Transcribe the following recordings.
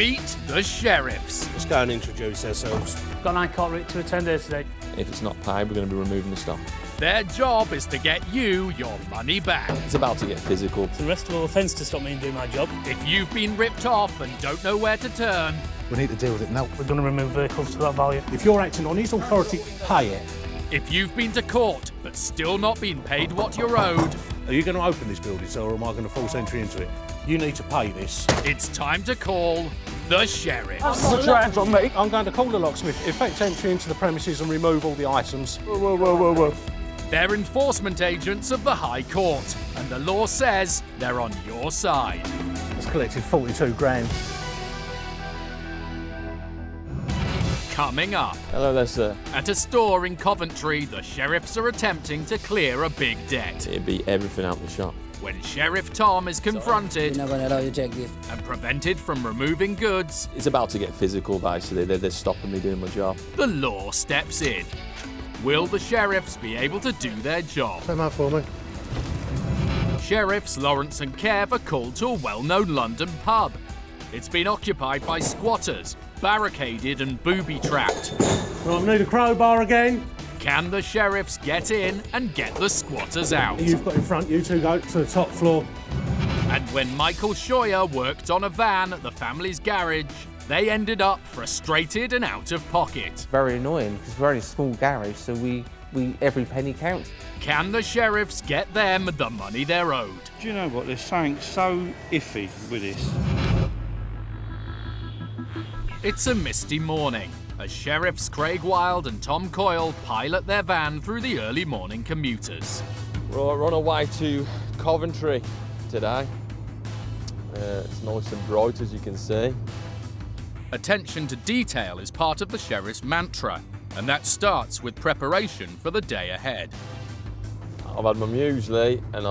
Meet the sheriffs. Let's go and introduce ourselves. Got an high court writ to attend here today. If it's not paid, we're going to be removing the stock. Their job is to get you your money back. It's about to get physical. It's an arrestable offence to stop me doing my job. If you've been ripped off and don't know where to turn, we need to deal with it now. We're going to remove vehicles to that value. If you're acting on his authority, pay it. if you've been to court but still not been paid what you're owed, Are you going to open this building, sir, or am I going to force entry into it? You need to pay this. it's time to call the sheriff. Put your hands on me. I'm going to call the locksmith, effect entry into the premises and remove all the items. Whoa. They're enforcement agents of the High Court, and the law says they're on your side. It's collected 42 grand. Coming up, Hello there, sir. at a store in Coventry, the sheriffs are attempting to clear a big debt. It'd be everything out the shop. When Sheriff Tom is confronted We're not going to allow you to check this. and prevented from removing goods, It's about to get physical, basically. They're stopping me doing my job. the law steps in. Will the sheriffs be able to do their job? Come out for me. Sheriffs Lawrence and Kev are called to a well-known London pub. It's been occupied by squatters, barricaded and booby-trapped. Right, I need a crowbar again. Can the sheriffs get in and get the squatters out? You've got in front, you two go to the top floor. And when Michael Scheuer worked on a van at the family's garage, they ended up frustrated and out of pocket. Very annoying because we're only a small garage, so we every penny counts. Can the sheriffs get them the money they're owed? Do you know what? There's something so iffy with this. It's a misty morning as Sheriffs Craig Wilde and Tom Coyle pilot their van through the early morning commuters. We're on our way to Coventry today. It's nice and bright, as you can see. Attention to detail is part of the sheriff's mantra, and that starts with preparation for the day ahead. I've had my muesli, and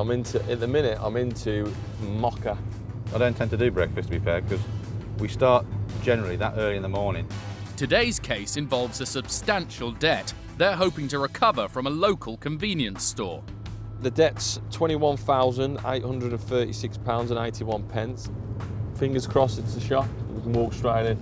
at the minute, I'm into mocha. I don't tend to do breakfast, to be fair, because we start generally that early in the morning. Today's case involves a substantial debt they're hoping to recover from a local convenience store. The debt's £21,836.81. Fingers crossed it's the shop. We can walk straight in.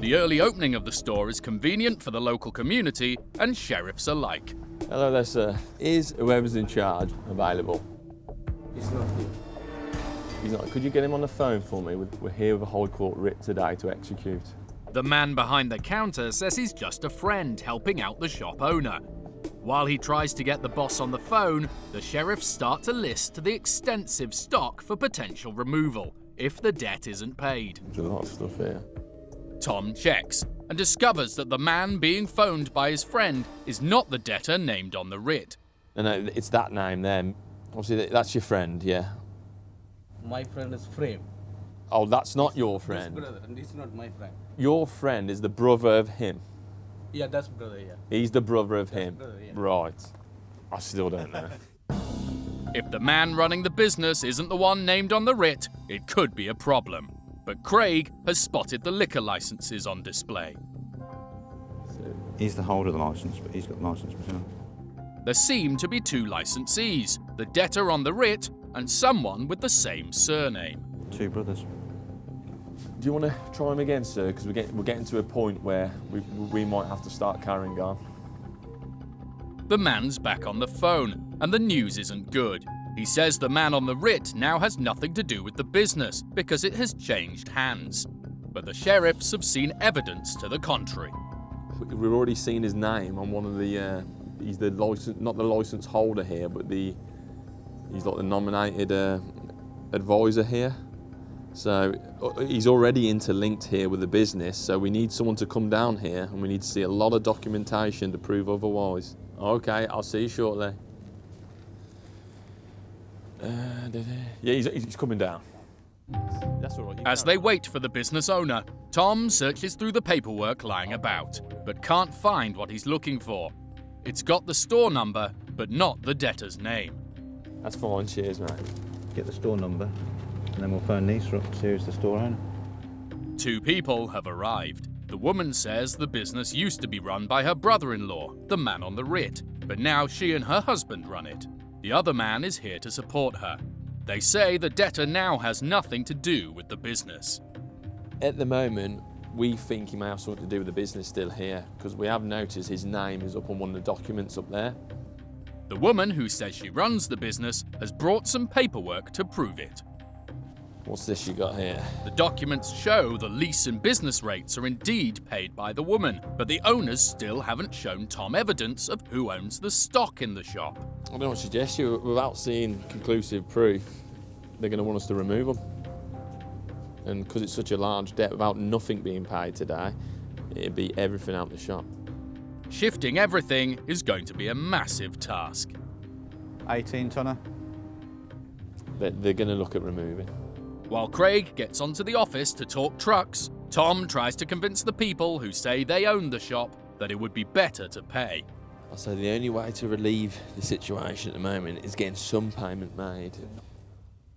The early opening of the store is convenient for the local community and sheriffs alike. Hello there, sir. Is whoever's in charge available? It's not you. He's not. Could you get him on the phone for me? We're here with a High Court writ today to execute. The man behind the counter says he's just a friend helping out the shop owner. While he tries to get the boss on the phone, the sheriffs start to list the extensive stock for potential removal if the debt isn't paid. There's a lot of stuff here. Tom checks and discovers that the man being phoned by his friend is not the debtor named on the writ. No, it's that name there. Obviously, that's your friend, yeah. My friend is Frame. Oh, that's not your friend. His brother, and he's not my friend. Your friend is the brother of him. Yeah, that's brother, yeah. He's the brother of him. brother, yeah. Right. I still don't know. If the man running the business isn't the one named on the writ, it could be a problem. But Craig has spotted the liquor licenses on display. He's the holder of the licence, but he's got the licence himself. There seem to be two licensees, the debtor on the writ and someone with the same surname. Two brothers. Do you want to try him again, sir? Because we're getting to a point where we might have to start carrying on. The man's back on the phone, and the news isn't good. He says the man on the writ now has nothing to do with the business because it has changed hands. But the sheriffs have seen evidence to the contrary. We've already seen his name on one of the. He's the license, not the license holder here, but he's like the nominated advisor here. So he's already interlinked here with the business. So we need someone to come down here, and we need to see a lot of documentation to prove otherwise. Okay, I'll see you shortly. Yeah, he's coming down. That's all right. As they wait for the business owner, Tom searches through the paperwork lying about, but can't find what he's looking for. It's got the store number, but not the debtor's name. That's fine. Cheers, mate. Get the store number, and then we'll phone Nisa up, see who's the store owner. Two people have arrived. The woman says the business used to be run by her brother-in-law, the man on the writ, but now she and her husband run it. The other man is here to support her. They say the debtor now has nothing to do with the business. At the moment, we think he may have something to do with the business still here, because we have noticed his name is up on one of the documents up there. The woman who says she runs the business has brought some paperwork to prove it. What's this you got here? The documents show the lease and business rates are indeed paid by the woman, but the owners still haven't shown Tom evidence of who owns the stock in the shop. I don't suggest you, without seeing conclusive proof, they're going to want us to remove them. And because it's such a large debt, without nothing being paid today, it'd be everything out the shop. Shifting everything is going to be a massive task. 18 tonner. They're going to look at removing. While Craig gets onto the office to talk trucks, Tom tries to convince the people who say they own the shop that it would be better to pay. So the only way to relieve the situation at the moment is getting some payment made.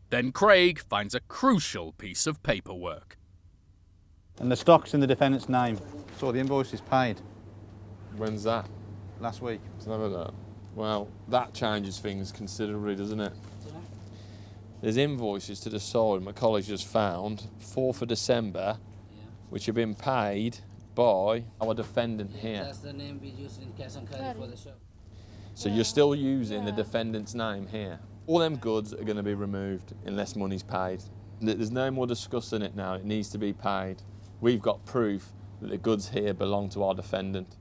Then Craig finds a crucial piece of paperwork. And the stock's in the defendant's name. So the invoice is paid When's that? last week. Let's have a look. Well, that changes things considerably, doesn't it? There's invoices to the side my colleague just found, 4th of December, which have been paid by our defendant here. That's the name we use in cash and carry for the shop. So you're still using the defendant's name here. All them goods are going to be removed unless money's paid. There's no more discussing it now, it needs to be paid. We've got proof that the goods here belong to our defendant.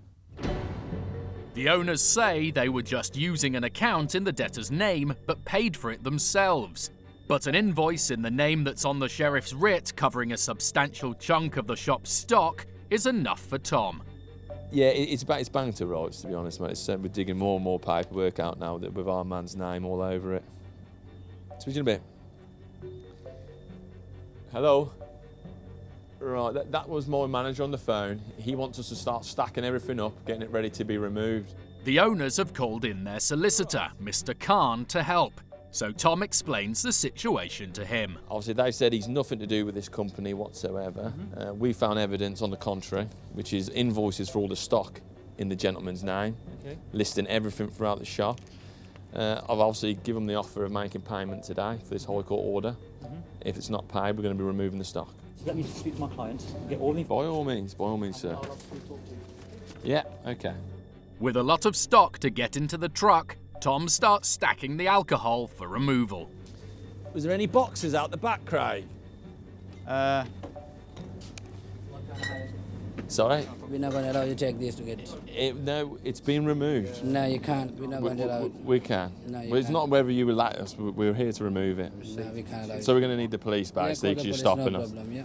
The owners say they were just using an account in the debtor's name, but paid for it themselves. But an invoice in the name that's on the sheriff's writ covering a substantial chunk of the shop's stock is enough for Tom. Yeah, it's bang to rights, to be honest, mate. We're digging more and more paperwork out now with our man's name all over it. Speak to you in a bit. Hello? Right, that was my manager on the phone. He wants us to start stacking everything up, getting it ready to be removed. The owners have called in their solicitor, Mr. Khan, to help. So Tom explains the situation to him. Obviously, they said he's nothing to do with this company whatsoever. We found evidence on the contrary, which is invoices for all the stock in the gentleman's name, listing everything throughout the shop. I've obviously given him the offer of making payment today for this High Court order. If it's not paid, we're going to be removing the stock. So let me speak to my clients and get all the By all means, sir. Yeah, okay. With a lot of stock to get into the truck, Tom starts stacking the alcohol for removal. Was there any boxes out the back, Craig? Sorry? We're not going to allow you to check this to get... No, it's been removed. No, you can't. We're not going to allow it. We can. No, you But it's can't. not whether you will let us. We're here to remove it. No, we can't allow it. So we're going to need the police basically because you're stopping no us. problem, yeah.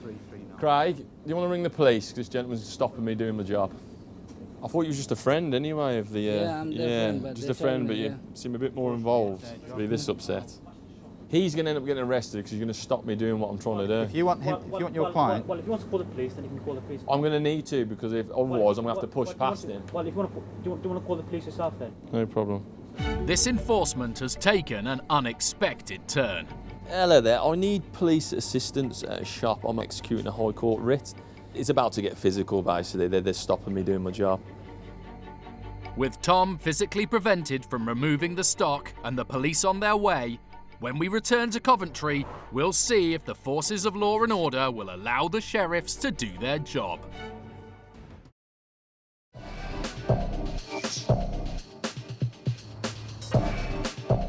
Craig, do you want to ring the police? Because this gentleman's stopping me doing my job. I thought you were just a friend anyway of the... Yeah, I'm their friend, but just they a friend, told but me, you seem a bit more involved to be this upset. He's going to end up getting arrested because he's going to stop me doing what I'm trying to do. If you want him, if you want your client, Well, if you want to call the police, then you can call the police. I'm going to need to because if otherwise I'm going to have to push past him. Well, if you want to, do you want to call the police yourself then? No problem. This enforcement has taken an unexpected turn. Hello there, I need police assistance at a shop. I'm executing a High Court writ. It's about to get physical basically, they're stopping me doing my job. With Tom physically prevented from removing the stock and the police on their way, when we return to Coventry, we'll see if the forces of law and order will allow the sheriffs to do their job.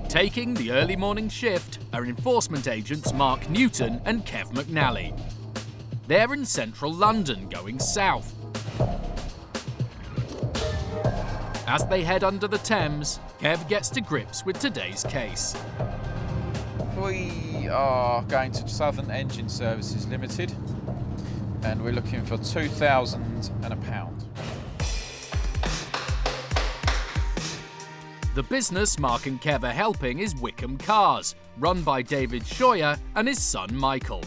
Taking the early morning shift are enforcement agents Mark Newton and Kev McNally. They're in central London going south. As they head under the Thames, Kev gets to grips with today's case. We are going to Southern Engine Services Limited and we're looking for £2,000 and a pound. The business Mark and Kev are helping is Wickham Cars, run by David Scheuer and his son Michael.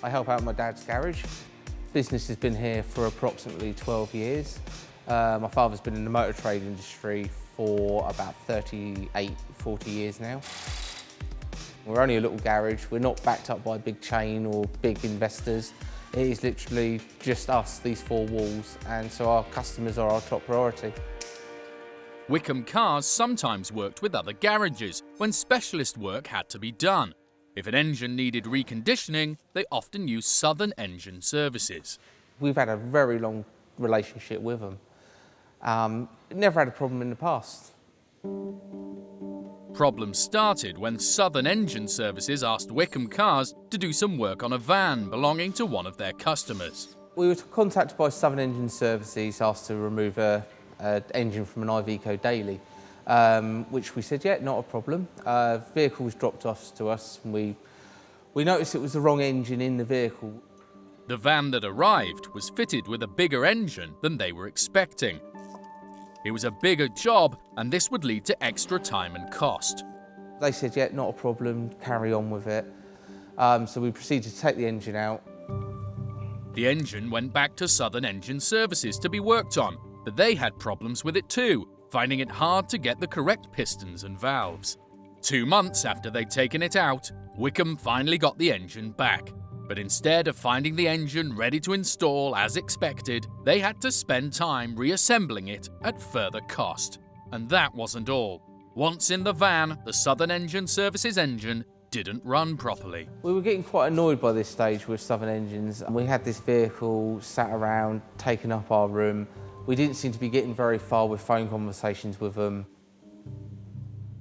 I help out my dad's garage. Business has been here for approximately 12 years. My father's been in the motor trade industry for about 38, 40 years now. We're only a little garage. We're not backed up by a big chain or big investors. It is literally just us, these four walls, and so our customers are our top priority. Wickham Cars sometimes worked with other garages when specialist work had to be done. If an engine needed reconditioning, they often used Southern Engine Services. We've had a very long relationship with them. Never had a problem in the past. Problems started when Southern Engine Services asked Wickham Cars to do some work on a van belonging to one of their customers. We were contacted by Southern Engine Services, asked to remove an engine from an Iveco daily, which we said, yeah, not a problem. Vehicle was dropped off to us, and we noticed it was the wrong engine in the vehicle. The van that arrived was fitted with a bigger engine than they were expecting. It was a bigger job, and this would lead to extra time and cost. They said, yeah, not a problem, carry on with it. So we proceeded to take the engine out. The engine went back to Southern Engine Services to be worked on, but they had problems with it too, finding it hard to get the correct pistons and valves. 2 months after they'd taken it out, Wickham finally got the engine back. But instead of finding the engine ready to install as expected, they had to spend time reassembling it at further cost. And that wasn't all. Once in the van, the Southern Engine Services engine didn't run properly. We were getting quite annoyed by this stage with Southern Engines. We had this vehicle sat around, taking up our room. We didn't seem to be getting very far with phone conversations with them.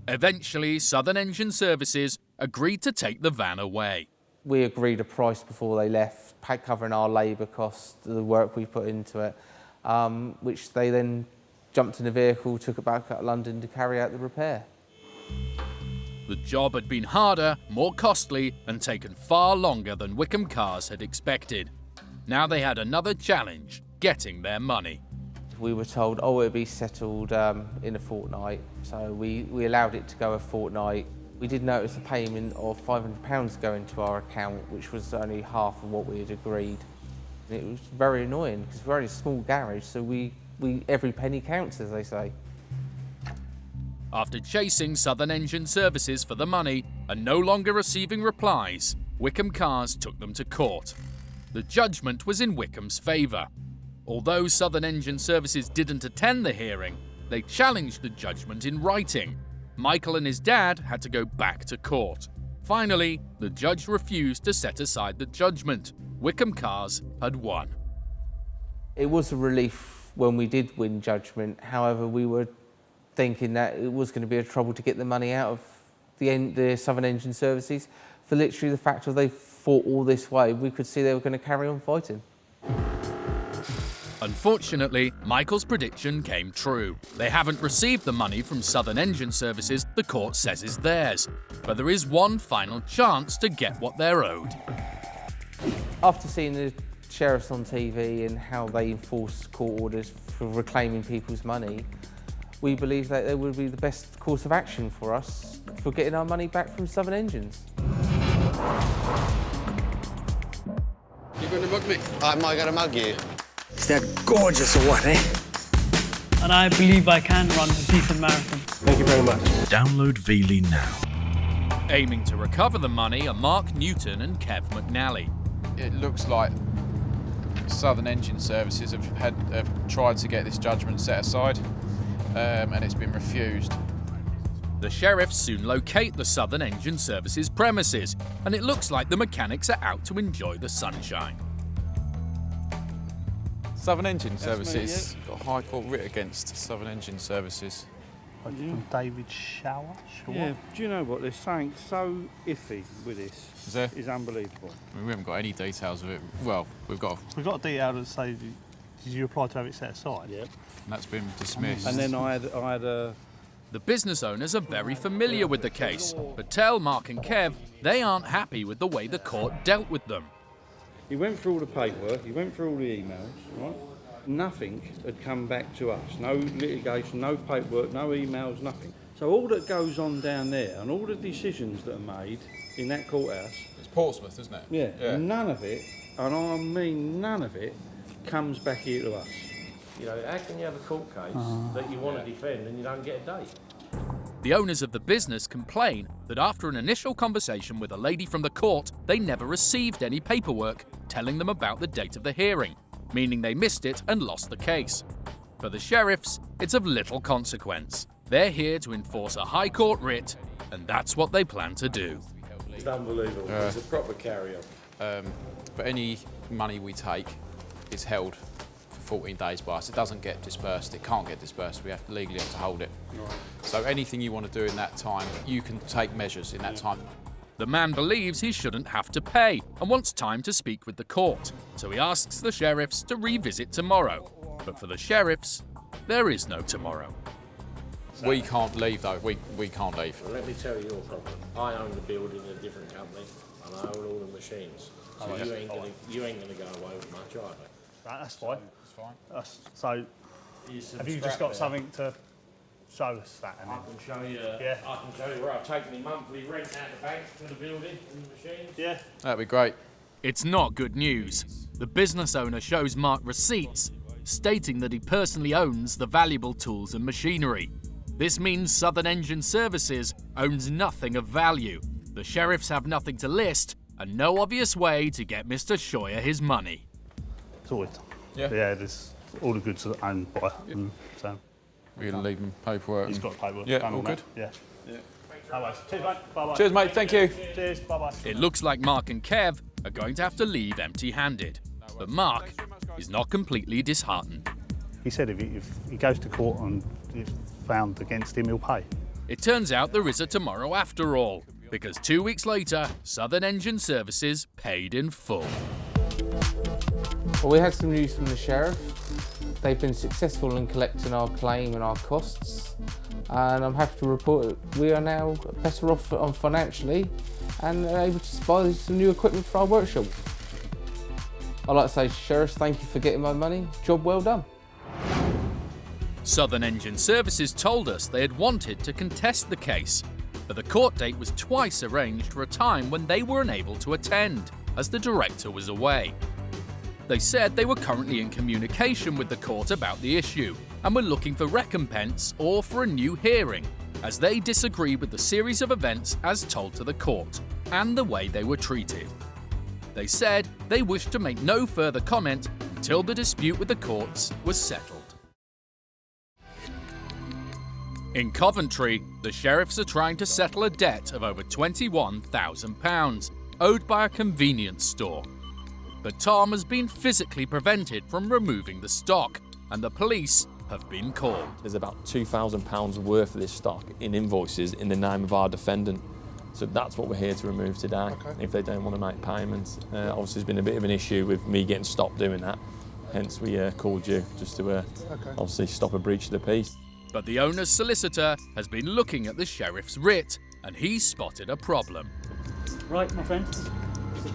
Eventually, Southern Engine Services agreed to take the van away. We agreed a price before they left, covering our labour costs, the work we put into it, which they then jumped in the vehicle, took it back out of London to carry out the repair. The job had been harder, more costly, and taken far longer than Wickham Cars had expected. Now they had another challenge, getting their money. We were told, oh, it'll be settled in a fortnight, so we allowed it to go a fortnight. We did notice a payment of £500 going to our account, which was only half of what we had agreed. And it was very annoying, because we're only a small garage, so every penny counts, as they say. After chasing Southern Engine Services for the money and no longer receiving replies, Wickham Cars took them to court. The judgment was in Wickham's favour. Although Southern Engine Services didn't attend the hearing, they challenged the judgment in writing. Michael and his dad had to go back to court. Finally, the judge refused to set aside the judgment. Wickham Cars had won. It was a relief when we did win judgment. However, we were thinking that it was going to be a trouble to get the money out of the Southern Engine Services. For literally the fact that they fought all this way, we could see they were going to carry on fighting. Unfortunately, Michael's prediction came true. They haven't received the money from Southern Engine Services the court says is theirs, but there is one final chance to get what they're owed. After seeing the sheriffs on TV and how they enforce court orders for reclaiming people's money, we believe that they would be the best course of action for us for getting our money back from Southern Engines. You going to mug me? I'm not going to mug you. Is that gorgeous or what, eh? And I believe I can run a decent marathon. Thank you very much. Download Veely now. Aiming to recover the money are Mark Newton and Kev McNally. It looks like Southern Engine Services have tried to get this judgment set aside, and it's been refused. The sheriffs soon locate the Southern Engine Services premises, and it looks like the mechanics are out to enjoy the sunshine. Southern Engine Services got a High Court writ against Southern Engine Services. David Shower? Yeah, do you know what? There's something so iffy with this. Is there? It's unbelievable. I mean, we haven't got any details of it. Well, we've got a detail that says, did you apply to have it set aside? Yeah. And that's been dismissed. And then I had a... The business owners are very familiar with the case, but tell Mark and Kev they aren't happy with the way the court dealt with them. He went through all the paperwork, he went through all the emails, right? Nothing had come back to us. No litigation, no paperwork, no emails, nothing. So all that goes on down there and all the decisions that are made in that courthouse... It's Portsmouth, isn't it? Yeah. None of it, and I mean none of it, comes back here to us. You know, how can you have a court case that you want to defend and you don't get a date? The owners of the business complain that after an initial conversation with a lady from the court, they never received any paperwork telling them about the date of the hearing, meaning they missed it and lost the case. For the sheriffs, it's of little consequence. They're here to enforce a High Court writ, and that's what they plan to do. It's unbelievable. It's a proper carry-on. But any money we take is held for 14 days by us. It doesn't get dispersed. It can't get dispersed. We legally have to hold it. Right. So anything you want to do in that time, you can take measures in that time. The man believes he shouldn't have to pay and wants time to speak with the court. So he asks the sheriffs to revisit tomorrow. But for the sheriffs, there is no tomorrow. We can't leave, though. We can't leave. Well, let me tell you your problem. I own the building in a different company, and I own all the machines. So you ain't gonna go away with much either. Right, that's fine. It's fine. So, have you just got something to show us that? I can show you. Yeah. I can show you where I've taken the monthly rent out the bank for the building and the machines. Yeah. That'd be great. It's not good news. The business owner shows Mark receipts stating that he personally owns the valuable tools and machinery. This means Southern Engine Services owns nothing of value. The sheriffs have nothing to list and no obvious way to get Mr. Scheuer his money. Sorted. Yeah. Yeah, there's all the goods are owned by him. So. We're going to leave him paperwork. He's got paperwork. Yeah, all good. Yeah. Cheers, mate. Bye-bye. Cheers, mate. Thank you. Cheers. Bye-bye. It looks like Mark and Kev are going to have to leave empty-handed. But Mark is not completely disheartened. He said if he goes to court and it's found against him, he'll pay. It turns out there is a tomorrow after all, because 2 weeks later, Southern Engine Services paid in full. Well, we had some news from the sheriff. They've been successful in collecting our claim and our costs, and I'm happy to report that we are now better off financially and are able to buy some new equipment for our workshop. I'd like to say, sheriffs, thank you for getting my money. Job well done. Southern Engine Services told us they had wanted to contest the case, but the court date was twice arranged for a time when they were unable to attend, as the director was away. They said they were currently in communication with the court about the issue and were looking for recompense or for a new hearing, as they disagree with the series of events as told to the court and the way they were treated. They said they wished to make no further comment until the dispute with the courts was settled. In Coventry, the sheriffs are trying to settle a debt of over £21,000 owed by a convenience store. But Tom has been physically prevented from removing the stock, and the police have been called. There's about £2,000 worth of this stock in invoices in the name of our defendant. So that's what we're here to remove today, if they don't want to make payments. Obviously, there's been a bit of an issue with me getting stopped doing that. Hence, we called you just to obviously stop a breach of the peace. But the owner's solicitor has been looking at the sheriff's writ, and he's spotted a problem. Right, my friend.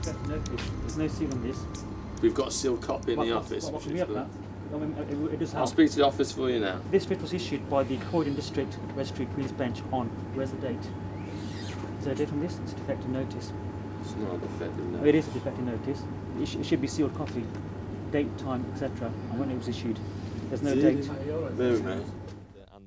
There's no seal on this. We've got a sealed copy in the office. We have that. I mean, it does help. I'll speak to the office for you now. This writ was issued by the Croydon District Registry Queen's Bench on, where's the date? Is there a date on this? It's a defective notice. It's not a defective notice. Oh, it is a defective notice. It should be sealed copy, date, time, etc. and when it was issued. There's no date. No.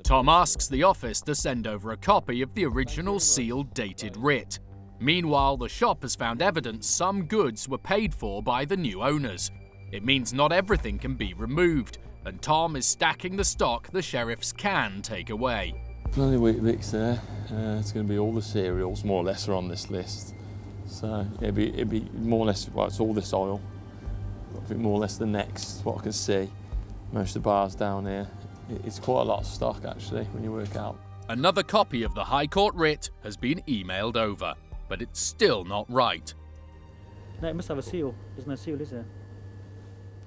Tom asks the office to send over a copy of the original sealed dated writ. Meanwhile, the shop has found evidence some goods were paid for by the new owners. It means not everything can be removed, and Tom is stacking the stock the sheriffs can take away. Bloody Weet-Bix there. It's going to be all the cereals, more or less, are on this list. So it'd be more or less, well, it's all this oil. I think more or less the next, what I can see. Most of the bars down here. It's quite a lot of stock, actually, when you work out. Another copy of the High Court writ has been emailed over, but it's still not right. No, it must have a seal. There's no seal, is there?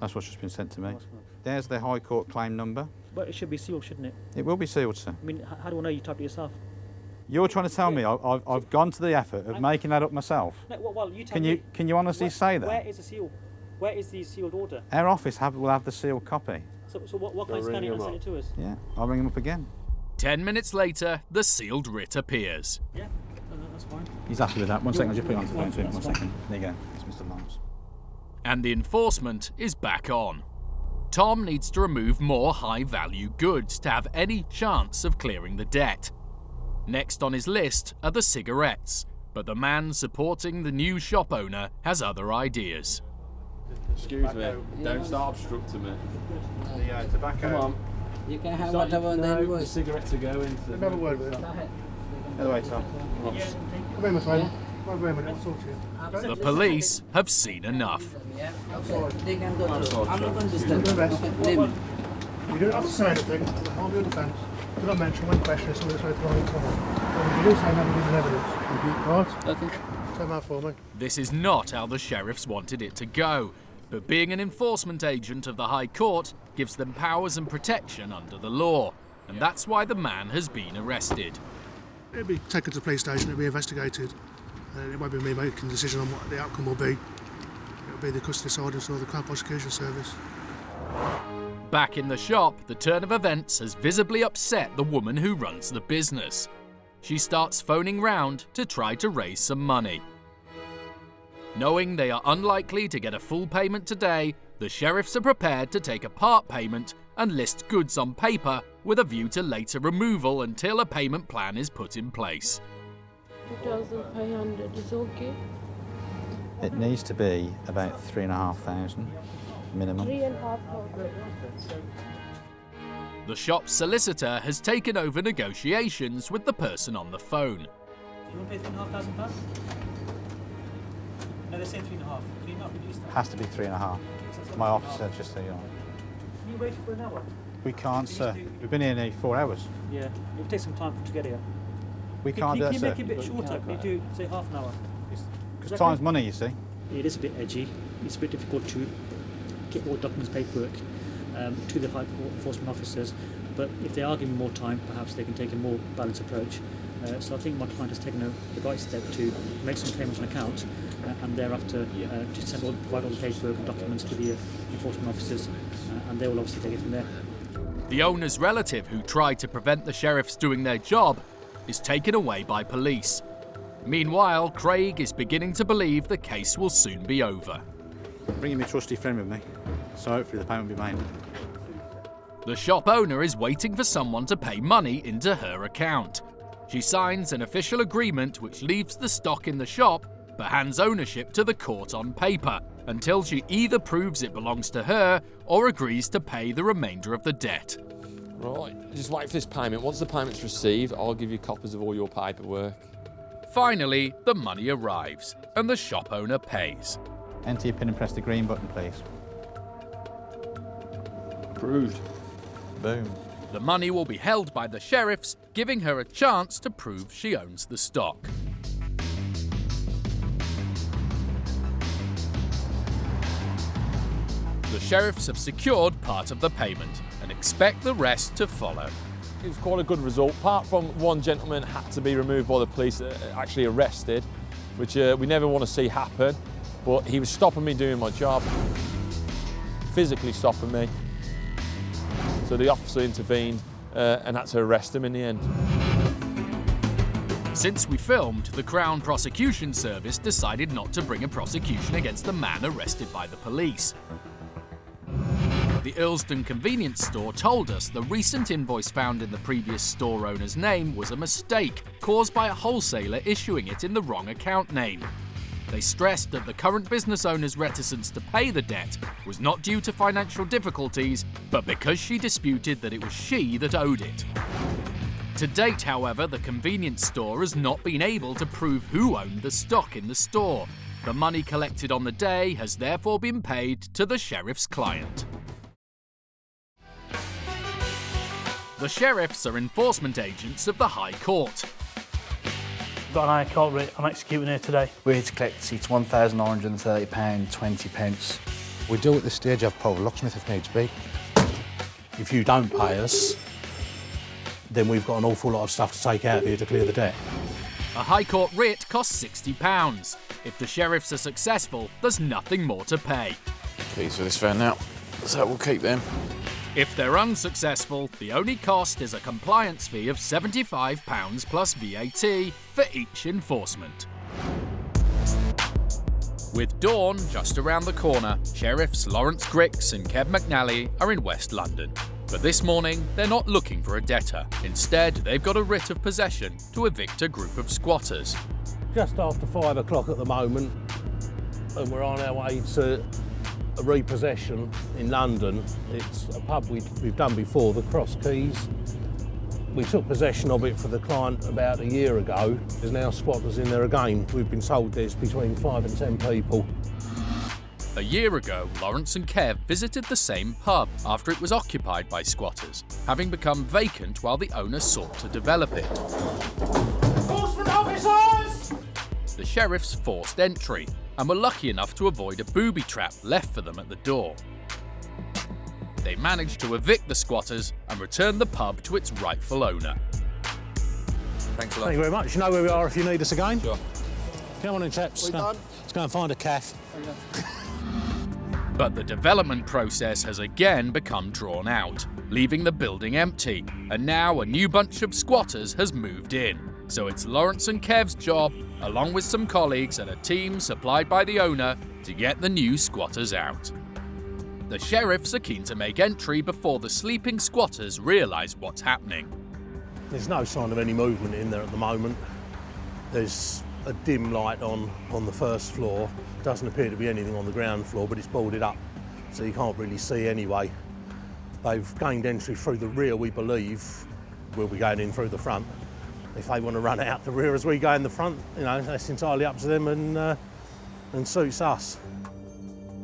That's what's just been sent to me. There's the High Court claim number. But it should be sealed, shouldn't it? It will be sealed, sir. I mean, how do I know you typed it yourself? You're trying to tell me I've gone to the effort of making that up myself. No, well, you tell me. Can you honestly say that? Where is the seal? Where is the sealed order? Our office will have the sealed copy. So what can I scan it and send it to us? Yeah, I'll ring him up again. 10 minutes later, the sealed writ appears. Yeah, that's fine. He's happy with that. One second, I'll just put it on the phone to him. 1 second. There you go. It's Mr. Lawrence. And the enforcement is back on. Tom needs to remove more high-value goods to have any chance of clearing the debt. Next on his list are the cigarettes, but the man supporting the new shop owner has other ideas. Excuse me, don't start obstructing me. The tobacco. Come on. You can have whatever on the invoice. Cigarette to go in. Let me have a word with him. Other way, Tom. Come in, my friend. Wait a minute, I'll talk to you. The police have seen enough. They can go through. I'm not going to disturb you. Okay, leave me. You don't have to say anything. I'll be on the fence. Do not mention one question if somebody's right to wrong time. When you do say never give evidence. Right? Okay. Take that for me. This is not how the sheriffs wanted it to go, but being an enforcement agent of the High Court gives them powers and protection under the law, and that's why the man has been arrested. It'll be taken to the police station, it'll be investigated. It won't be me making a decision on what the outcome will be. It'll be the custody sergeants or the Crown Prosecution Service. Back in the shop, the turn of events has visibly upset the woman who runs the business. She starts phoning round to try to raise some money. Knowing they are unlikely to get a full payment today, the sheriffs are prepared to take a part payment and list goods on paper with a view to later removal until a payment plan is put in place. 2,500 is okay. It needs to be about 3,500 minimum. 3,500. The shop's solicitor has taken over negotiations with the person on the phone. Do you want to pay £3,500? No, they're saying 3.5. Can you not reduce that? Has to be 3,500. My office said just so you know. Can you wait for an hour? We can't, sir. We've been here nearly 4 hours. Yeah, it'll take some time to get here. We can't do that, Can you sir. make it a bit shorter? Can you do, say, half an hour? Because time's money, you see. It is a bit edgy. It's a bit difficult to get all documents, paperwork to the High Court enforcement officers. But if they are given more time, perhaps they can take a more balanced approach. So I think my client has taken the right step to make some payments on account and thereafter just provide all the paperwork and documents to the enforcement officers and they will obviously take it from there. The owner's relative who tried to prevent the sheriffs doing their job is taken away by police. Meanwhile, Craig is beginning to believe the case will soon be over. Bringing my trusty friend with me, so hopefully the payment will be made. The shop owner is waiting for someone to pay money into her account. She signs an official agreement which leaves the stock in the shop but hands ownership to the court on paper until she either proves it belongs to her or agrees to pay the remainder of the debt. Right, just wait for this payment. Once the payment's received, I'll give you copies of all your paperwork. Finally, the money arrives and the shop owner pays. Enter your PIN and press the green button, please. Approved. Boom. The money will be held by the sheriffs, giving her a chance to prove she owns the stock. The sheriffs have secured part of the payment and expect the rest to follow. It was quite a good result, apart from one gentleman had to be removed by the police, actually arrested, which we never want to see happen, but he was stopping me doing my job, physically stopping me. So the officer intervened and had to arrest him in the end. Since we filmed, the Crown Prosecution Service decided not to bring a prosecution against the man arrested by the police. The Earlston convenience store told us the recent invoice found in the previous store owner's name was a mistake caused by a wholesaler issuing it in the wrong account name. They stressed that the current business owner's reticence to pay the debt was not due to financial difficulties, but because she disputed that it was she that owed it. To date, however, the convenience store has not been able to prove who owned the stock in the store. The money collected on the day has therefore been paid to the sheriff's client. The sheriffs are enforcement agents of the High Court. Got an High Court writ I'm executing here today. We're here to collect it's £1,930.20. We do at this stage have power locksmith if needs be. If you don't pay us, then we've got an awful lot of stuff to take out of you to clear the debt. A High Court writ costs £60. If the sheriffs are successful, there's nothing more to pay. Keys for this van now, so we'll keep them. If they're unsuccessful, the only cost is a compliance fee of £75 plus VAT for each enforcement. With dawn just around the corner, Sheriffs Lawrence and Kev McNally are in West London. But this morning, they're not looking for a debtor. Instead, they've got a writ of possession to evict a group of squatters. Just after 5 o'clock at the moment, and we're on our way to a repossession in London. It's a pub we've done before, the Cross Keys. We took possession of it for the client about a year ago. There's now squatters in there again. We've been told there's between 5 and 10 people. A year ago, Lawrence and Kev visited the same pub after it was occupied by squatters, having become vacant while the owner sought to develop it. Enforcement officers! The sheriffs forced entry and were lucky enough to avoid a booby trap left for them at the door. They managed to evict the squatters and return the pub to its rightful owner. Thanks a lot. Thank you very much. You know where we are if you need us again? Sure. Come on in, chaps. Let's go and find a calf. But the development process has again become drawn out, leaving the building empty, and now a new bunch of squatters has moved in. So it's Lawrence and Kev's job, along with some colleagues and a team supplied by the owner, to get the new squatters out. The sheriffs are keen to make entry before the sleeping squatters realise what's happening. There's no sign of any movement in there at the moment. There's a dim light on the first floor. Doesn't appear to be anything on the ground floor, but it's boarded up, so you can't really see anyway. They've gained entry through the rear, we believe. We'll be going in through the front. If they want to run out the rear as we go in the front, you know, that's entirely up to them and suits us.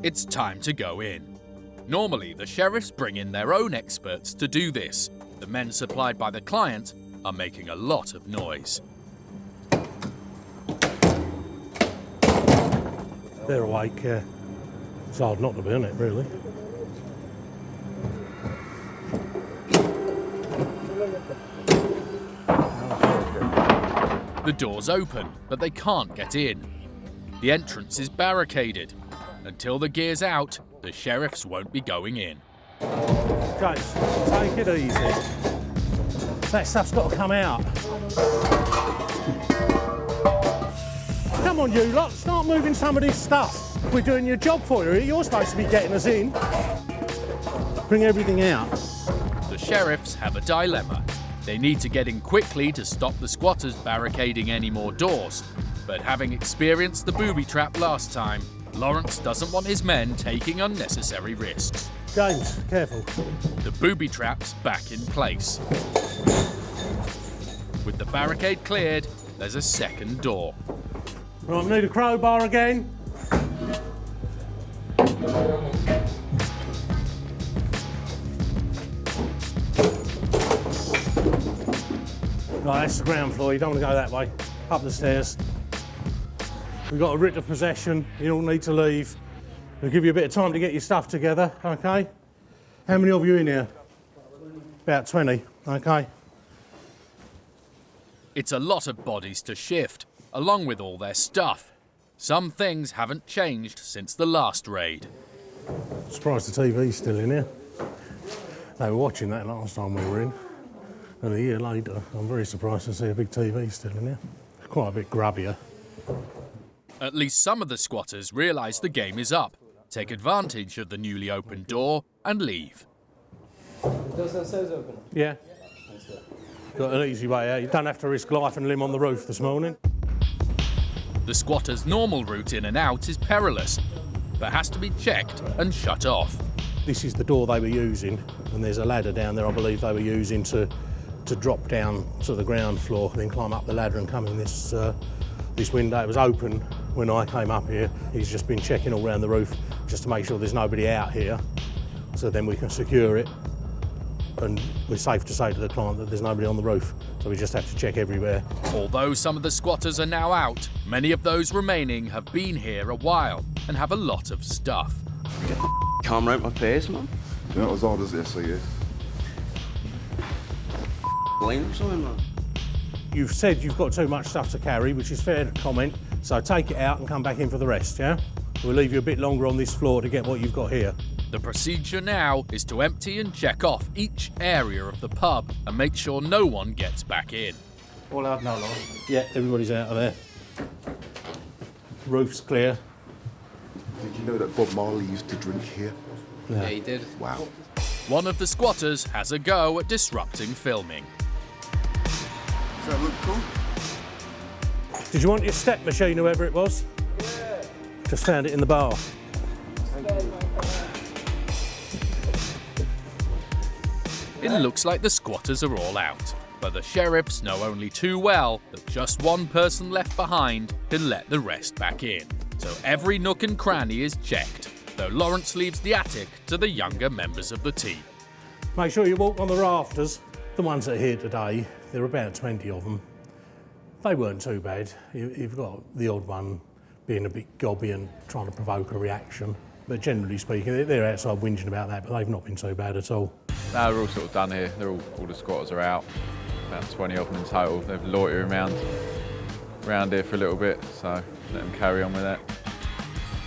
It's time to go in. Normally, the sheriffs bring in their own experts to do this. The men supplied by the client are making a lot of noise. They're awake. It's hard not to be, isn't it, really? The door's open, but they can't get in. The entrance is barricaded. Until the gear's out, the sheriffs won't be going in. James, take it easy. That stuff's got to come out. Come on, you lot, start moving some of this stuff. We're doing your job for you. You're supposed to be getting us in. Bring everything out. The sheriffs have a dilemma. They need to get in quickly to stop the squatters barricading any more doors. But having experienced the booby trap last time, Lawrence doesn't want his men taking unnecessary risks. James, careful. The booby trap's back in place. With the barricade cleared, there's a second door. Right, we need a crowbar again. Right, that's the ground floor. You don't want to go that way. Up the stairs. We've got a writ of possession. You all need to leave. We'll give you a bit of time to get your stuff together, OK? How many of you in here? About 20, OK? It's a lot of bodies to shift, along with all their stuff. Some things haven't changed since the last raid. Surprised the TV's still in here. They were watching that last time we were in. And a year later, I'm very surprised to see a big TV still in here. Quite a bit grubbier. At least some of the squatters realise the game is up, take advantage of the newly opened door and leave. Does downstairs open? Yeah. Got an easy way out. You don't have to risk life and limb on the roof this morning. The squatters' normal route in and out is perilous, but has to be checked and shut off. This is the door they were using, and there's a ladder down there I believe they were using to drop down to the ground floor, then climb up the ladder and come in this window. It was open when I came up here. He's just been checking all around the roof just to make sure there's nobody out here, so then we can secure it. And we're safe to say to the client that there's nobody on the roof, so we just have to check everywhere. Although some of the squatters are now out, many of those remaining have been here a while and have a lot of stuff. Get the camera out my face, man. You're not as old as this, are you? Lane or something, man. You've said you've got too much stuff to carry, which is fair comment, so take it out and come back in for the rest, yeah? We'll leave you a bit longer on this floor to get what you've got here. The procedure now is to empty and check off each area of the pub and make sure no one gets back in. All out now, Lauren? Yeah, everybody's out of there. Roof's clear. Did you know that Bob Marley used to drink here? Yeah, he did. Wow. One of the squatters has a go at disrupting filming. Does that look cool? Did you want your step machine, whoever it was? Yeah. Just found it in the bar. Thank you. It looks like the squatters are all out, but the sheriffs know only too well that just one person left behind can let the rest back in. So every nook and cranny is checked, though Lawrence leaves the attic to the younger members of the team. Make sure you walk on the rafters. The ones that are here today, there are about 20 of them. They weren't too bad. You've got the odd one being a bit gobby and trying to provoke a reaction. But generally speaking, they're outside whinging about that, but they've not been too bad at all. No, we're all sort of done here. All the squatters are out. About 20 of them in total. They've loitering around here for a little bit, so let them carry on with that.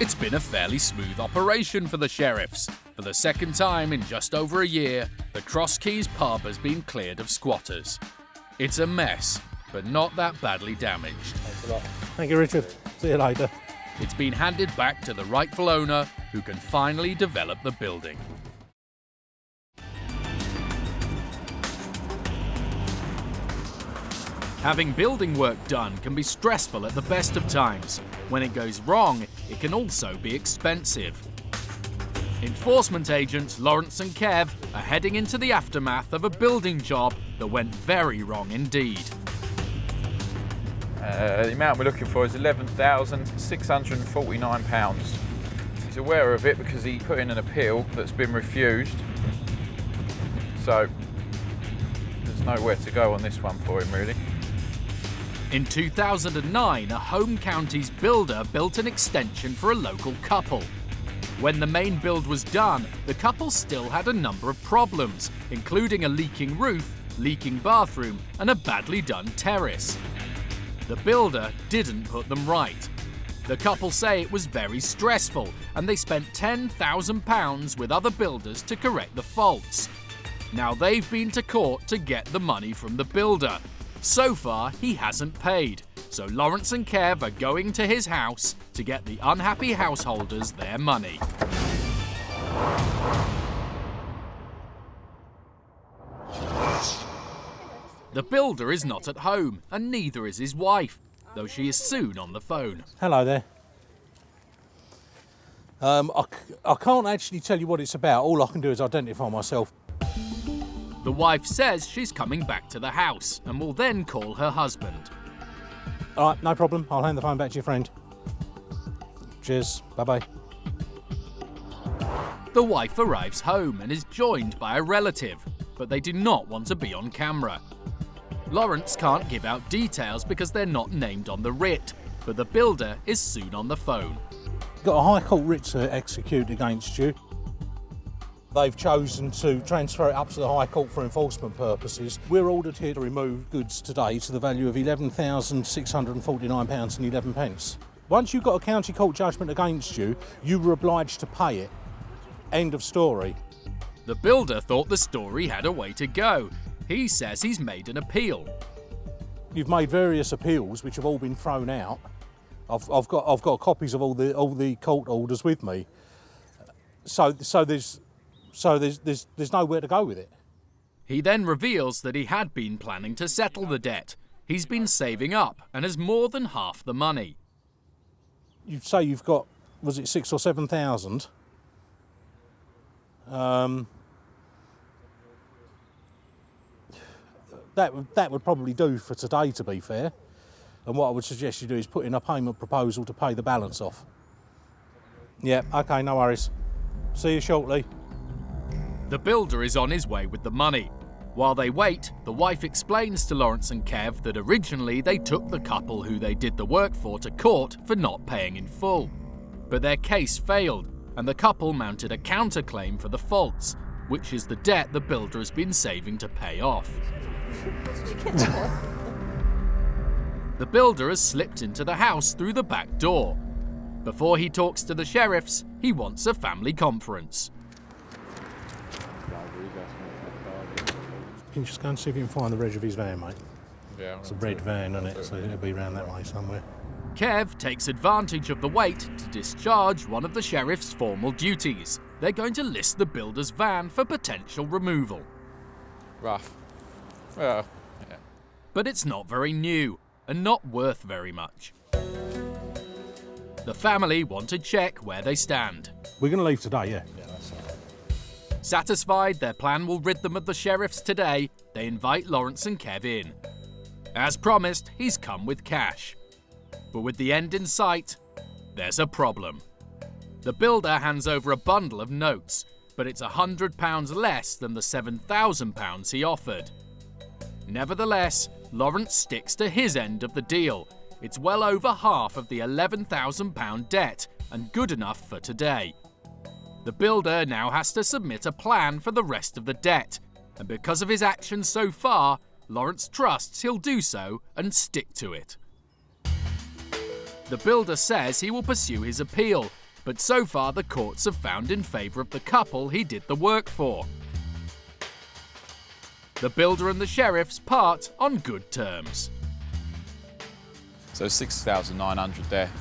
It's been a fairly smooth operation for the sheriffs. For the second time in just over a year, the Cross Keys pub has been cleared of squatters. It's a mess, but not that badly damaged. Thanks a lot. Thank you, Richard. See you later. It's been handed back to the rightful owner, who can finally develop the building. Having building work done can be stressful at the best of times. When it goes wrong, it can also be expensive. Enforcement agents Lawrence and Kev are heading into the aftermath of a building job that went very wrong indeed. The amount we're looking for is £11,649. He's aware of it because he put in an appeal that's been refused. So there's nowhere to go on this one for him, really. In 2009, a home counties builder built an extension for a local couple. When the main build was done, the couple still had a number of problems, including a leaking roof, leaking bathroom, and a badly done terrace. The builder didn't put them right. The couple say it was very stressful, and they spent £10,000 with other builders to correct the faults. Now they've been to court to get the money from the builder. So far, he hasn't paid, so Lawrence and Kev are going to his house to get the unhappy householders their money. The builder is not at home, and neither is his wife, though she is soon on the phone. Hello there. I can't actually tell you what it's about. All I can do is identify myself. The wife says she's coming back to the house and will then call her husband. All right, no problem. I'll hand the phone back to your friend. Cheers. Bye-bye. The wife arrives home and is joined by a relative, but they do not want to be on camera. Lawrence can't give out details because they're not named on the writ, but the builder is soon on the phone. Got a High Court writ to execute against you. They've chosen to transfer it up to the High Court for enforcement purposes. We're ordered here to remove goods today to the value of £11,649.11. Once you've got a county court judgment against you, you were obliged to pay it. End of story. The builder thought the story had a way to go. He says he's made an appeal. You've made various appeals which have all been thrown out. I've got copies of all the court orders with me. So there's nowhere to go with it. He then reveals that he had been planning to settle the debt. He's been saving up and has more than half the money. You say you've got, was it 6,000 or 7,000? That would probably do for today, to be fair. And what I would suggest you do is put in a payment proposal to pay the balance off. Yeah, okay, no worries. See you shortly. The builder is on his way with the money. While they wait, the wife explains to Lawrence and Kev that originally they took the couple who they did the work for to court for not paying in full. But their case failed, and the couple mounted a counterclaim for the faults, which is the debt the builder has been saving to pay off. The builder has slipped into the house through the back door. Before he talks to the sheriffs, he wants a family conference. Can you just go and see if you can find the reg of his van, mate? Yeah. It's a red van, isn't it? So it'll be around that way somewhere. Kev takes advantage of the wait to discharge one of the sheriff's formal duties. They're going to list the builder's van for potential removal. Rough. Well, yeah. But it's not very new, and not worth very much. The family want to check where they stand. We're going to leave today, yeah? Yeah, that's it. Satisfied their plan will rid them of the sheriffs today, they invite Lawrence and Kev in. As promised, he's come with cash. But with the end in sight, there's a problem. The builder hands over a bundle of notes, but it's £100 less than the £7,000 he offered. Nevertheless, Lawrence sticks to his end of the deal. It's well over half of the £11,000 debt and good enough for today. The builder now has to submit a plan for the rest of the debt, and because of his actions so far, Lawrence trusts he'll do so and stick to it. The builder says he will pursue his appeal, but so far the courts have found in favour of the couple he did the work for. The builder and the sheriffs part on good terms. So 6,900 there,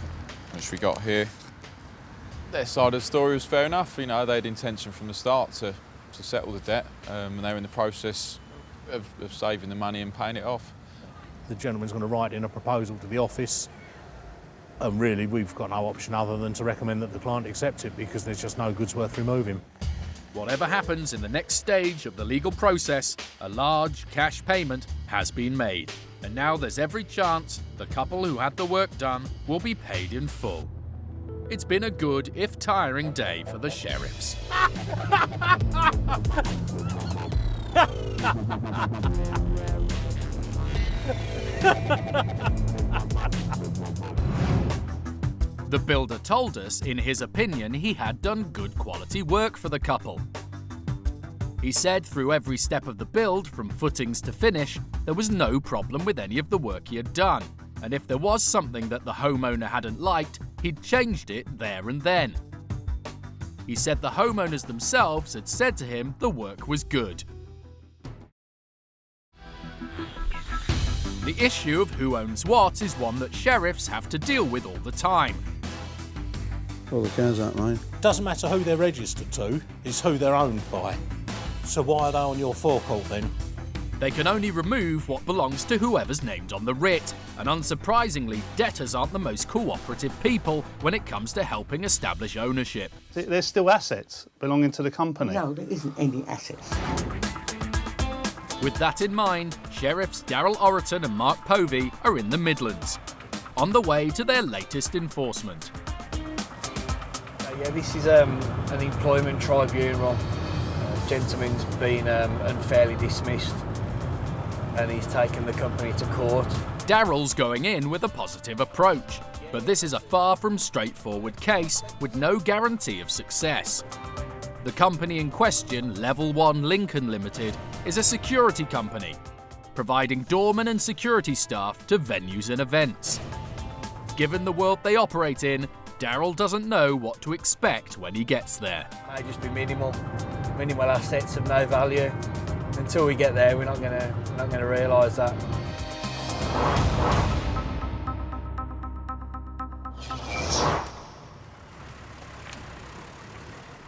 which we got here. Their side of the story was fair enough. You know, they had intention from the start to settle the debt, and they were in the process of saving the money and paying it off. The gentleman's going to write in a proposal to the office, and really we've got no option other than to recommend that the client accept it because there's just no goods worth removing. Whatever happens in the next stage of the legal process, a large cash payment has been made. And now there's every chance the couple who had the work done will be paid in full. It's been a good, if tiring, day for the sheriffs. The builder told us, in his opinion, he had done good quality work for the couple. He said through every step of the build, from footings to finish, there was no problem with any of the work he had done. And if there was something that the homeowner hadn't liked, he'd changed it there and then. He said the homeowners themselves had said to him the work was good. The issue of who owns what is one that sheriffs have to deal with all the time. Well, the cars aren't mine. Doesn't matter who they're registered to, it's who they're owned by. So why are they on your forecourt then? They can only remove what belongs to whoever's named on the writ, and unsurprisingly, debtors aren't the most cooperative people when it comes to helping establish ownership. There's still assets belonging to the company. No, there isn't any assets. With that in mind, Sheriffs Daryl Orriton and Mark Povey are in the Midlands, on the way to their latest enforcement. Yeah, this is an employment tribunal. Gentleman's been unfairly dismissed and he's taken the company to court. Daryl's going in with a positive approach, but this is a far from straightforward case with no guarantee of success. The company in question, Level 1 Lincoln Limited, is a security company, providing doormen and security staff to venues and events. Given the world they operate in, Daryl doesn't know what to expect when he gets there. May just be minimal assets of no value. Until we get there, we're not gonna realise that.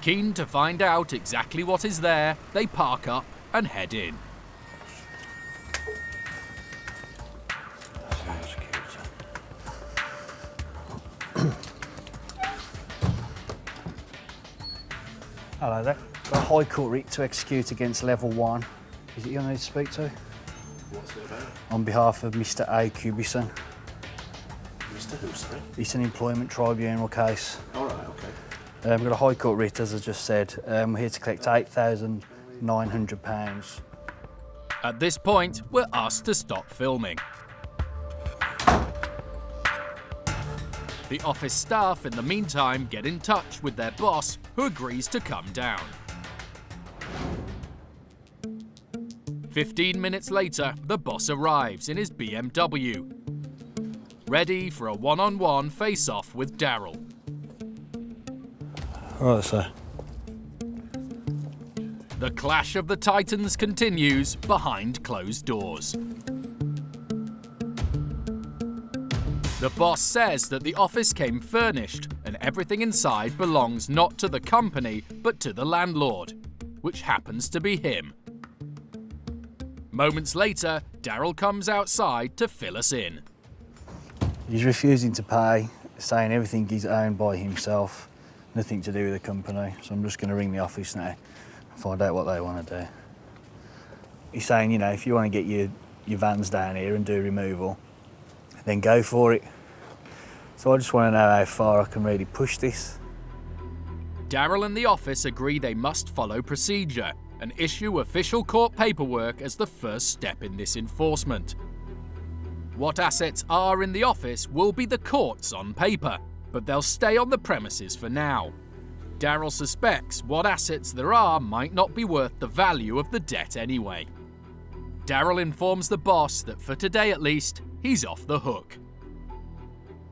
Keen to find out exactly what is there, they park up and head in. Hello there. Got a High Court writ to execute against Level 1. Is it you I need to speak to? What's it about? On behalf of Mr. A. Cubison. Mr. who, sorry? It's an employment tribunal case. All right, okay. We've got a High Court writ, as I just said. We're here to collect £8,900. At this point, we're asked to stop filming. The office staff, in the meantime, get in touch with their boss, who agrees to come down. 15 minutes later, the boss arrives in his BMW, ready for a one-on-one face-off with Daryl. Right, sir. The clash of the titans continues behind closed doors. The boss says that the office came furnished and everything inside belongs not to the company but to the landlord, which happens to be him. Moments later, Daryl comes outside to fill us in. He's refusing to pay, saying everything is owned by himself, nothing to do with the company. So I'm just going to ring the office now find out what they want to do. He's saying, you know, if you want to get your vans down here and do removal, then go for it. So I just want to know how far I can really push this. Daryl and the office agree they must follow procedure and issue official court paperwork as the first step in this enforcement. What assets are in the office will be the court's on paper, but they'll stay on the premises for now. Daryl suspects what assets there are might not be worth the value of the debt anyway. Daryl informs the boss that for today at least, he's off the hook.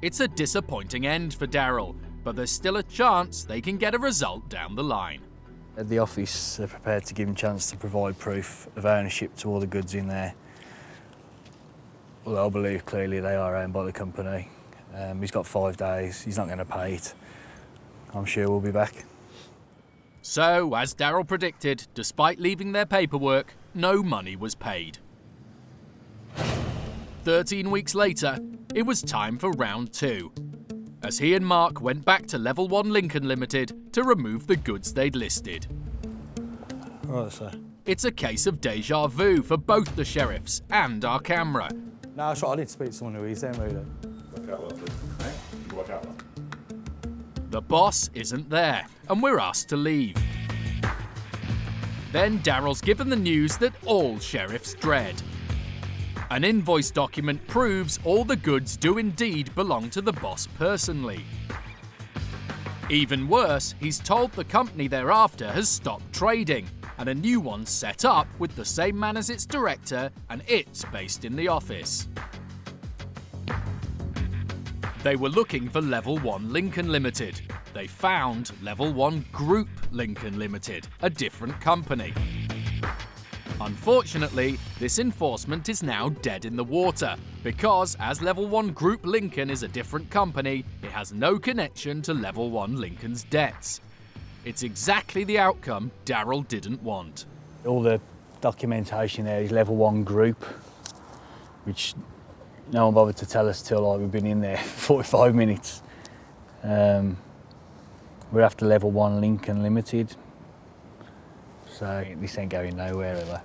It's a disappointing end for Daryl, but there's still a chance they can get a result down the line. At the office, they're prepared to give him a chance to provide proof of ownership to all the goods in there. Well, I believe clearly they are owned by the company. He's got 5 days, he's not going to pay it. I'm sure we'll be back. So, as Daryl predicted, despite leaving their paperwork, no money was paid. 13 weeks later, it was time for round 2, as he and Mark went back to Level 1 Lincoln Limited to remove the goods they'd listed. Right, sir. It's a case of deja vu for both the sheriffs and our camera. No, that's right. I need to speak to someone who is there, really. The boss isn't there, and we're asked to leave. Then Daryl's given the news that all sheriffs dread. An invoice document proves all the goods do indeed belong to the boss personally. Even worse, he's told the company thereafter has stopped trading, and a new one set up with the same man as its director, and it's based in the office. They were looking for Level 1 Lincoln Limited. They found Level 1 Group Lincoln Limited, a different company. Unfortunately, this enforcement is now dead in the water, because as Level 1 Group Lincoln is a different company, it has no connection to Level 1 Lincoln's debts. It's exactly the outcome Daryl didn't want. All the documentation there is Level 1 Group, which no one bothered to tell us till we've been in there 45 minutes. We're after Level 1 Lincoln Limited, so this ain't going nowhere ever.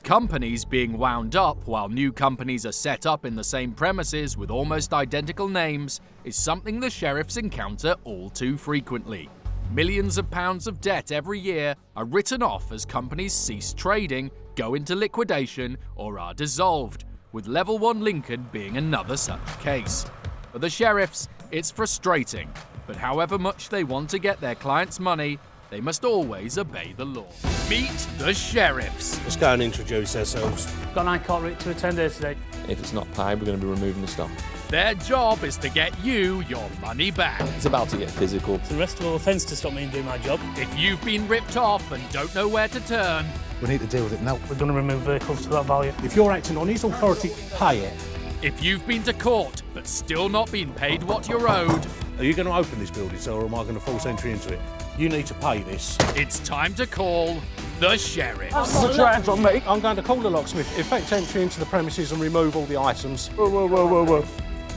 Companies being wound up while new companies are set up in the same premises with almost identical names is something the sheriffs encounter all too frequently. Millions of pounds of debt every year are written off as companies cease trading, go into liquidation, or are dissolved, with Level 1 Lincoln being another such case. For the sheriffs, it's frustrating, but however much they want to get their clients' money, they must always obey the law. Meet the sheriffs. Let's go and introduce ourselves. Got an high court rate to attend here today. If it's not paid, we're going to be removing the stock. Their job is to get you your money back. It's about to get physical. It's an arrestable offence to stop me doing my job. If you've been ripped off and don't know where to turn, We need to deal with it now. We're going to remove vehicles to that value. If you're acting on his authority, pay it. if you've been to court but still not been paid what you're owed, Are you going to open this building, sir, or am I going to force entry into it? You need to pay this. it's time to call the sheriff. Put your hands on me. I'm going to call the locksmith, effect entry into the premises and remove all the items. Whoa.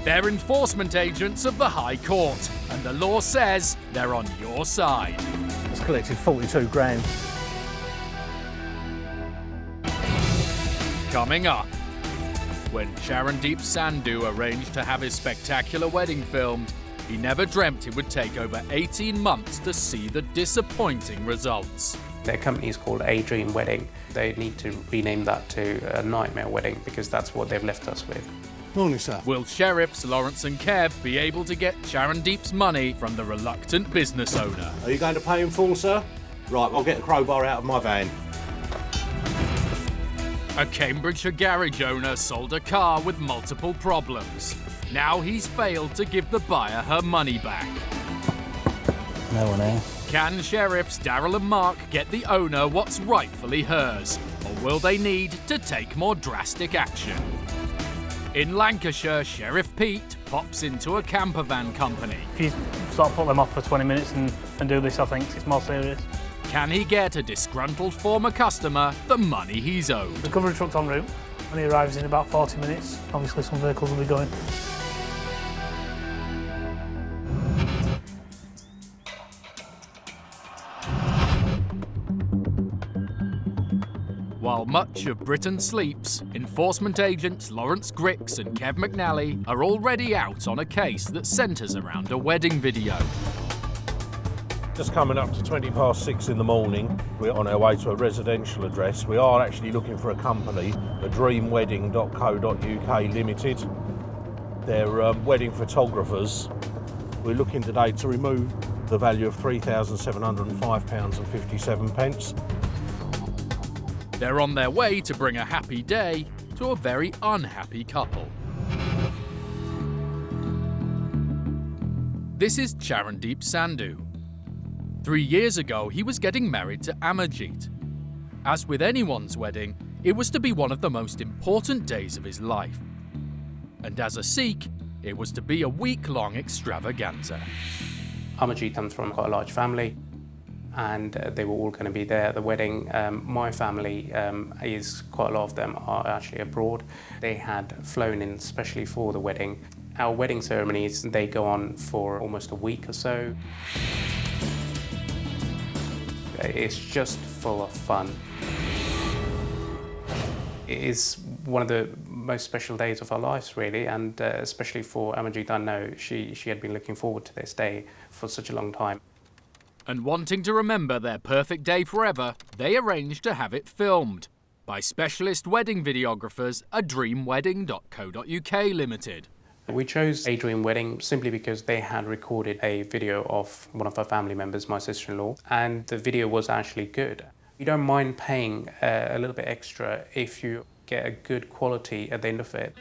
They're enforcement agents of the High Court, and the law says they're on your side. It's collected 42 grand. Coming up, when Sharandeep Sandhu arranged to have his spectacular wedding filmed, he never dreamt it would take over 18 months to see the disappointing results. Their company is called A Dream Wedding. They need to rename that to a Nightmare Wedding because that's what they've left us with. Morning, sir. Will sheriffs Lawrence and Kev be able to get Sharandeep's money from the reluctant business owner? Are you going to pay in full, sir? Right, I'll get the crowbar out of my van. A Cambridgeshire garage owner sold a car with multiple problems. Now he's failed to give the buyer her money back. No one here. Can sheriffs Daryl and Mark get the owner what's rightfully hers? Or will they need to take more drastic action? In Lancashire, Sheriff Pete pops into a camper van company. If you sort of put them off for 20 minutes and do this, I think it's more serious. Can he get a disgruntled former customer the money he's owed? The recovery truck's en route. When he arrives in about 40 minutes, obviously some vehicles will be going. While much of Britain sleeps, enforcement agents Lawrence and Kev McNally are already out on a case that centres around a wedding video. Just coming up to 6:20 in the morning. We're on our way to a residential address. We are actually looking for a company, dreamwedding.co.uk Limited. They're wedding photographers. We're looking today to remove the value of £3,705.57. They're on their way to bring a happy day to a very unhappy couple. This is Charandeep Sandhu. 3 years ago, he was getting married to Amarjeet. As with anyone's wedding, it was to be one of the most important days of his life. And as a Sikh, it was to be a week-long extravaganza. Amarjeet comes from quite a large family, and they were all going to be there at the wedding. My family, is quite a lot of them are actually abroad. They had flown in especially for the wedding. Our wedding ceremonies, they go on for almost a week or so. It's just full of fun. It is one of the most special days of our lives, really, and especially for Amarjeet, I know she had been looking forward to this day for such a long time. And wanting to remember their perfect day forever, they arranged to have it filmed by specialist wedding videographers at dreamwedding.co.uk Limited. We chose A Dream Wedding simply because they had recorded a video of one of our family members, my sister-in-law, and the video was actually good. You don't mind paying a little bit extra if you get a good quality at the end of it.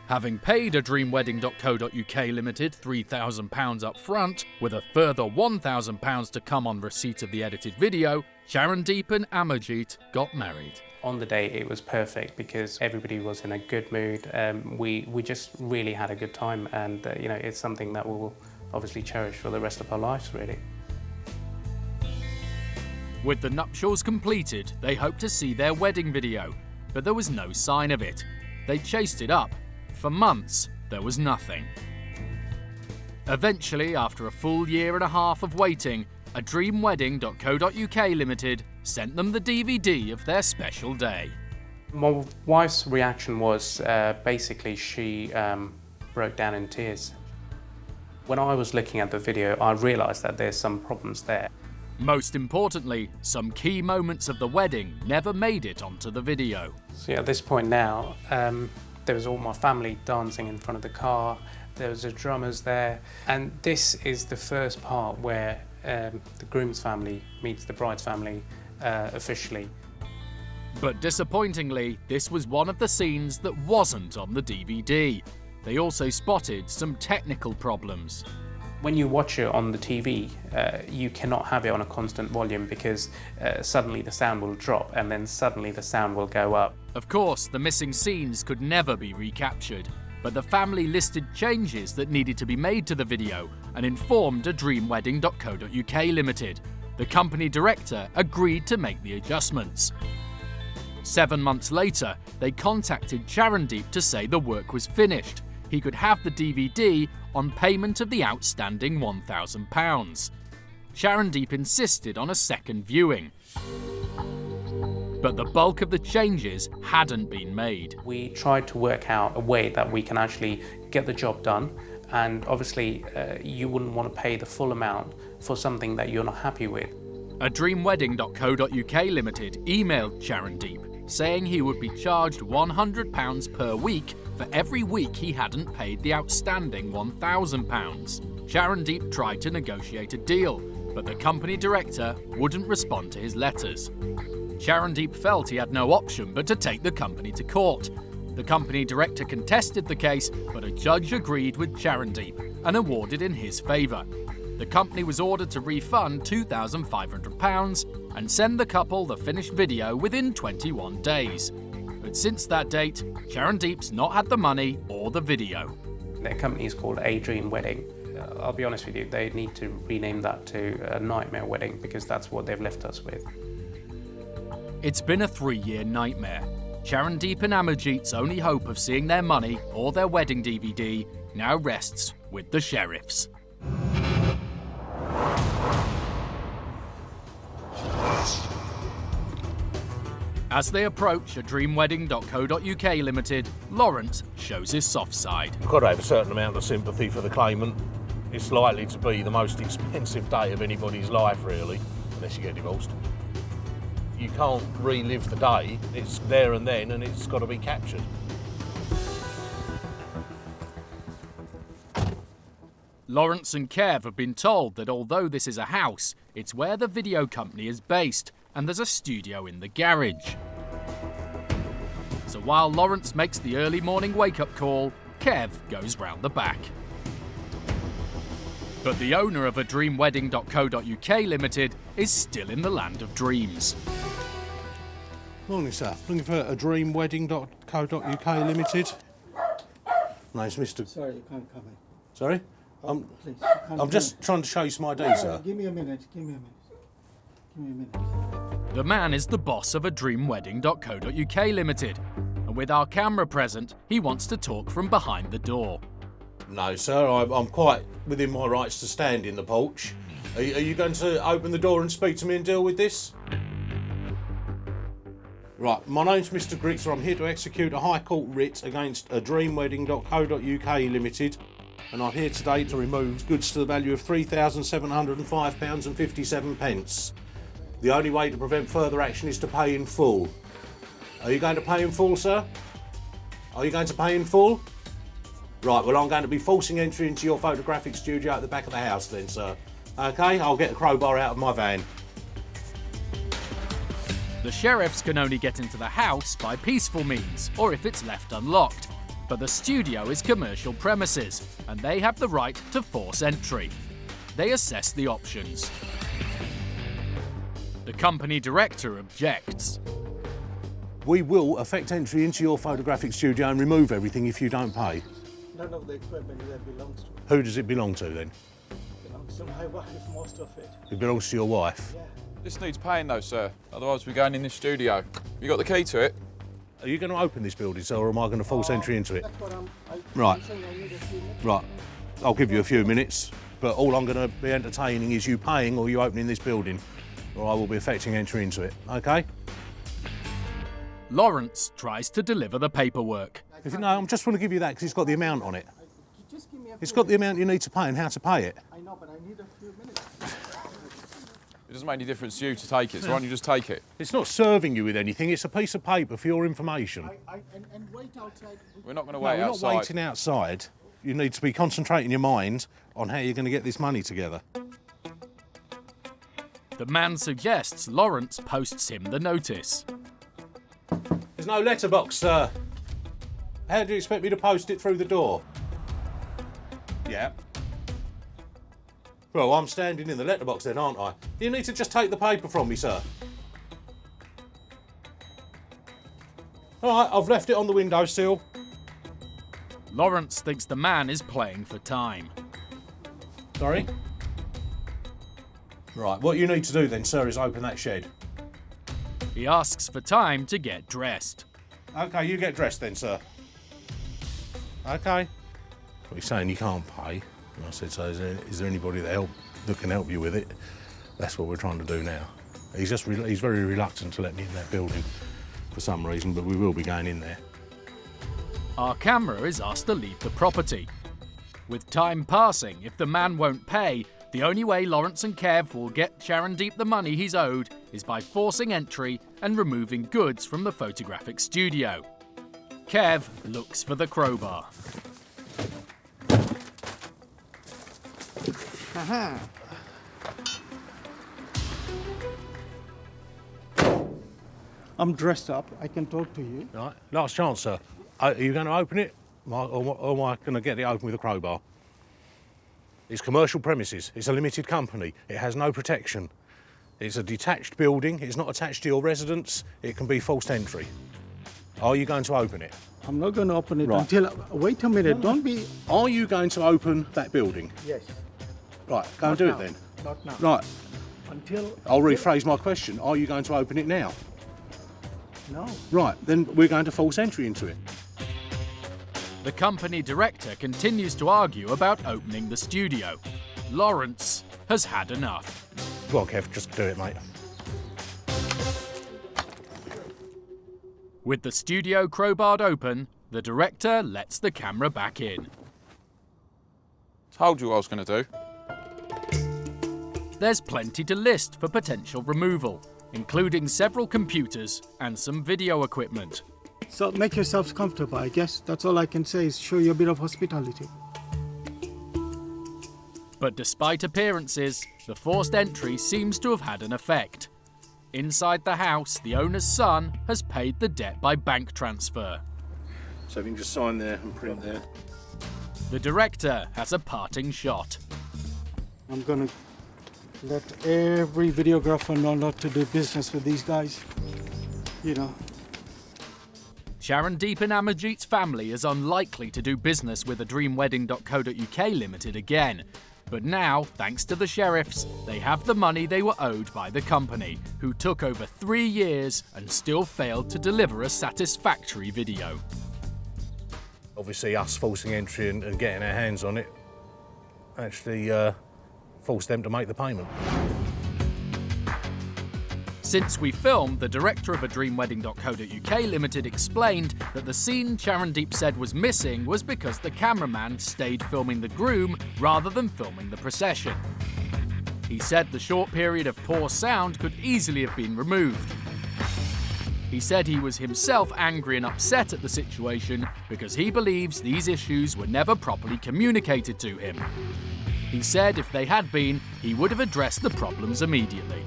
Having paid a dreamwedding.co.uk Limited £3,000 up front, with a further £1,000 to come on receipt of the edited video, Charandeep and Amarjeet got married. On the day it was perfect because everybody was in a good mood. We just really had a good time, and it's something that we'll obviously cherish for the rest of our lives, really. With the nuptials completed, they hoped to see their wedding video, but there was no sign of it. They chased it up. For months, there was nothing. Eventually, after a full year and a half of waiting, a dreamwedding.co.uk Limited sent them the DVD of their special day. My wife's reaction was basically she broke down in tears. When I was looking at the video, I realised that there's some problems there. Most importantly, some key moments of the wedding never made it onto the video. So at this point now, there was all my family dancing in front of the car, there was the drummers there, and this is the first part where the groom's family meets the bride's family officially. But disappointingly, this was one of the scenes that wasn't on the DVD. They also spotted some technical problems. When you watch it on the TV, you cannot have it on a constant volume because suddenly the sound will drop and then suddenly the sound will go up. Of course, the missing scenes could never be recaptured, but the family listed changes that needed to be made to the video and informed a dreamwedding.co.uk Limited. The company director agreed to make the adjustments. 7 months later, they contacted Charandeep to say the work was finished. He could have the DVD on payment of the outstanding £1,000. Charandeep insisted on a second viewing. But the bulk of the changes hadn't been made. We tried to work out a way that we can actually get the job done, and obviously you wouldn't want to pay the full amount for something that you're not happy with. A dreamwedding.co.uk Limited emailed Charandeep saying he would be charged £100 per week for every week he hadn't paid the outstanding £1,000. Charandeep tried to negotiate a deal, but the company director wouldn't respond to his letters. Charandeep felt he had no option but to take the company to court. The company director contested the case, but a judge agreed with Charandeep and awarded in his favour. The company was ordered to refund £2,500 and send the couple the finished video within 21 days. But since that date, Charandeep's not had the money or the video. Their company is called A Dream Wedding. I'll be honest with you, they need to rename that to a Nightmare Wedding because that's what they've left us with. It's been a 3-year nightmare. Charandeep and Amarjeet's only hope of seeing their money or their wedding DVD now rests with the sheriffs. As they approach a dreamwedding.co.uk Limited, Lawrence shows his soft side. You've got to have a certain amount of sympathy for the claimant. It's likely to be the most expensive day of anybody's life, really, unless you get divorced. You can't relive the day. It's there and then, and it's got to be captured. Lawrence and Kev have been told that although this is a house, it's where the video company is based, and there's a studio in the garage. So while Lawrence makes the early morning wake-up call, Kev goes round the back. But the owner of a dreamwedding.co.uk Limited is still in the land of dreams. Morning, sir. Looking for a dreamwedding.co.uk Limited. Name's Mr. Sorry, you can't come in. Sorry? Please, you can't I'm just trying to show you some ID, sir. Give me a minute. Give me a minute. The man is the boss of a dreamwedding.co.uk Limited, and with our camera present, he wants to talk from behind the door. No, sir. I'm quite within my rights to stand in the porch. Are you going to open the door and speak to me and deal with this? Right, my name's Mr. Gritzer. I'm here to execute a High Court writ against a dreamwedding.co.uk Limited, and I'm here today to remove goods to the value of £3,705.57. The only way to prevent further action is to pay in full. Are you going to pay in full, sir? Are you going to pay in full? Right, well, I'm going to be forcing entry into your photographic studio at the back of the house then, sir. OK, I'll get a crowbar out of my van. The sheriffs can only get into the house by peaceful means, or if it's left unlocked. But the studio is commercial premises, and they have the right to force entry. They assess the options. The company director objects. We will effect entry into your photographic studio and remove everything if you don't pay. None of the equipment that belongs to me. Who does it belong to then? It belongs to my wife, most of it. It belongs to your wife? Yeah. This needs paying though, sir. Otherwise we're going in this studio. You got the key to it? Are you going to open this building, sir, or am I going to force entry into it? That's what Right. I'm saying. I need a few minutes. Right. I'll give you a few minutes, but all I'm going to be entertaining is you paying or you opening this building, or I will be effecting entry into it, OK? Lawrence tries to deliver the paperwork. No, I just want to give you that because it's got the amount on it. Just give me a It's got the amount you need to pay and how to pay it. I know, but I need a few minutes. It doesn't make any difference to you to take it, so why don't you just take it? It's not serving you with anything, it's a piece of paper for your information. And wait outside. We're not going to No, wait we're outside. not waiting outside. You need to be concentrating your mind on how you're going to get this money together. The man suggests Lawrence posts him the notice. There's no letterbox, sir. How do you expect me to post it through the door? Yeah. Well, I'm standing in the letterbox then, aren't I? You need to just take the paper from me, sir. All right, I've left it on the windowsill. Lawrence thinks the man is playing for time. Sorry? Right, what you need to do then, sir, is open that shed. He asks for time to get dressed. OK, you get dressed then, sir. OK. Well, he's saying you can't pay. And I said, so is there anybody that can help you with it? That's what we're trying to do now. He's very reluctant to let me in that building for some reason, but we will be going in there. Our camera is asked to leave the property. With time passing, if the man won't pay, the only way Lawrence and Kev will get Sharon Deep the money he's owed is by forcing entry and removing goods from the photographic studio. Kev looks for the crowbar. I'm dressed up. I can talk to you. Right, last chance, sir. Are you going to open it, or am I going to get it open with a crowbar? It's commercial premises. It's a limited company. It has no protection. It's a detached building. It's not attached to your residence. It can be forced entry. Are you going to open it? I'm not going to open it Right. until... Wait a minute. Don't be... Are you going to open that building? Yes. Right, go and do it then. Not now. Right, Until... I'll rephrase my question. Are you going to open it now? No. Right, then we're going to force entry into it. The company director continues to argue about opening the studio. Lawrence has had enough. Go on, Kev, just do it, mate. With the studio crowbarred open, the director lets the camera back in. Told you what I was going to do. There's plenty to list for potential removal, including several computers and some video equipment. So make yourselves comfortable, I guess. That's all I can say is show you a bit of hospitality. But despite appearances, the forced entry seems to have had an effect. Inside the house, the owner's son has paid the debt by bank transfer. So if you can just sign there and print there. The director has a parting shot. I'm gonna let every videographer know not to do business with these guys. You know. Sharondeep and Amarjeet's family is unlikely to do business with adreamwedding.co.uk Limited again. But now, thanks to the sheriffs, they have the money they were owed by the company, who took over 3 years and still failed to deliver a satisfactory video. Obviously us forcing entry and getting our hands on it actually forced them to make the payment. Since we filmed, the director of adreamwedding.co.uk Limited explained that the scene Sharondeep said was missing was because the cameraman stayed filming the groom rather than filming the procession. He said the short period of poor sound could easily have been removed. He said he was himself angry and upset at the situation because he believes these issues were never properly communicated to him. He said if they had been, he would have addressed the problems immediately.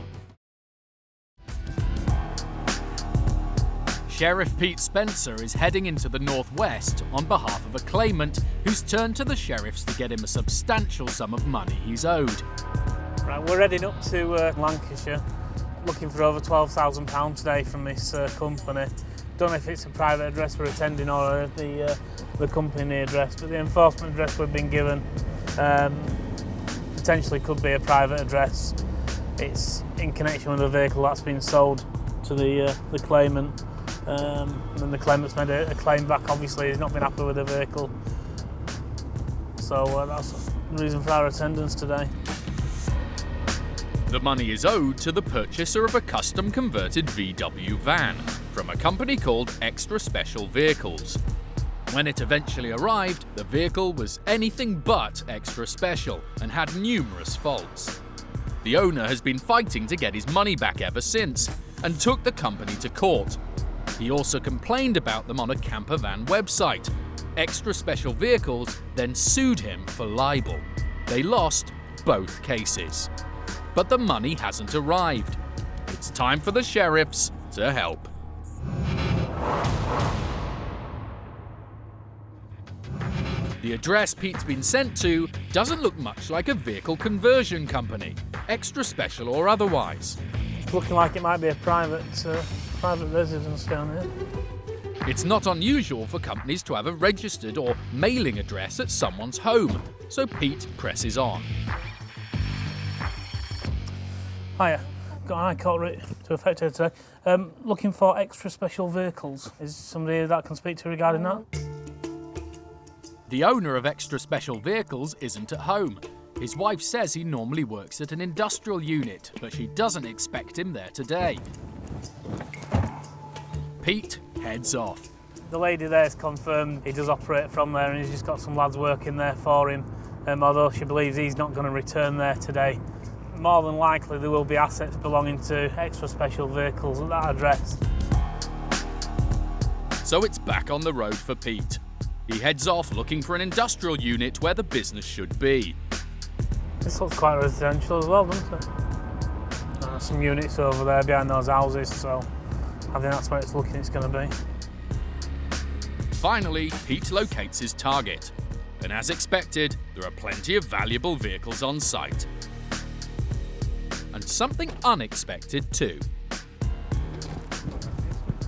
Sheriff Pete Spencer is heading into the northwest on behalf of a claimant who's turned to the sheriffs to get him a substantial sum of money he's owed. Right, we're heading up to Lancashire, looking for over £12,000 today from this company. Don't know if it's a private address we're attending or the company address, but the enforcement address we've been given potentially could be a private address. It's in connection with a vehicle that's been sold to the claimant. And the claimant's made a claim back. Obviously he's not been happy with the vehicle, so that's the reason for our attendance today. The money is owed to the purchaser of a custom converted VW van from a company called Extra Special Vehicles. When it eventually arrived, the vehicle was anything but extra special and had numerous faults. The owner has been fighting to get his money back ever since and took the company to court. He also complained about them on a camper van website. Extra Special Vehicles then sued him for libel. They lost both cases. But the money hasn't arrived. It's time for the sheriffs to help. The address Pete's been sent to doesn't look much like a vehicle conversion company, Extra Special or otherwise. It's looking like it might be a private residence down here. It's not unusual for companies to have a registered or mailing address at someone's home, so Pete presses on. Hiya, got an high court writ to effect here today. Looking for Extra Special Vehicles. Is somebody that I can speak to regarding that? The owner of Extra Special Vehicles isn't at home. His wife says he normally works at an industrial unit, but she doesn't expect him there today. Pete heads off. The lady there's confirmed he does operate from there and he's just got some lads working there for him, although she believes he's not going to return there today. More than likely there will be assets belonging to Extra Special Vehicles at that address. So it's back on the road for Pete. He heads off looking for an industrial unit where the business should be. This looks quite residential as well, doesn't it? Some units over there behind those houses, so I think that's where it's looking it's going to be. Finally, Pete locates his target. And as expected, there are plenty of valuable vehicles on site. And something unexpected too.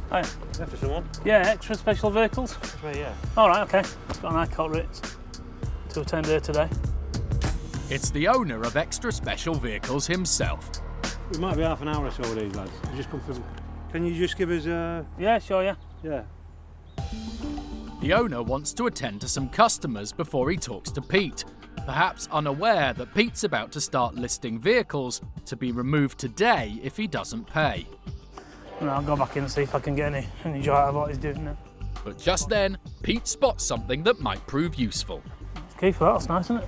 Hi. Is that for someone? Yeah, Extra Special Vehicles. Right, yeah. All right, okay. Got an high court writ to attend here today. It's the owner of Extra Special Vehicles himself. We might be half an hour or so with these lads. They just come from. Can you just give us a? Yeah, sure, yeah. Yeah. The owner wants to attend to some customers before he talks to Pete, perhaps unaware that Pete's about to start listing vehicles to be removed today if he doesn't pay. And I'll go back in and see if I can get any joy out of what he's doing now. But just then, Pete spots something that might prove useful. Key for that, that's nice, isn't it?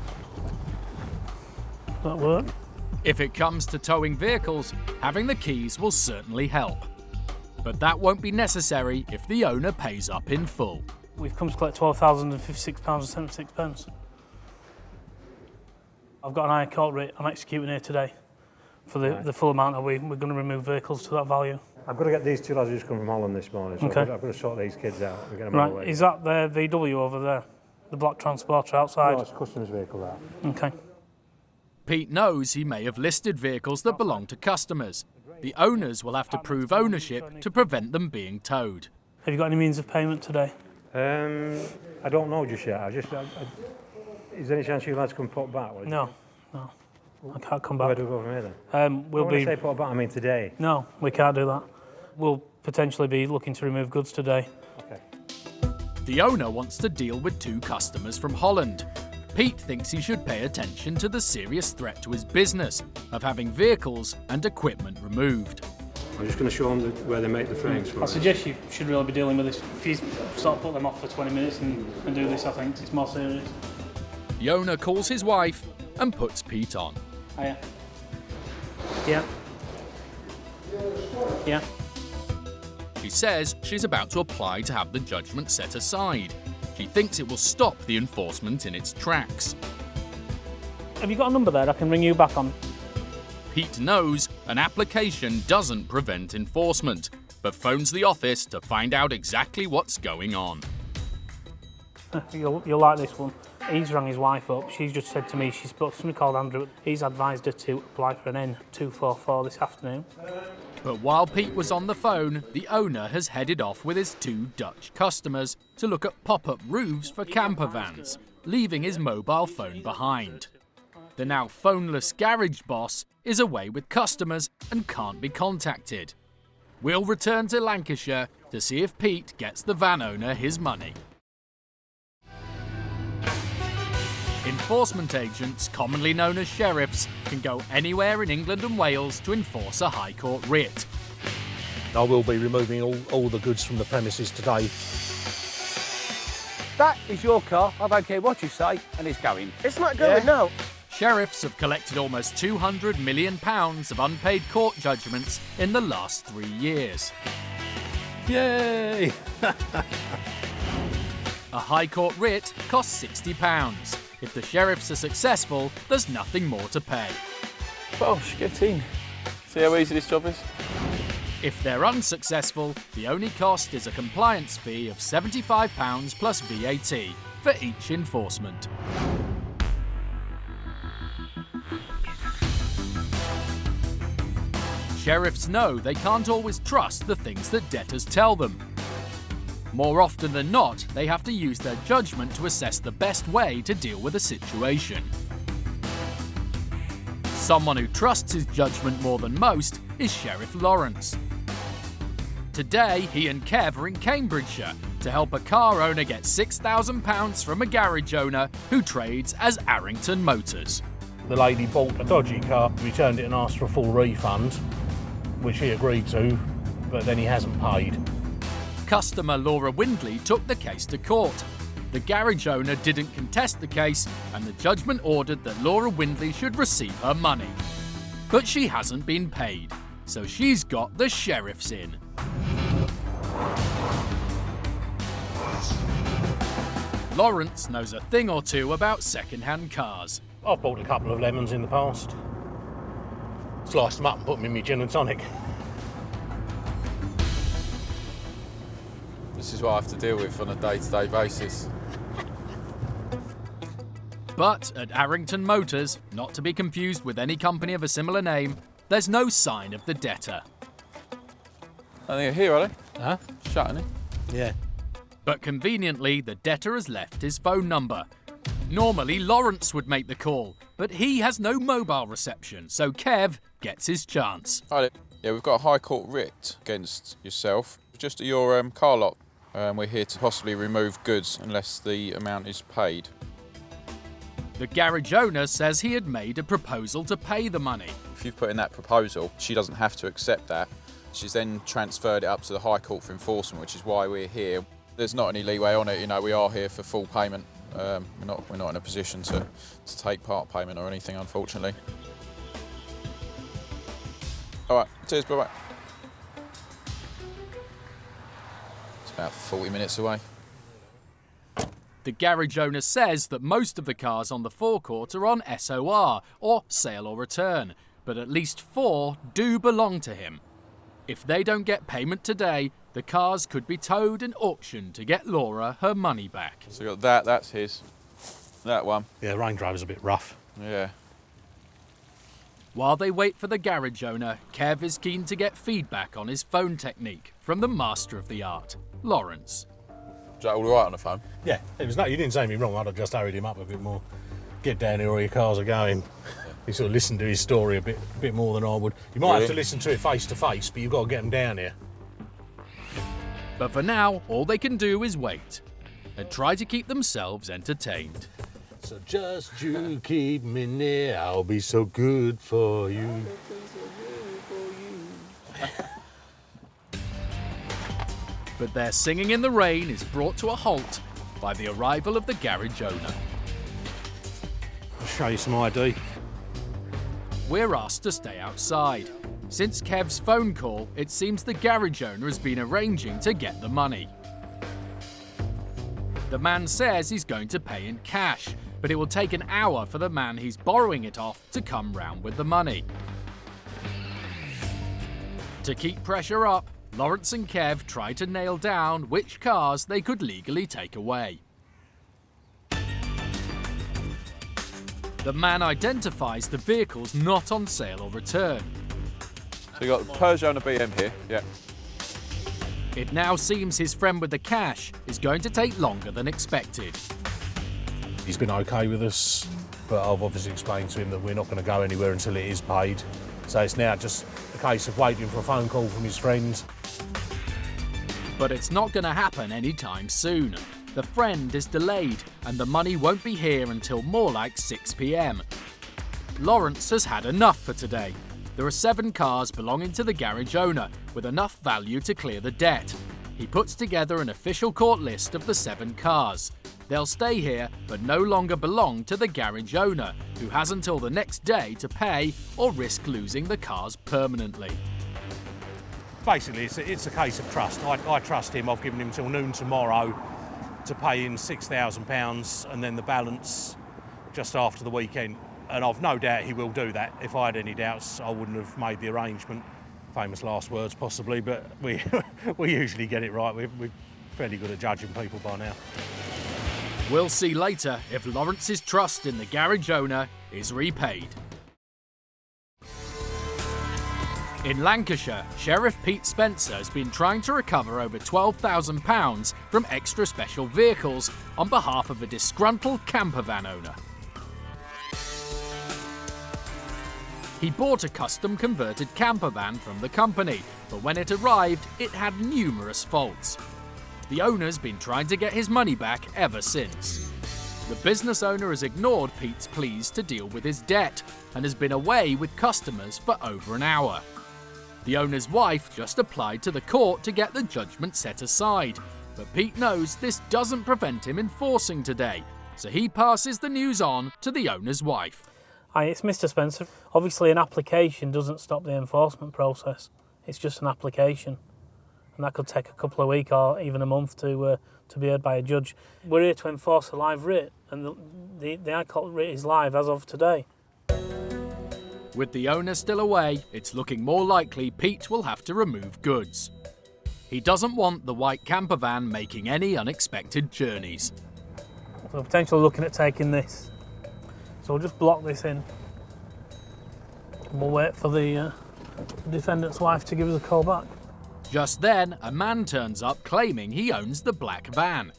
Does that work? If it comes to towing vehicles, having the keys will certainly help. But that won't be necessary if the owner pays up in full. We've come to collect £12,056.76. I've got an higher court rate I'm executing here today for the full amount that we're going to remove vehicles to that value. I've got to get these two lads who just come from Holland this morning, so Okay. I've got to sort these kids out and get them Right, away. is that the VW over there? The black transporter outside? No, it's a customer's vehicle, that. Okay. Pete knows he may have listed vehicles that belong to customers. The owners will have to prove ownership to prevent them being towed. Have you got any means of payment today? I don't know just yet. Is there any chance you lads can pop back? No. I can't come back. Where do we go from here then? We'll when be. I say pop back, I mean today. No, we can't do that. We'll potentially be looking to remove goods today. Okay. The owner wants to deal with 2 customers from Holland. Pete thinks he should pay attention to the serious threat to his business of having vehicles and equipment removed. I'm just going to show them where they make the frames for I us. suggest you should really be dealing with this. If you sort of put them off for 20 minutes and do this, I think it's more serious. The owner calls his wife and puts Pete on. Hiya. Yeah. Yeah. She says she's about to apply to have the judgment set aside. She thinks it will stop the enforcement in its tracks. Have you got a number there I can ring you back on? Pete knows an application doesn't prevent enforcement, but phones the office to find out exactly what's going on. You'll like this one. He's rang his wife up. She's just said to me she's spoke to somebody called Andrew. He's advised her to apply for an N244 this afternoon. But while Pete was on the phone, the owner has headed off with his 2 Dutch customers to look at pop-up roofs for camper vans, leaving his mobile phone behind. The now phoneless garage boss is away with customers and can't be contacted. We'll return to Lancashire to see if Pete gets the van owner his money. Enforcement agents, commonly known as sheriffs, can go anywhere in England and Wales to enforce a High Court writ. I will be removing all the goods from the premises today. That is your car, I don't care what you say, and it's going. It's not going, no. Sheriffs have collected almost £200 million of unpaid court judgments in the last 3 years. Yay! A High Court writ costs £60. If the sheriffs are successful, there's nothing more to pay. Bosh, get in. See how easy this job is? If they're unsuccessful, the only cost is a compliance fee of £75 plus VAT for each enforcement. Sheriffs know they can't always trust the things that debtors tell them. More often than not, they have to use their judgment to assess the best way to deal with a situation. Someone who trusts his judgment more than most is Sheriff Lawrence. Today, he and Kev are in Cambridgeshire to help a car owner get £6,000 from a garage owner who trades as Arrington Motors. The lady bought a dodgy car, returned it and asked for a full refund, which he agreed to, but then he hasn't paid. Customer Laura Windley took the case to court. The garage owner didn't contest the case, and the judgment ordered that Laura Windley should receive her money. But she hasn't been paid, so she's got the sheriffs in. Lawrence knows a thing or two about second-hand cars. I've bought a couple of lemons in the past. Sliced them up and put them in my gin and tonic. This is what I have to deal with on a day-to-day basis. But at Arrington Motors, not to be confused with any company of a similar name, there's no sign of the debtor. I think they're here, are they? Huh? Shut, isn't it? Yeah. But conveniently, the debtor has left his phone number. Normally, Lawrence would make the call, but he has no mobile reception, so Kev gets his chance. Hi, yeah, we've got a High Court writ against yourself. Just at your car lot. We're here to possibly remove goods unless the amount is paid. The garage owner says he had made a proposal to pay the money. If you've put in that proposal, she doesn't have to accept that. She's then transferred it up to the High Court for enforcement, which is why we're here. There's not any leeway on it, you know, we are here for full payment. We're not in a position to take part payment or anything, unfortunately. All right, cheers, bye-bye. It's about 40 minutes away. The garage owner says that most of the cars on the forecourt are on SOR, or sale or return, but at least 4 do belong to him. If they don't get payment today, the cars could be towed and auctioned to get Laura her money back. So you got that, that's his. That one. Yeah, Range Rover's a bit rough. Yeah. While they wait for the garage owner, Kev is keen to get feedback on his phone technique from the master of the art, Lawrence. Is that all right on the phone? Yeah, you didn't say me wrong. I'd have just hurried him up a bit more. Get down here, all your cars are going. You sort of listen to his story a bit more than I would. You might have to listen to it face to face, but you've got to get him down here. But for now, all they can do is wait and try to keep themselves entertained. So just you keep me near, I'll be so good for you. But their singing in the rain is brought to a halt by the arrival of the garage owner. I'll show you some ID. We're asked to stay outside. Since Kev's phone call, it seems the garage owner has been arranging to get the money. The man says he's going to pay in cash, but it will take an hour for the man he's borrowing it off to come round with the money. To keep pressure up, Lawrence and Kev try to nail down which cars they could legally take away. The man identifies the vehicles not on sale or return. So you got the Peugeot and a BM here, yeah. It now seems his friend with the cash is going to take longer than expected. He's been okay with us, but I've obviously explained to him that we're not going to go anywhere until it is paid. So it's now just a case of waiting for a phone call from his friends. But it's not going to happen anytime soon. The friend is delayed and the money won't be here until more like 6 p.m. Lawrence has had enough for today. There are 7 cars belonging to the garage owner with enough value to clear the debt. He puts together an official court list of the 7 cars. They'll stay here but no longer belong to the garage owner, who has until the next day to pay or risk losing the cars permanently. Basically, it's a case of trust. I trust him. I've given him till noon tomorrow to pay in £6,000 and then the balance just after the weekend. And I've no doubt he will do that. If I had any doubts, I wouldn't have made the arrangement. Famous last words, possibly, but we usually get it right. We're fairly good at judging people by now. We'll see later if Lawrence's trust in the garage owner is repaid. In Lancashire, Sheriff Pete Spencer has been trying to recover over £12,000 from extra special vehicles on behalf of a disgruntled camper van owner. He bought a custom converted camper van from the company, but when it arrived, it had numerous faults. The owner's been trying to get his money back ever since. The business owner has ignored Pete's pleas to deal with his debt and has been away with customers for over an hour. The owner's wife just applied to the court to get the judgment set aside, but Pete knows this doesn't prevent him enforcing today, so he passes the news on to the owner's wife. Hi, it's Mr. Spencer. Obviously an application doesn't stop the enforcement process. It's just an application. And that could take a couple of weeks or even a month to be heard by a judge. We're here to enforce a live writ, and the High Court writ is live as of today. With the owner still away, it's looking more likely Pete will have to remove goods. He doesn't want the white camper van making any unexpected journeys. So we're potentially looking at taking this. So we'll just block this in. We'll wait for the defendant's wife to give us a call back. Just then, a man turns up claiming he owns the black van.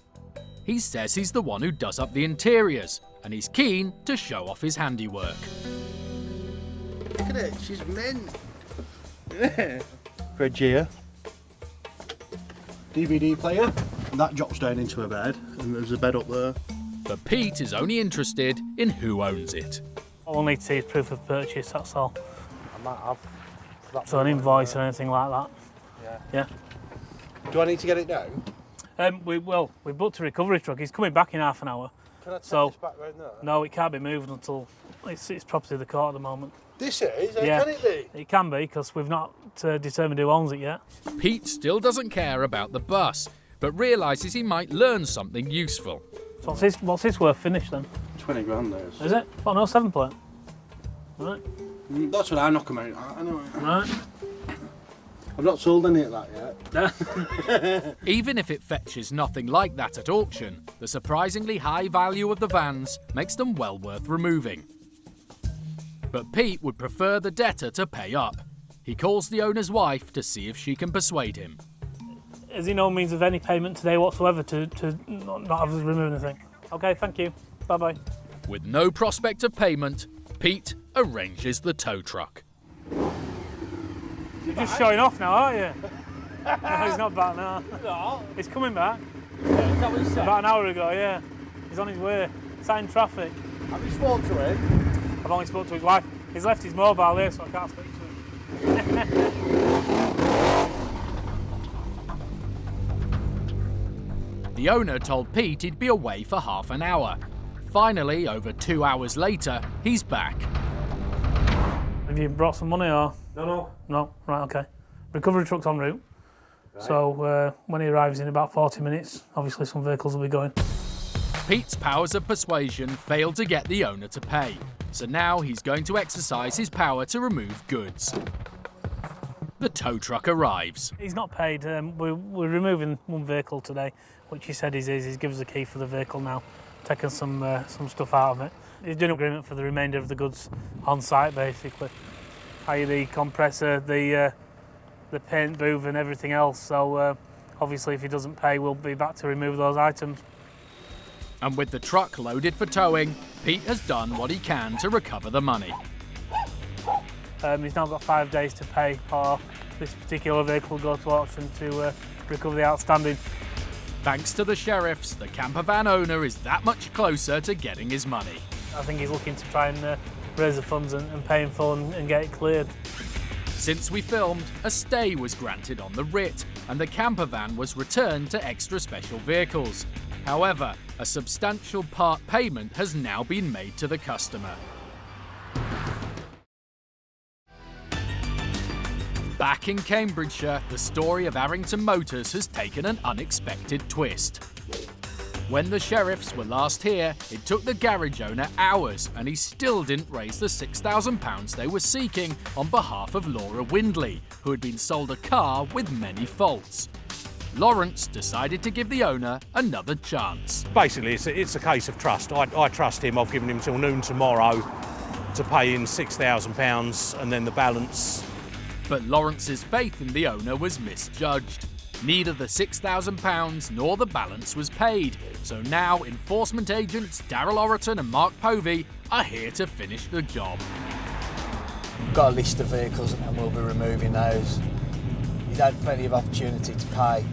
He says he's the one who does up the interiors, and he's keen to show off his handiwork. Look at it, she's mint. Fridge here. DVD player. And that drops down into a bed, and there's a bed up there. But Pete is only interested in who owns it. All I need to see is proof of purchase, that's all. I might have. So an invoice or anything like that. Yeah. Do I need to get it down? We booked a recovery truck. He's coming back in half an hour. Can I take So this back round there? no, it can't be moved until it's property of the court at the moment. This is? Yeah. Can it be? It can be because we've not determined who owns it yet. Pete still doesn't care about the bus, but realises he might learn something useful. So what's this worth finished then? 20 grand there. Is it? Oh no, 7 plate. Right. That's what I knock them out at, anyway. Right. I've not sold any of that yet. Even if it fetches nothing like that at auction, the surprisingly high value of the vans makes them well worth removing. But Pete would prefer the debtor to pay up. He calls the owner's wife to see if she can persuade him. Is he no means of any payment today whatsoever to not have us remove anything? Okay, thank you. Bye-bye. With no prospect of payment, Pete arranges the tow truck. You're just showing off now, aren't you? No, he's not back now. No. He's coming back. Yeah, is that what he said? About an hour ago, yeah. He's on his way. Sat in traffic. Have you spoken to him? I've only spoke to his wife. He's left his mobile here, so I can't speak to him. The owner told Pete he'd be away for half an hour. Finally, over 2 hours later, he's back. Have you brought some money or? No. No? Right, okay. Recovery truck's en route. Right. So when he arrives in about 40 minutes, obviously some vehicles will be going. Pete's powers of persuasion failed to get the owner to pay, so now he's going to exercise his power to remove goods. The tow truck arrives. He's not paid. We're removing one vehicle today, which he said he's given us a key for the vehicle now, taking some stuff out of it. He's doing an agreement for the remainder of the goods on site, basically. i.e. the compressor, the paint booth and everything else. So obviously if he doesn't pay, we'll be back to remove those items. And with the truck loaded for towing, Pete has done what he can to recover the money. He's now got 5 days to pay, or this particular vehicle will go to auction to recover the outstanding. Thanks to the sheriffs, the camper van owner is that much closer to getting his money. I think he's looking to try and raise the funds and pay in full and get it cleared. Since we filmed, a stay was granted on the writ, and the camper van was returned to extra special vehicles. However, a substantial part payment has now been made to the customer. Back in Cambridgeshire, the story of Arrington Motors has taken an unexpected twist. When the sheriffs were last here, it took the garage owner hours, and he still didn't raise the £6,000 they were seeking on behalf of Laura Windley, who had been sold a car with many faults. Lawrence decided to give the owner another chance. Basically, it's a case of trust. I trust him. I've given him till noon tomorrow to pay in £6,000 and then the balance. But Lawrence's faith in the owner was misjudged. Neither the £6,000 nor the balance was paid, so now enforcement agents Daryl Orreton and Mark Povey are here to finish the job. We've got a list of vehicles and we'll be removing those. He's had plenty of opportunity to pay,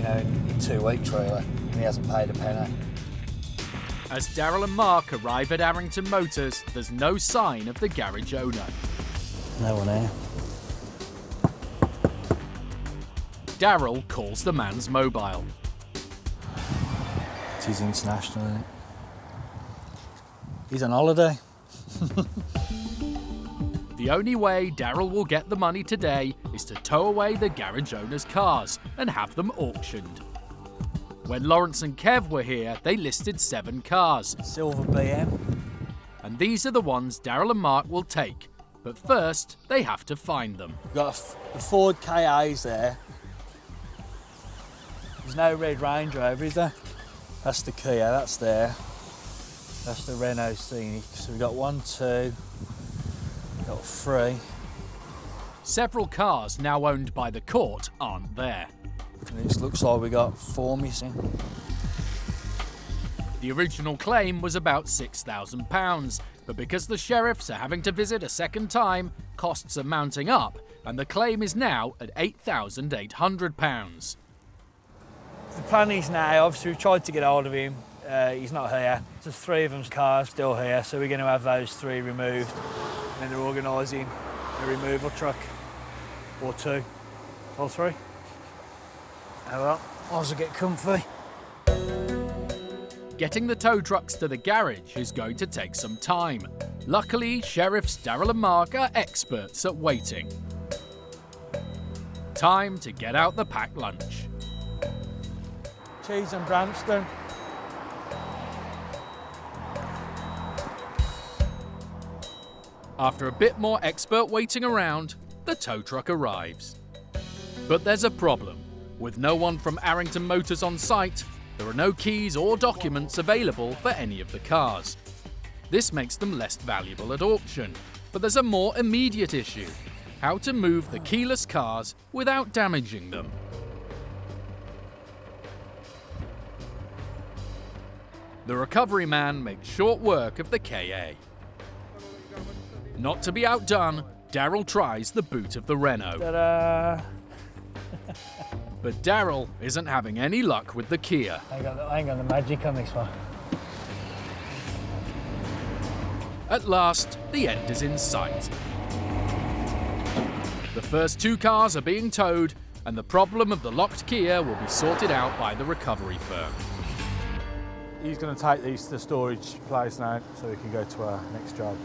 in 2 weeks really, and he hasn't paid a penny. As Daryl and Mark arrive at Arrington Motors, there's no sign of the garage owner. No one here. Daryl calls the man's mobile. It is international, isn't it? He's on holiday. The only way Daryl will get the money today is to tow away the garage owner's cars and have them auctioned. When Lawrence and Kev were here, they listed 7 cars. Silver BM. And these are the ones Daryl and Mark will take. But first, they have to find them. We've got the Ford KAs there. There's no red Range Rover, is there? That's the Kia, that's there. That's the Renault Scenic. So we've got 1, 2, got 3. Several cars now owned by the court aren't there. It looks like we got 4 missing. The original claim was about £6,000, but because the sheriffs are having to visit a second time, costs are mounting up, and the claim is now at £8,800. The plan is now, obviously we've tried to get hold of him, he's not here. There's 3 of them's cars still here, so we're going to have those 3 removed. And then they're organising a removal truck, or 2. All three. Oh well, might as well get comfy. Getting the tow trucks to the garage is going to take some time. Luckily, Sheriffs Daryl and Mark are experts at waiting. Time to get out the packed lunch. Cheese and Branston. After a bit more expert waiting around, the tow truck arrives. But there's a problem. With no one from Arrington Motors on site, there are no keys or documents available for any of the cars. This makes them less valuable at auction, but there's a more immediate issue: how to move the keyless cars without damaging them. The recovery man makes short work of the KA. Not to be outdone, Daryl tries the boot of the Renault. Ta-da! But Daryl isn't having any luck with the Kia. I ain't got the magic on this one. At last, the end is in sight. The first 2 cars are being towed, and the problem of the locked Kia will be sorted out by the recovery firm. He's going to take these to the storage place now so we can go to our next job.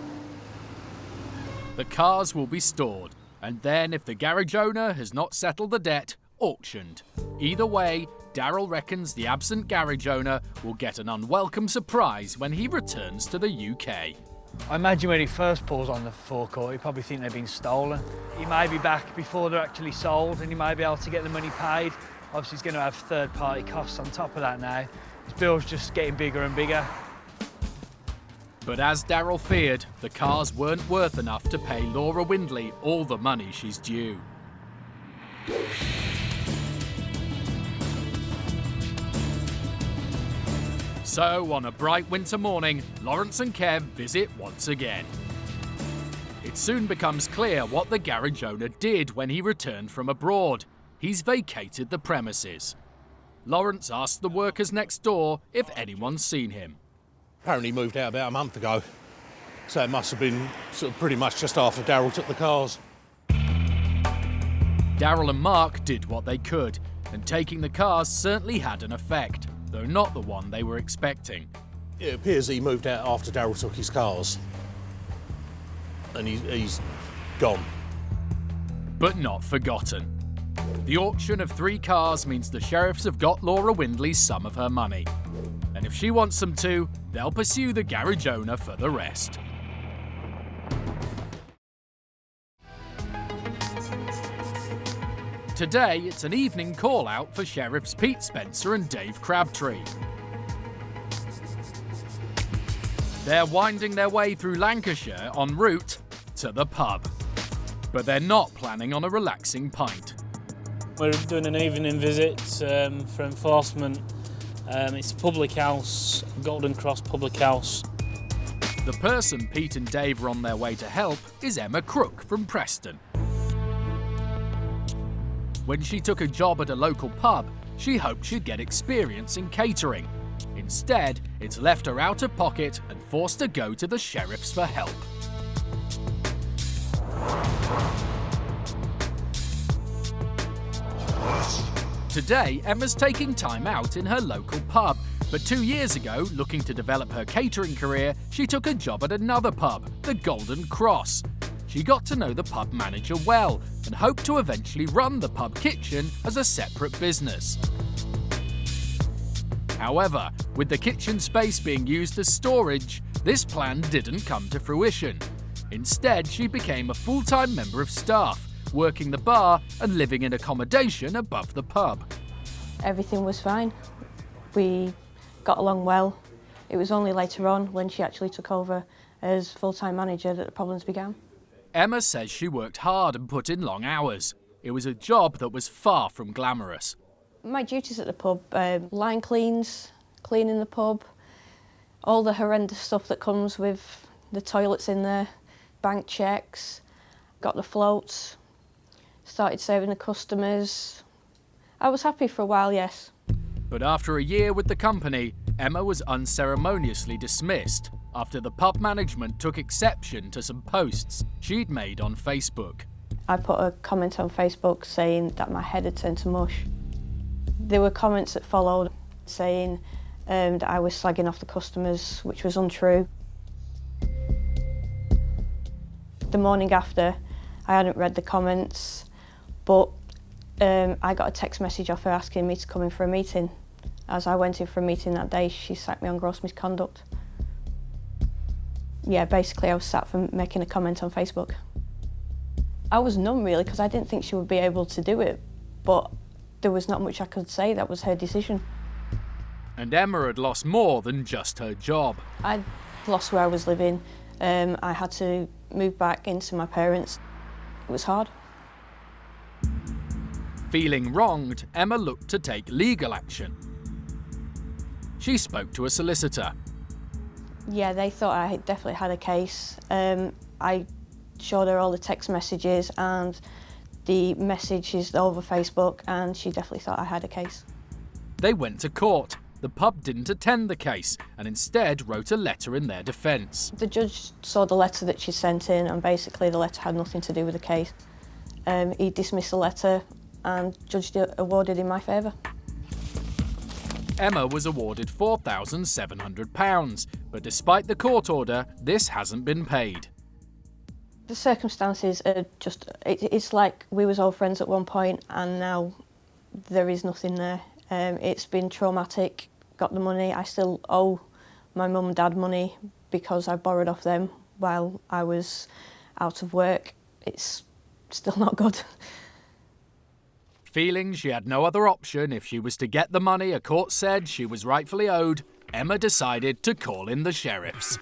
The cars will be stored, and then, if the garage owner has not settled the debt, auctioned. Either way, Daryl reckons the absent garage owner will get an unwelcome surprise when he returns to the UK. I imagine when he first pulls on the forecourt, he probably think they've been stolen. He may be back before they're actually sold, and he may be able to get the money paid. Obviously, he's going to have third-party costs on top of that now. His bill's just getting bigger and bigger. But as Daryl feared, the cars weren't worth enough to pay Laura Windley all the money she's due. So, on a bright winter morning, Lawrence and Kev visit once again. It soon becomes clear what the garage owner did when he returned from abroad. He's vacated the premises. Lawrence asks the workers next door if anyone's seen him. Apparently he moved out about a month ago, so it must have been sort of pretty much just after Daryl took the cars. Daryl and Mark did what they could, and taking the cars certainly had an effect, though not the one they were expecting. It appears he moved out after Daryl took his cars, and he's gone. But not forgotten. The auction of 3 cars means the sheriffs have got Laura Windley some of her money. And if she wants them to, they'll pursue the garage owner for the rest. Today, it's an evening call-out for Sheriffs Pete Spencer and Dave Crabtree. They're winding their way through Lancashire en route to the pub. But they're not planning on a relaxing pint. We're doing an evening visit for enforcement. It's a public house, Golden Cross Public House. The person Pete and Dave are on their way to help is Emma Crook from Preston. When she took a job at a local pub, she hoped she'd get experience in catering. Instead, it's left her out of pocket and forced to go to the sheriffs for help. Today, Emma's taking time out in her local pub, but 2 years ago, looking to develop her catering career, she took a job at another pub, the Golden Cross. She got to know the pub manager well and hoped to eventually run the pub kitchen as a separate business. However, with the kitchen space being used as storage, this plan didn't come to fruition. Instead, she became a full-time member of staff, working the bar and living in accommodation above the pub. Everything was fine. We got along well. It was only later on, when she actually took over as full-time manager, that the problems began. Emma says she worked hard and put in long hours. It was a job that was far from glamorous. My duties at the pub, line cleans, cleaning the pub, all the horrendous stuff that comes with the toilets in there, bank checks, got the floats, started serving the customers. I was happy for a while, yes. But after a year with the company, Emma was unceremoniously dismissed after the pub management took exception to some posts she'd made on Facebook. I put a comment on Facebook saying that my head had turned to mush. There were comments that followed saying that I was slagging off the customers, which was untrue. The morning after, I hadn't read the comments, but I got a text message off her asking me to come in for a meeting. As I went in for a meeting that day, she sacked me on gross misconduct. Yeah, basically I was sacked for making a comment on Facebook. I was numb really, because I didn't think she would be able to do it, but there was not much I could say. That was her decision. And Emma had lost more than just her job. I lost where I was living. I had to move back into my parents'. It was hard. Feeling wronged, Emma looked to take legal action. She spoke to a solicitor. Yeah, they thought I definitely had a case. I showed her all the text messages and the messages over Facebook, and she definitely thought I had a case. They went to court. The pub didn't attend the case and instead wrote a letter in their defence. The judge saw the letter that she sent in, and basically the letter had nothing to do with the case. He dismissed the letter and judged it awarded in my favour. Emma was awarded £4,700, but despite the court order, this hasn't been paid. The circumstances are just, it's like we was all friends at one point and now there is nothing there. It's been traumatic, got the money. I still owe my mum and dad money because I borrowed off them while I was out of work. It's still not good. Feeling she had no other option if she was to get the money a court said she was rightfully owed, Emma decided to call in the sheriffs.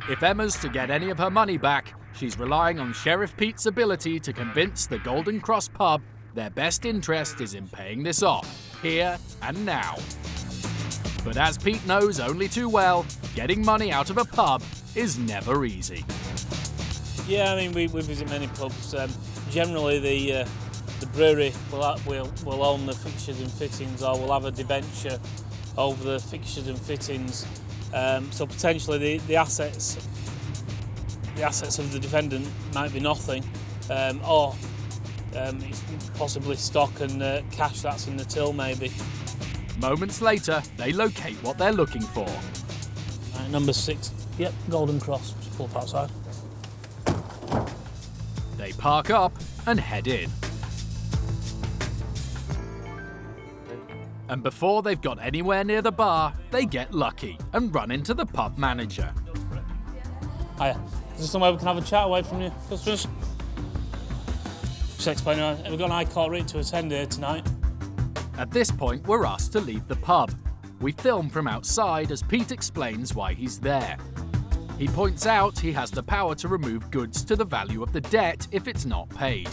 If Emma's to get any of her money back, she's relying on Sheriff Pete's ability to convince the Golden Cross pub their best interest is in paying this off, here and now. But as Pete knows only too well, getting money out of a pub is never easy. Yeah, I mean, we visit many pubs. Generally, the brewery will own the fixtures and fittings, or will have a debenture over the fixtures and fittings. So potentially the assets of the defendant might be nothing, or it's possibly stock and cash that's in the till maybe. Moments later, they locate what they're looking for. Right, number 6. Yep, Golden Cross. Just pull up outside. They park up and head in. And before they've got anywhere near the bar, they get lucky and run into the pub manager. Hiya. Is there somewhere we can have a chat away from your customers? Just explain, have we got an high court rate to attend here tonight? At this point, we're asked to leave the pub. We film from outside as Pete explains why he's there. He points out he has the power to remove goods to the value of the debt if it's not paid.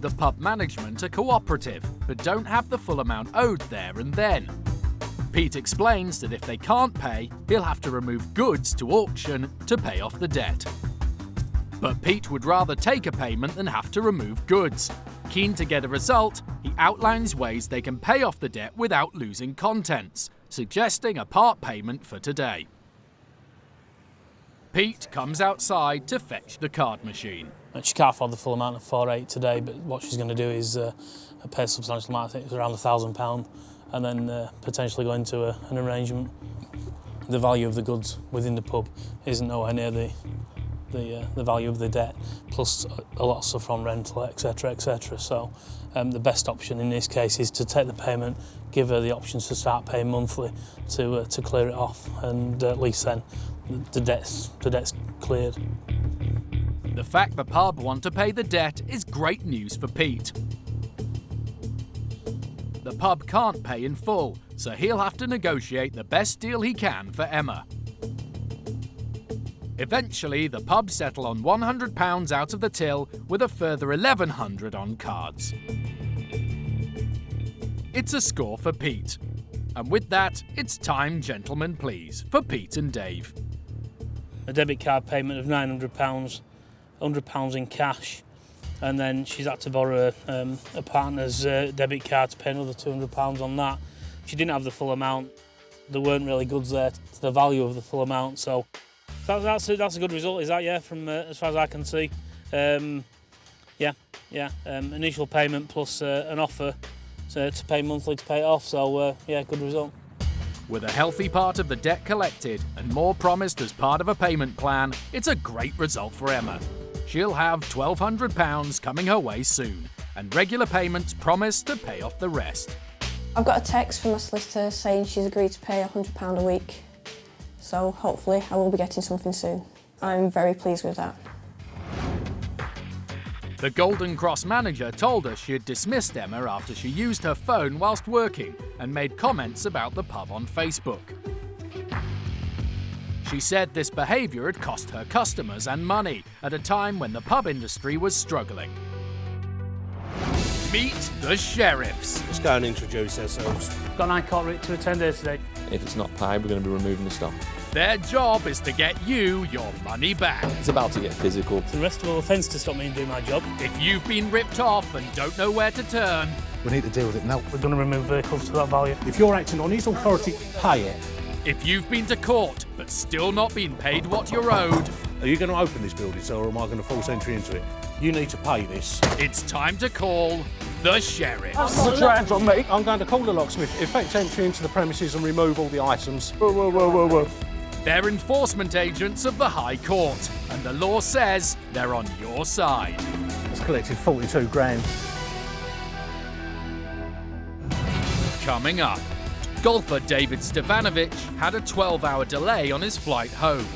The pub management are cooperative, but don't have the full amount owed there and then. Pete explains that if they can't pay, he'll have to remove goods to auction to pay off the debt. But Pete would rather take a payment than have to remove goods. Keen to get a result, he outlines ways they can pay off the debt without losing contents, suggesting a part payment for today. Pete comes outside to fetch the card machine. She can't afford the full amount of 4.8 today, but what she's going to do is pay a substantial amount, I think it's around £1,000, and then potentially go into an arrangement. The value of the goods within the pub isn't nowhere near the value of the debt, plus a lot of stuff on rental, etc, etc. So the best option in this case is to take the payment, give her the options to start paying monthly to clear it off, and at least then the debt's cleared. The fact the pub want to pay the debt is great news for Pete. The pub can't pay in full, so he'll have to negotiate the best deal he can for Emma. Eventually, the pub settle on £100 out of the till with a further £1,100 on cards. It's a score for Pete. And with that, it's time, gentlemen, please, for Pete and Dave. A debit card payment of £900, £100 in cash, and then she's had to borrow a partner's debit card to pay another £200 on that. She didn't have the full amount. There weren't really goods there to the value of the full amount, so That's a good result, is that? Yeah, from as far as I can see. Initial payment plus an offer to pay monthly to pay it off. So yeah, good result. With a healthy part of the debt collected and more promised as part of a payment plan, it's a great result for Emma. She'll have £1,200 coming her way soon, and regular payments promise to pay off the rest. I've got a text from my solicitor saying she's agreed to pay £100 a week, so hopefully I will be getting something soon. I'm very pleased with that. The Golden Cross manager told us she had dismissed Emma after she used her phone whilst working and made comments about the pub on Facebook. She said this behaviour had cost her customers and money at a time when the pub industry was struggling. Meet the sheriffs. Let's go and introduce ourselves. Got an High Court writ to attend here today. If it's not paid, we're going to be removing the stock. Their job is to get you your money back. It's about to get physical. It's an arrestable offence to stop me doing my job. If you've been ripped off and don't know where to turn, we need to deal with it now. We're going to remove vehicles to that value. If you're acting on his authority, pay it. if you've been to court but still not been paid what you're owed, are you going to open this building, sir, or am I going to force entry into it? You need to pay this. it's time to call the sheriff. Put your hands on me. I'm going to call the locksmith, effect entry into the premises and remove all the items. Whoa, whoa, whoa, whoa, whoa. They're enforcement agents of the High Court, and the law says they're on your side. It's collected 42 grand. Coming up, golfer David Stevanovic had a 12-hour delay on his flight home,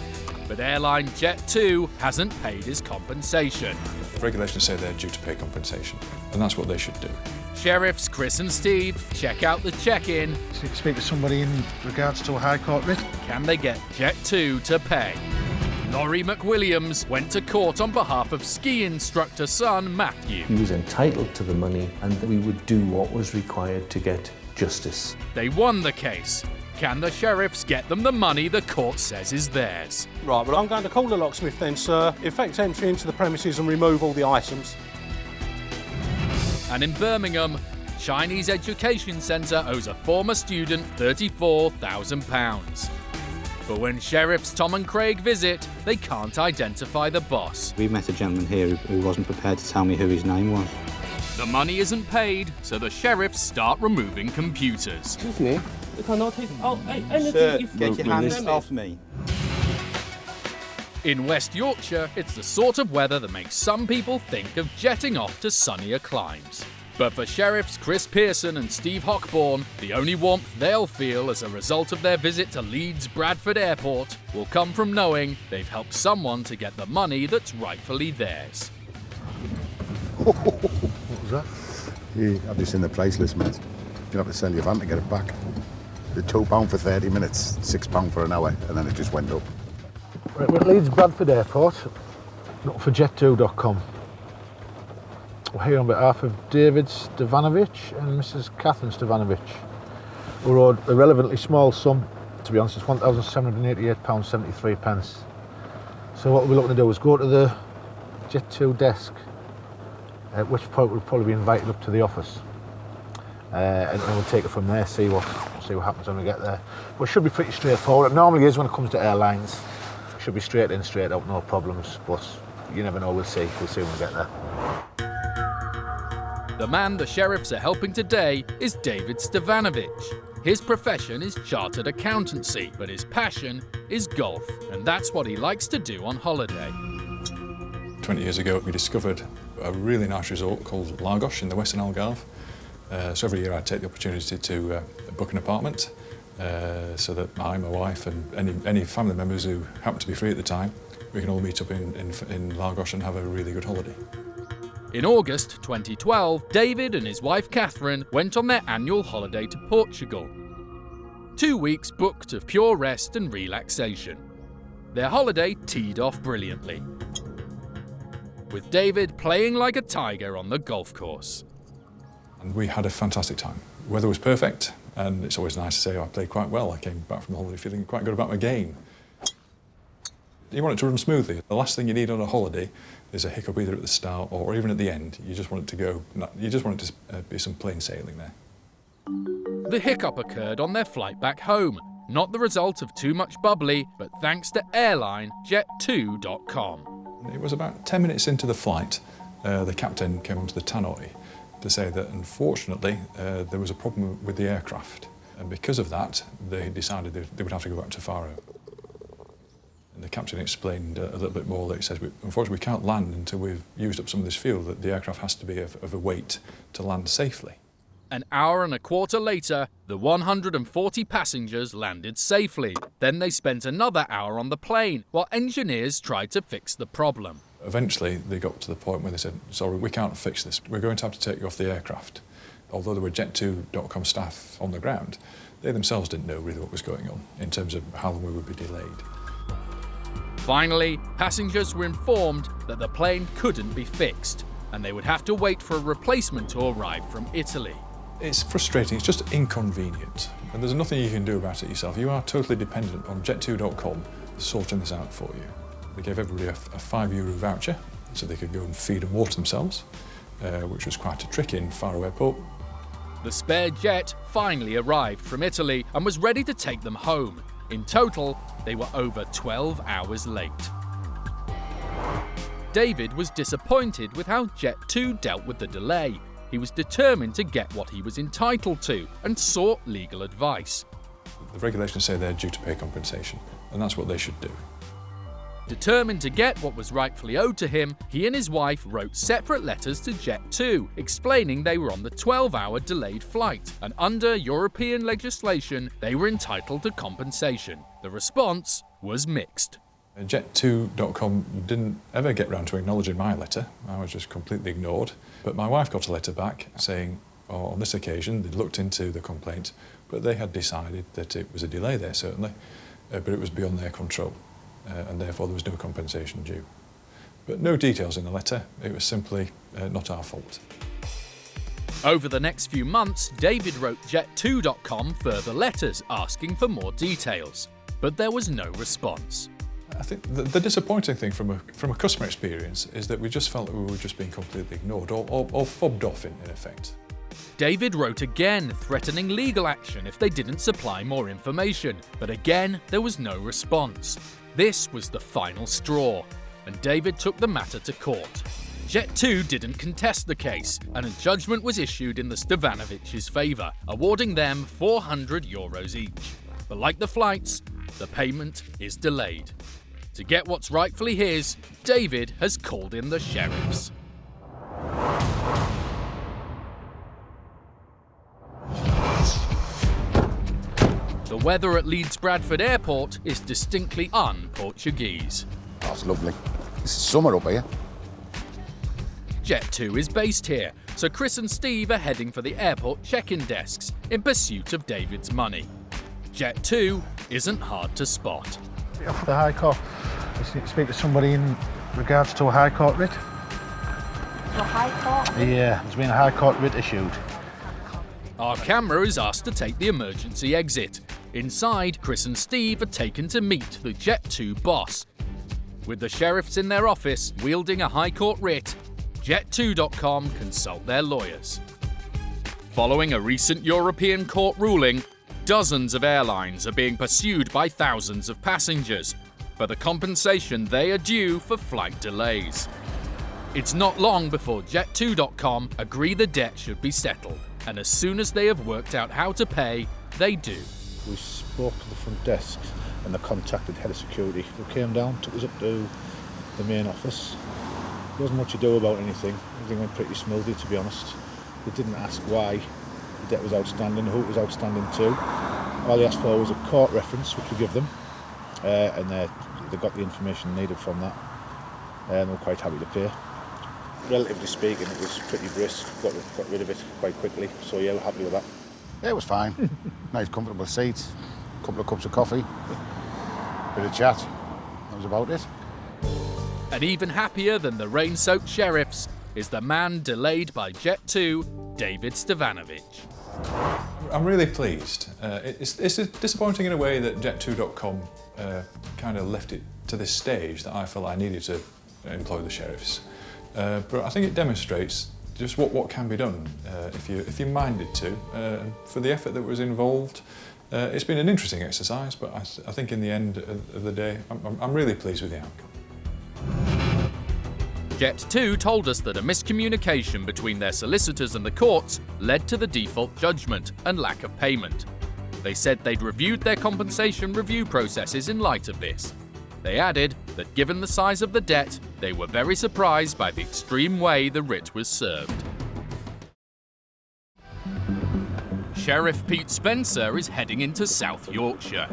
but Airline Jet 2 hasn't paid his compensation. Regulations say they're due to pay compensation, and that's what they should do. Sheriffs Chris and Steve check out the check-in. Speak to somebody in regards to a High Court writ. Can they get Jet 2 to pay? Laurie McWilliams went to court on behalf of ski instructor son Matthew. He was entitled to the money and we would do what was required to get justice. They won the case. Can the sheriffs get them the money the court says is theirs? Right, well, I'm going to call the locksmith then, sir. Effect entry into the premises and remove all the items. And in Birmingham, Chinese Education Centre owes a former student £34,000. But when sheriffs Tom and Craig visit, they can't identify the boss. We met a gentleman here who wasn't prepared to tell me who his name was. The money isn't paid, so the sheriffs start removing computers. Excuse me? You cannot take anything. Sir, get your hands off me. In West Yorkshire, it's the sort of weather that makes some people think of jetting off to sunnier climes. But for sheriffs Chris Pearson and Steve Hockborn, the only warmth they'll feel as a result of their visit to Leeds Bradford Airport will come from knowing they've helped someone to get the money that's rightfully theirs. What was that? You have this in the price list, mate. You'll have to sell your van to get it back. The £2 for 30 minutes, £6 for an hour, and then it just went up. Right, we're at Leeds Bradford Airport. Look for jet2.com. We're here on behalf of David Stevanovic and Mrs. Catherine Stevanovic, who owed a relevantly small sum. To be honest, it's £1,788.73. So what we're looking to do is go to the Jet2 desk, at which point we'll probably be invited up to the office. And then we'll take it from there, see what happens when we get there. But it should be pretty straightforward. It normally is when it comes to airlines. It should be straight in, straight out, no problems. But you never know, we'll see when we get there. The man the sheriffs are helping today is David Stevanovic. His profession is chartered accountancy, but his passion is golf, and that's what he likes to do on holiday. 20 years ago, we discovered a really nice resort called Lagos in the Western Algarve. So every year I'd take the opportunity to book an apartment so that I, my wife and any family members who happen to be free at the time, we can all meet up in Lagos and have a really good holiday. In August 2012, David and his wife Catherine went on their annual holiday to Portugal. 2 weeks booked of pure rest and relaxation. Their holiday teed off brilliantly, with David playing like a tiger on the golf course. And we had a fantastic time. Weather was perfect, and it's always nice to say, I played quite well. I came back from the holiday feeling quite good about my game. You want it to run smoothly. The last thing you need on a holiday is a hiccup either at the start or even at the end. You just want it to go, you just want it to be some plain sailing there. The hiccup occurred on their flight back home, not the result of too much bubbly, but thanks to Airline, Jet2.com. It was about 10 minutes into the flight, the captain came onto the tannoy to say that unfortunately there was a problem with the aircraft, and because of that they decided they would have to go back to Faro. And the captain explained a little bit more that he says, unfortunately we can't land until we've used up some of this fuel, that the aircraft has to be of a weight to land safely. An hour and a quarter later, the 140 passengers landed safely. Then they spent another hour on the plane while engineers tried to fix the problem. Eventually they got to the point where they said, sorry, we can't fix this. We're going to have to take you off the aircraft. Although there were Jet2.com staff on the ground, they themselves didn't know really what was going on in terms of how long we would be delayed. Finally, passengers were informed that the plane couldn't be fixed and they would have to wait for a replacement to arrive from Italy. It's frustrating, it's just inconvenient, and there's nothing you can do about it yourself. You are totally dependent on Jet2.com sorting this out for you. They gave everybody a €5 voucher so they could go and feed and water themselves, which was quite a trick in Faro Airport. The spare jet finally arrived from Italy and was ready to take them home. In total, they were over 12 hours late. David was disappointed with how Jet2 dealt with the delay. He was determined to get what he was entitled to and sought legal advice. The regulations say they're due to pay compensation, and that's what they should do. Determined to get what was rightfully owed to him, he and his wife wrote separate letters to Jet2, explaining they were on the 12-hour delayed flight, and under European legislation, they were entitled to compensation. The response was mixed. Jet2.com didn't ever get round to acknowledging my letter. I was just completely ignored. But my wife got a letter back saying, on this occasion, they'd looked into the complaint, but they had decided that it was a delay there, certainly, but it was beyond their control, and therefore there was no compensation due. But no details in the letter, it was simply not our fault. Over the next few months, David wrote Jet2.com further letters asking for more details, but there was no response. I think the disappointing thing from a customer experience is that we just felt that we were just being completely ignored or fobbed off in effect. David wrote again, threatening legal action if they didn't supply more information, but again there was no response. This was the final straw, and David took the matter to court. Jet2 didn't contest the case, and a judgment was issued in the Stevanovich's favour, awarding them €400 each. But like the flights, the payment is delayed. To get what's rightfully his, David has called in the sheriffs. The weather at Leeds Bradford Airport is distinctly un-Portuguese. That's lovely. This is summer up here. Jet2 is based here, so Chris and Steve are heading for the airport check-in desks in pursuit of David's money. Jet2 isn't hard to spot. Off the High Court. I just need to speak to somebody in regards to a High Court writ. The High Court? Yeah, there's been a High Court writ issued. Our camera is asked to take the emergency exit. Inside, Chris and Steve are taken to meet the Jet2 boss. With the sheriffs in their office wielding a High Court writ, Jet2.com consult their lawyers. Following a recent European court ruling, dozens of airlines are being pursued by thousands of passengers for the compensation they are due for flight delays. It's not long before Jet2.com agree the debt should be settled, and as soon as they have worked out how to pay, they do. We spoke to the front desk and they contacted head of security, who came down, took us up to the main office. There wasn't much to do about anything. Everything went pretty smoothly, to be honest. They didn't ask why the debt was outstanding, who it was outstanding to. All they asked for was a court reference, which we give them, and they got the information needed from that, and they were quite happy to pay. Relatively speaking, it was pretty brisk, got rid of it quite quickly, so yeah, we're happy with that. Yeah, it was fine. Nice comfortable seats, a couple of cups of coffee, bit of chat, that was about it. And even happier than the rain-soaked sheriffs is the man delayed by Jet2, David Stevanovich. I'm really pleased. It's disappointing in a way that Jet2.com kind of left it to this stage that I felt I needed to employ the sheriffs. But I think it demonstrates just what can be done if you're minded to. For the effort that was involved, It's been an interesting exercise, but I think in the end of the day, I'm really pleased with the outcome. Jet2 told us that a miscommunication between their solicitors and the courts led to the default judgment and lack of payment. They said they'd reviewed their compensation review processes in light of this. They added that given the size of the debt, they were very surprised by the extreme way the writ was served. Sheriff Pete Spencer is heading into South Yorkshire.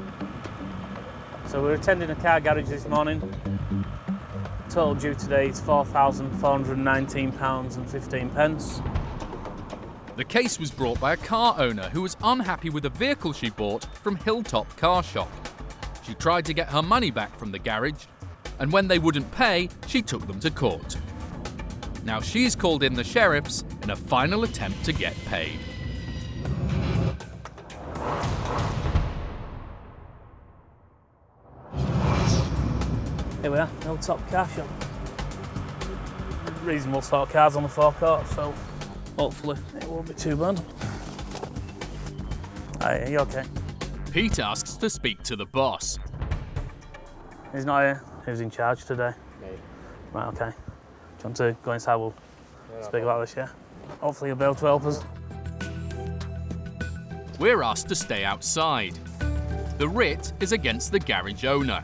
So we're attending a car garage this morning. Total due today is £4,419.15. The case was brought by a car owner who was unhappy with a vehicle she bought from Hilltop Car Shop. She tried to get her money back from the garage, and when they wouldn't pay, she took them to court. Now she's called in the sheriffs in a final attempt to get paid. Here we are, Hilltop Car Shop. Reasonable sort of cars on the forecourt, so hopefully it won't be too bad. Are you okay? Pete asks to speak to the boss. He's not here. Who's in charge today? Me. Right, okay. Do you want to go inside? We'll speak about this, yeah? Hopefully you'll be able to help us. We're asked to stay outside. The writ is against the garage owner,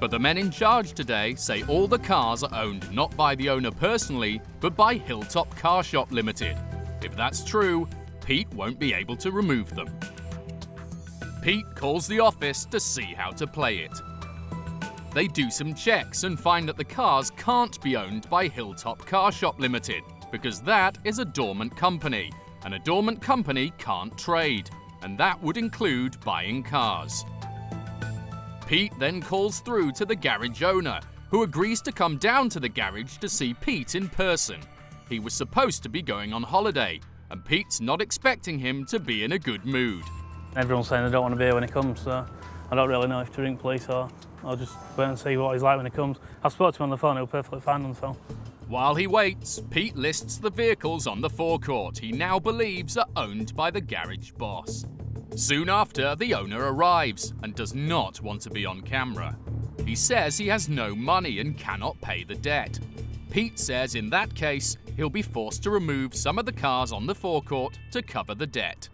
but the men in charge today say all the cars are owned not by the owner personally, but by Hilltop Car Shop Limited. If that's true, Pete won't be able to remove them. Pete calls the office to see how to play it. They do some checks and find that the cars can't be owned by Hilltop Car Shop Limited, because that is a dormant company, and a dormant company can't trade, and that would include buying cars. Pete then calls through to the garage owner, who agrees to come down to the garage to see Pete in person. He was supposed to be going on holiday, and Pete's not expecting him to be in a good mood. Everyone's saying they don't want to be here when he comes, so I don't really know if to ring police or I'll just wait and see what he's like when he comes. I've spoken to him on the phone, he was perfectly fine on the phone. While he waits, Pete lists the vehicles on the forecourt he now believes are owned by the garage boss. Soon after, the owner arrives and does not want to be on camera. He says he has no money and cannot pay the debt. Pete says in that case, he'll be forced to remove some of the cars on the forecourt to cover the debt.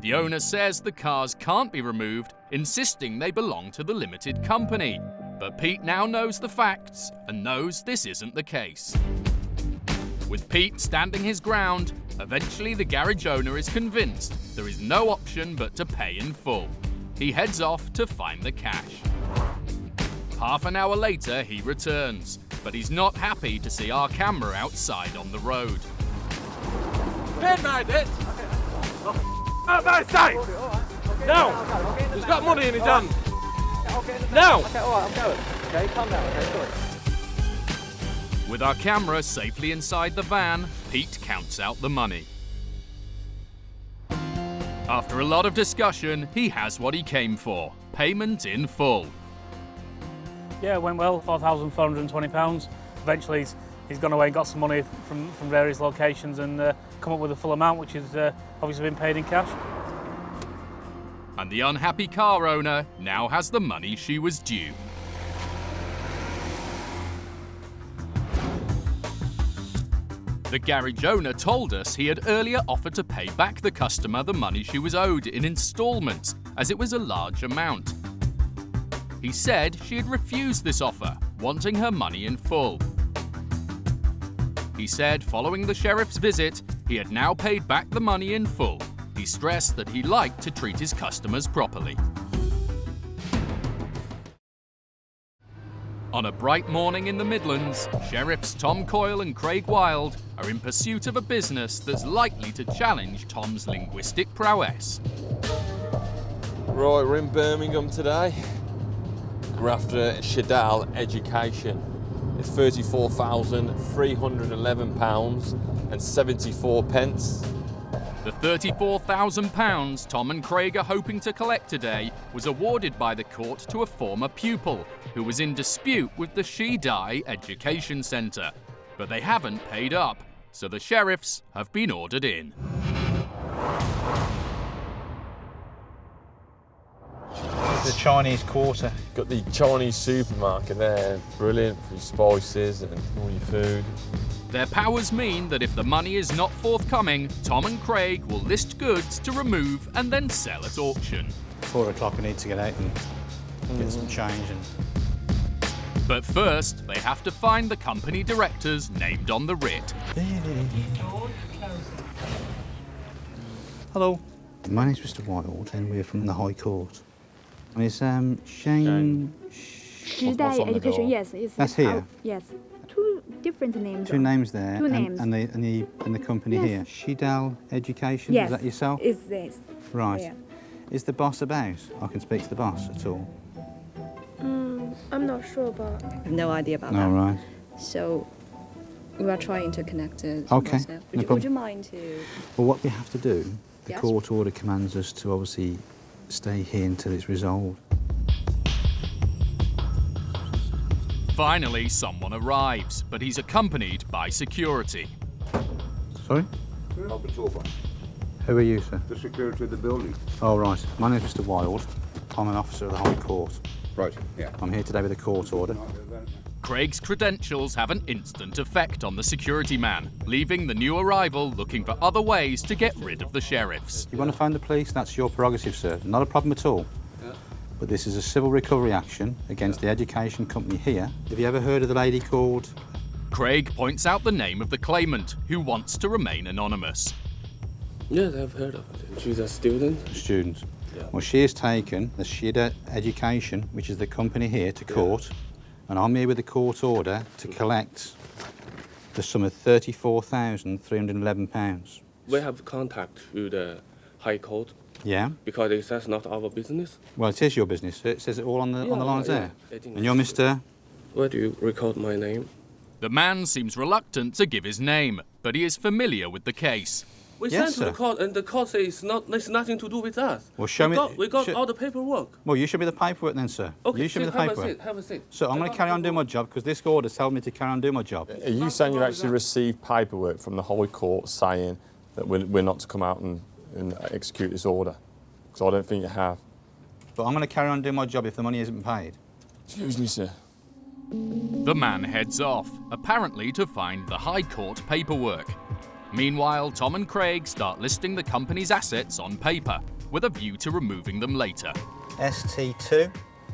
The owner says the cars can't be removed, insisting they belong to the limited company. But Pete now knows the facts and knows this isn't the case. With Pete standing his ground, eventually the garage owner is convinced there is no option but to pay in full. He heads off to find the cash. Half an hour later, he returns, but he's not happy to see our camera outside on the road. Midnight, it! Outside! Side! Now! He's got money in his hand! Now! Okay, alright, I'm going. Okay, calm down, okay, sorry. With our camera safely inside the van, Pete counts out the money. After a lot of discussion, he has what he came for, payment in full. Yeah, it went well, £4,420. Eventually he's gone away and got some money from various locations and come up with a full amount, which has obviously been paid in cash. And the unhappy car owner now has the money she was due. The garage owner told us he had earlier offered to pay back the customer the money she was owed in instalments, as it was a large amount. He said she had refused this offer, wanting her money in full. He said following the sheriff's visit, he had now paid back the money in full. He stressed that he liked to treat his customers properly. On a bright morning in the Midlands, Sheriffs Tom Coyle and Craig Wild are in pursuit of a business that's likely to challenge Tom's linguistic prowess. Right, we're in Birmingham today. We're after Showdown Education. It's £34,311.74. The £34,000 Tom and Craig are hoping to collect today was awarded by the court to a former pupil who was in dispute with the Shady Education Centre. But they haven't paid up, so the sheriffs have been ordered in. the Chinese Quarter. Got the Chinese supermarket there, brilliant for your spices and all your food. Their powers mean that if the money is not forthcoming, Tom and Craig will list goods to remove and then sell at auction. 4 o'clock, I need to get out and get some change. But first, they have to find the company directors named on the writ. Hello. My name's Mr. Wild, and we're from the High Court. And it's Shane. Shady Education, yes. It's That's here. Yes. 2 different names. 2 names there. 2 names. And the company Yes. here. Shady Education. Yes. Is that yourself? It's this. Right. Yeah. Is the boss about? I can speak to the boss at all. I'm not sure, but I have no idea about All that. right. So we are trying to connect it. Okay, Would, no you, problem. would you mind to? Well, what we have to do, the Yes. court order commands us to obviously stay here until it's resolved. Finally, someone arrives, but he's accompanied by security. Sorry? Who are you, sir? The security of the building. Oh, right. My name's Mr. Wild. I'm an officer of the High Court. Right, yeah. I'm here today with a court order. Craig's credentials have an instant effect on the security man, leaving the new arrival looking for other ways to get rid of the sheriffs. You want to phone the police? That's your prerogative, sir. Not a problem at all. Yeah. But this is a civil recovery action against the education company here. Have you ever heard of the lady called? Craig points out the name of the claimant, who wants to remain anonymous. Yes, I've heard of it. She's a student. Student. Yeah. Well, she has taken the Shady Education, which is the company here, to court, and I'm here with a court order to collect the sum of £34,311. We have contact with the High Court Yeah? because it says not our business. Well, it is your business. It says it all on the lines yeah. there. I think And you're Mr. Where do you record my name? The man seems reluctant to give his name, but he is familiar with the case. We Yes, sent to the sir. court, and the court says there's nothing to do with us. Well, show me. We got sho- all the paperwork. Well, you show me the paperwork then, sir. Okay, you show me the have paperwork. a seat. Have a seat. So I'm going to carry on doing my job because this order tells me to carry on doing my job. Are you saying you've actually received paperwork from the High Court saying that we're not to come out and execute this order? Because I don't think you have. But I'm going to carry on doing my job if the money isn't paid. Excuse me, sir. The man heads off, apparently to find the High Court paperwork. Meanwhile, Tom and Craig start listing the company's assets on paper, with a view to removing them later. ST2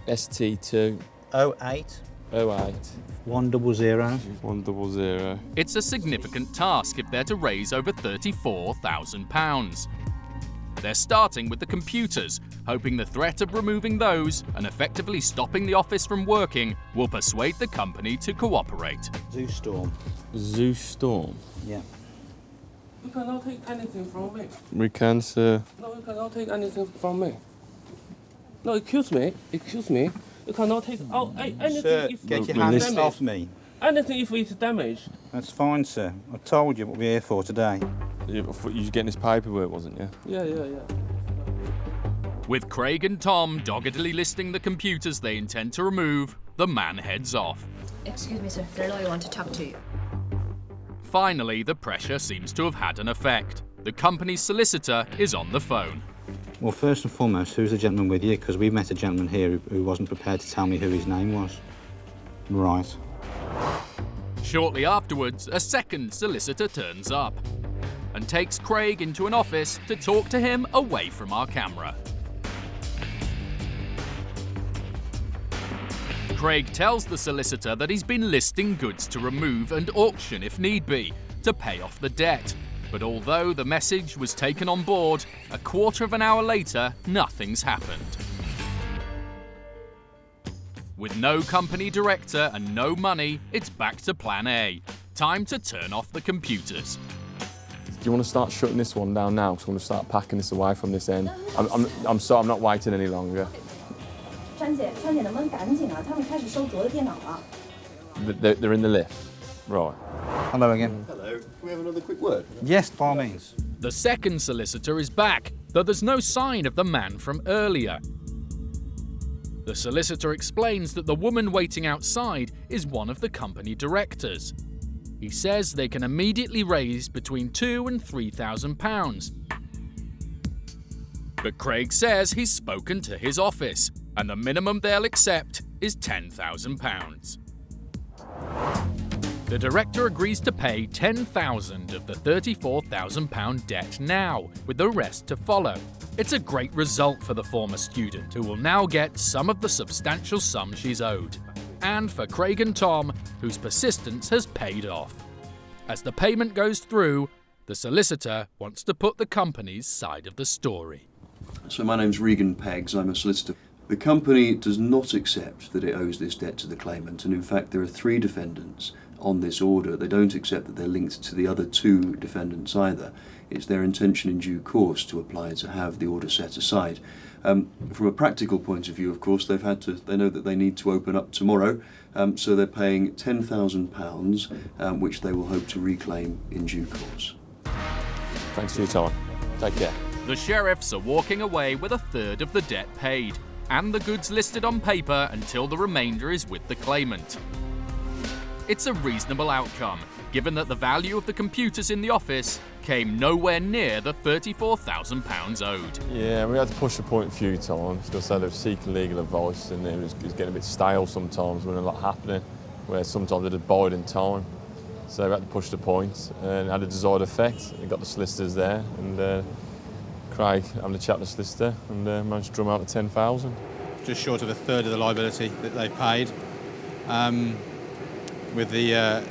ST2 08 08 100. 100. It's a significant task if they're to raise over £34,000. They're starting with the computers, hoping the threat of removing those and effectively stopping the office from working will persuade the company to cooperate. Zoo Storm. Zoo Storm. Yeah. You cannot take anything from me. We can, sir. No, you cannot take anything from me. No, excuse me. Excuse me. You cannot take anything Sir, if get it's your hands damaged. off me. Anything if it's damaged. That's fine, sir. I told you what we're here for today. You were getting this paperwork, wasn't you? Yeah. With Craig and Tom doggedly listing the computers they intend to remove, the man heads off. Excuse me, sir. There's a lawyer want to talk to you. Finally, the pressure seems to have had an effect. The company's solicitor is on the phone. Well, first and foremost, who's the gentleman with you? Because we met a gentleman here who wasn't prepared to tell me who his name was. Right. Shortly afterwards, a second solicitor turns up and takes Craig into an office to talk to him away from our camera. Craig tells the solicitor that he's been listing goods to remove and auction if need be, to pay off the debt. But although the message was taken on board, a quarter of an hour later, nothing's happened. With no company director and no money, it's back to plan A. Time to turn off the computers. Do you want to start shutting this one down now? Because I want to start packing this away from this end. I'm sorry, I'm not waiting any longer. 川姐能不能赶紧啊？他们开始收卓的电脑了。 They're in the lift. Right. Hello again. Hello. Can we have another quick word? Yes, by all means. The second solicitor is back, though there's no sign of the man from earlier. The solicitor explains that the woman waiting outside is one of the company directors. He says they can immediately raise between £2,000 and £3,000. But Craig says he's spoken to his office, and the minimum they'll accept is £10,000. The director agrees to pay £10,000 of the £34,000 debt now, with the rest to follow. It's a great result for the former student, who will now get some of the substantial sum she's owed. And for Craig and Tom, whose persistence has paid off. As the payment goes through, the solicitor wants to put the company's side of the story. So my name's Regan Peggs, I'm a solicitor. The company does not accept that it owes this debt to the claimant, and in fact there are 3 defendants on this order. They don't accept that they're linked to the other 2 defendants either. It's their intention in due course to apply to have the order set aside. From a practical point of view, of course, they know that they need to open up tomorrow, so they're paying £10,000, which they will hope to reclaim in due course. Thanks for your time. Take care. The sheriffs are walking away with a third of the debt paid, and the goods listed on paper until the remainder is with the claimant. It's a reasonable outcome, given that the value of the computers in the office came nowhere near the £34,000 owed. Yeah, we had to push the point a few times because they were seeking legal advice, and it was getting a bit stale sometimes when a lot happening, where sometimes it had bide in time. So we had to push the point, and it had a desired effect. We got the solicitors there, and Craig having a chat with the solicitor, and managed to drum out the 10,000. Just short of a third of the liability that they paid, with the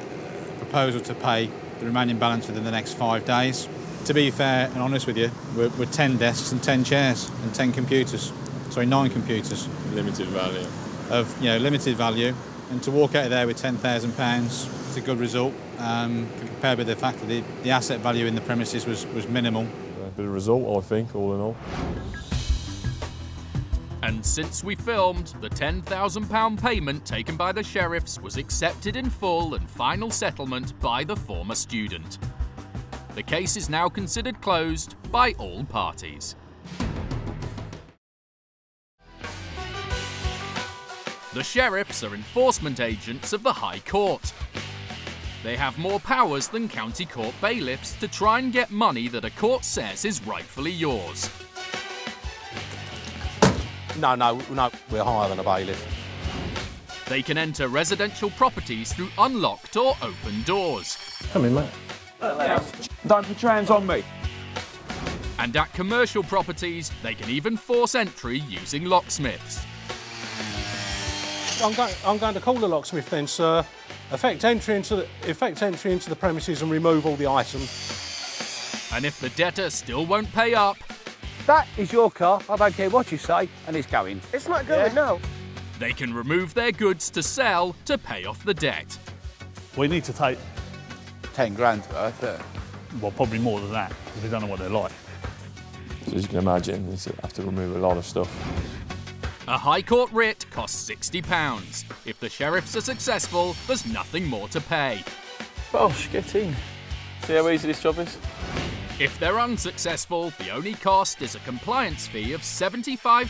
proposal to pay the remaining balance within the next 5 days. To be fair and honest with you, we're 10 desks and 10 chairs and 10 computers. Sorry, 9 computers. Limited value. Of limited value, and to walk out of there with £10,000, it's a good result compared with the fact that the asset value in the premises was minimal. A bit of result, I think, all in all. And since we filmed, the £10,000 payment taken by the sheriffs was accepted in full and final settlement by the former student. The case is now considered closed by all parties. The sheriffs are enforcement agents of the High Court. They have more powers than county court bailiffs to try and get money that a court says is rightfully yours. No, we're higher than a bailiff. They can enter residential properties through unlocked or open doors. Come in, mate. Don't put your hands on me. And at commercial properties, they can even force entry using locksmiths. I'm going to call the locksmith then, sir. Effect entry into the premises and remove all the items. And if the debtor still won't pay up, That is your car, I don't care what you say, and it's going. It's not going, no. they can remove their goods to sell to pay off the debt. We need to take 10 grand worth. Well, probably more than that, because we don't know what they're like. So as you can imagine, you have to remove a lot of stuff. A High Court writ costs £60. If the sheriffs are successful, there's nothing more to pay. Bosh, get in. See how easy this job is? If they're unsuccessful, the only cost is a compliance fee of £75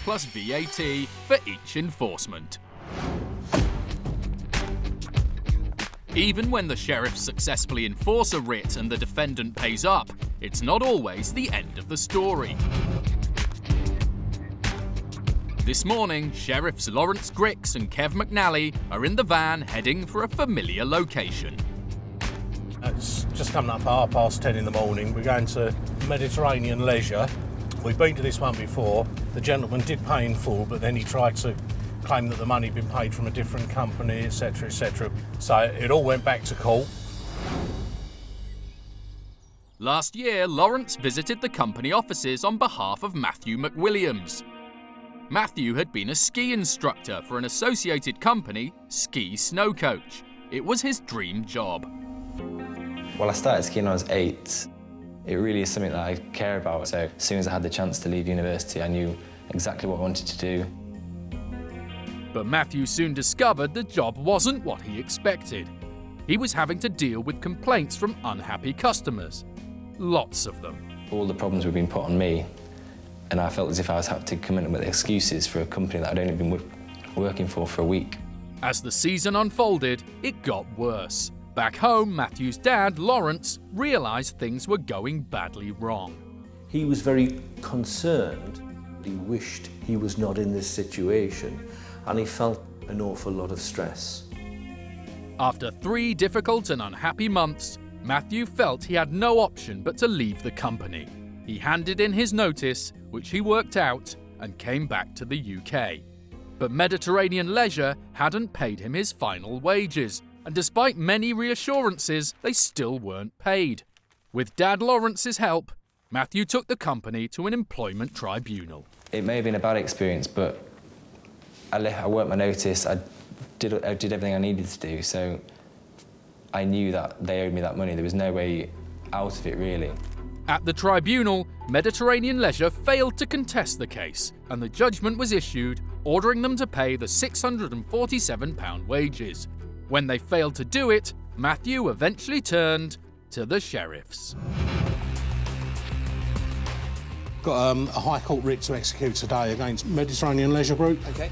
plus VAT for each enforcement. Even when the sheriffs successfully enforce a writ and the defendant pays up, it's not always the end of the story. This morning, Sheriffs Lawrence Grix and Kev McNally are in the van heading for a familiar location. It's just coming up at 10:30 in the morning. We're going to Mediterranean Leisure. We've been to this one before. The gentleman did pay in full, but then he tried to claim that the money had been paid from a different company, etc., etc. So it all went back to court. Last year, Lawrence visited the company offices on behalf of Matthew McWilliams. Matthew had been a ski instructor for an associated company, Ski Snow Coach. It was his dream job. Well, I started skiing when I was 8. It really is something that I care about, so as soon as I had the chance to leave university, I knew exactly what I wanted to do. But Matthew soon discovered the job wasn't what he expected. He was having to deal with complaints from unhappy customers. Lots of them. All the problems were being put on me, and I felt as if I was having to come in with excuses for a company that I'd only been working for a week. As the season unfolded, it got worse. Back home, Matthew's dad, Lawrence, realised things were going badly wrong. He was very concerned He wished he was not in this situation, and he felt an awful lot of stress. After 3 difficult and unhappy months, Matthew felt he had no option but to leave the company. He handed in his notice, which he worked out, and came back to the UK. But Mediterranean Leisure hadn't paid him his final wages, and despite many reassurances, they still weren't paid. With Dad Lawrence's help, Matthew took the company to an employment tribunal. It may have been a bad experience, but I worked my notice, I did everything I needed to do, so I knew that they owed me that money. There was no way out of it, really. At the tribunal, Mediterranean Leisure failed to contest the case, and the judgment was issued ordering them to pay the £647 wages. When they failed to do it, Matthew eventually turned to the sheriffs. Got a High Court writ to execute today against Mediterranean Leisure Group. Okay.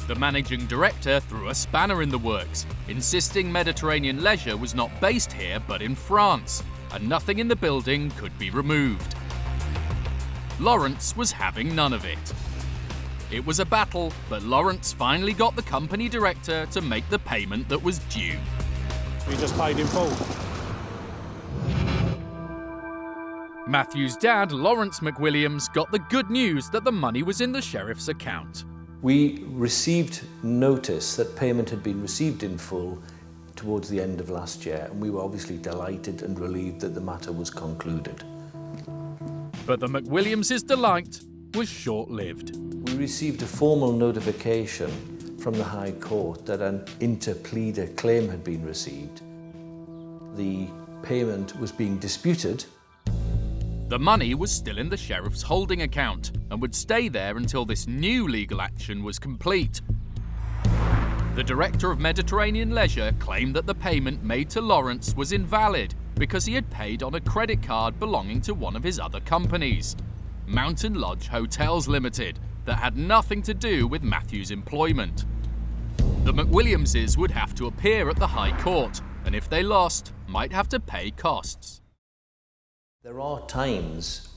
The managing director threw a spanner in the works, insisting Mediterranean Leisure was not based here but in France, and nothing in the building could be removed. Lawrence was having none of it. It was a battle, but Lawrence finally got the company director to make the payment that was due. We just paid in full. Matthew's dad, Lawrence McWilliams, got the good news that the money was in the sheriff's account. We received notice that payment had been received in full towards the end of last year, and we were obviously delighted and relieved that the matter was concluded. But the McWilliams' delight was short-lived. We received a formal notification from the High Court that an interpleader claim had been received. The payment was being disputed. The money was still in the sheriff's holding account and would stay there until this new legal action was complete. The director of Mediterranean Leisure claimed that the payment made to Lawrence was invalid because he had paid on a credit card belonging to one of his other companies, Mountain Lodge Hotels Limited, that had nothing to do with Matthew's employment. The McWilliamses would have to appear at the High Court, and if they lost, might have to pay costs. There are times,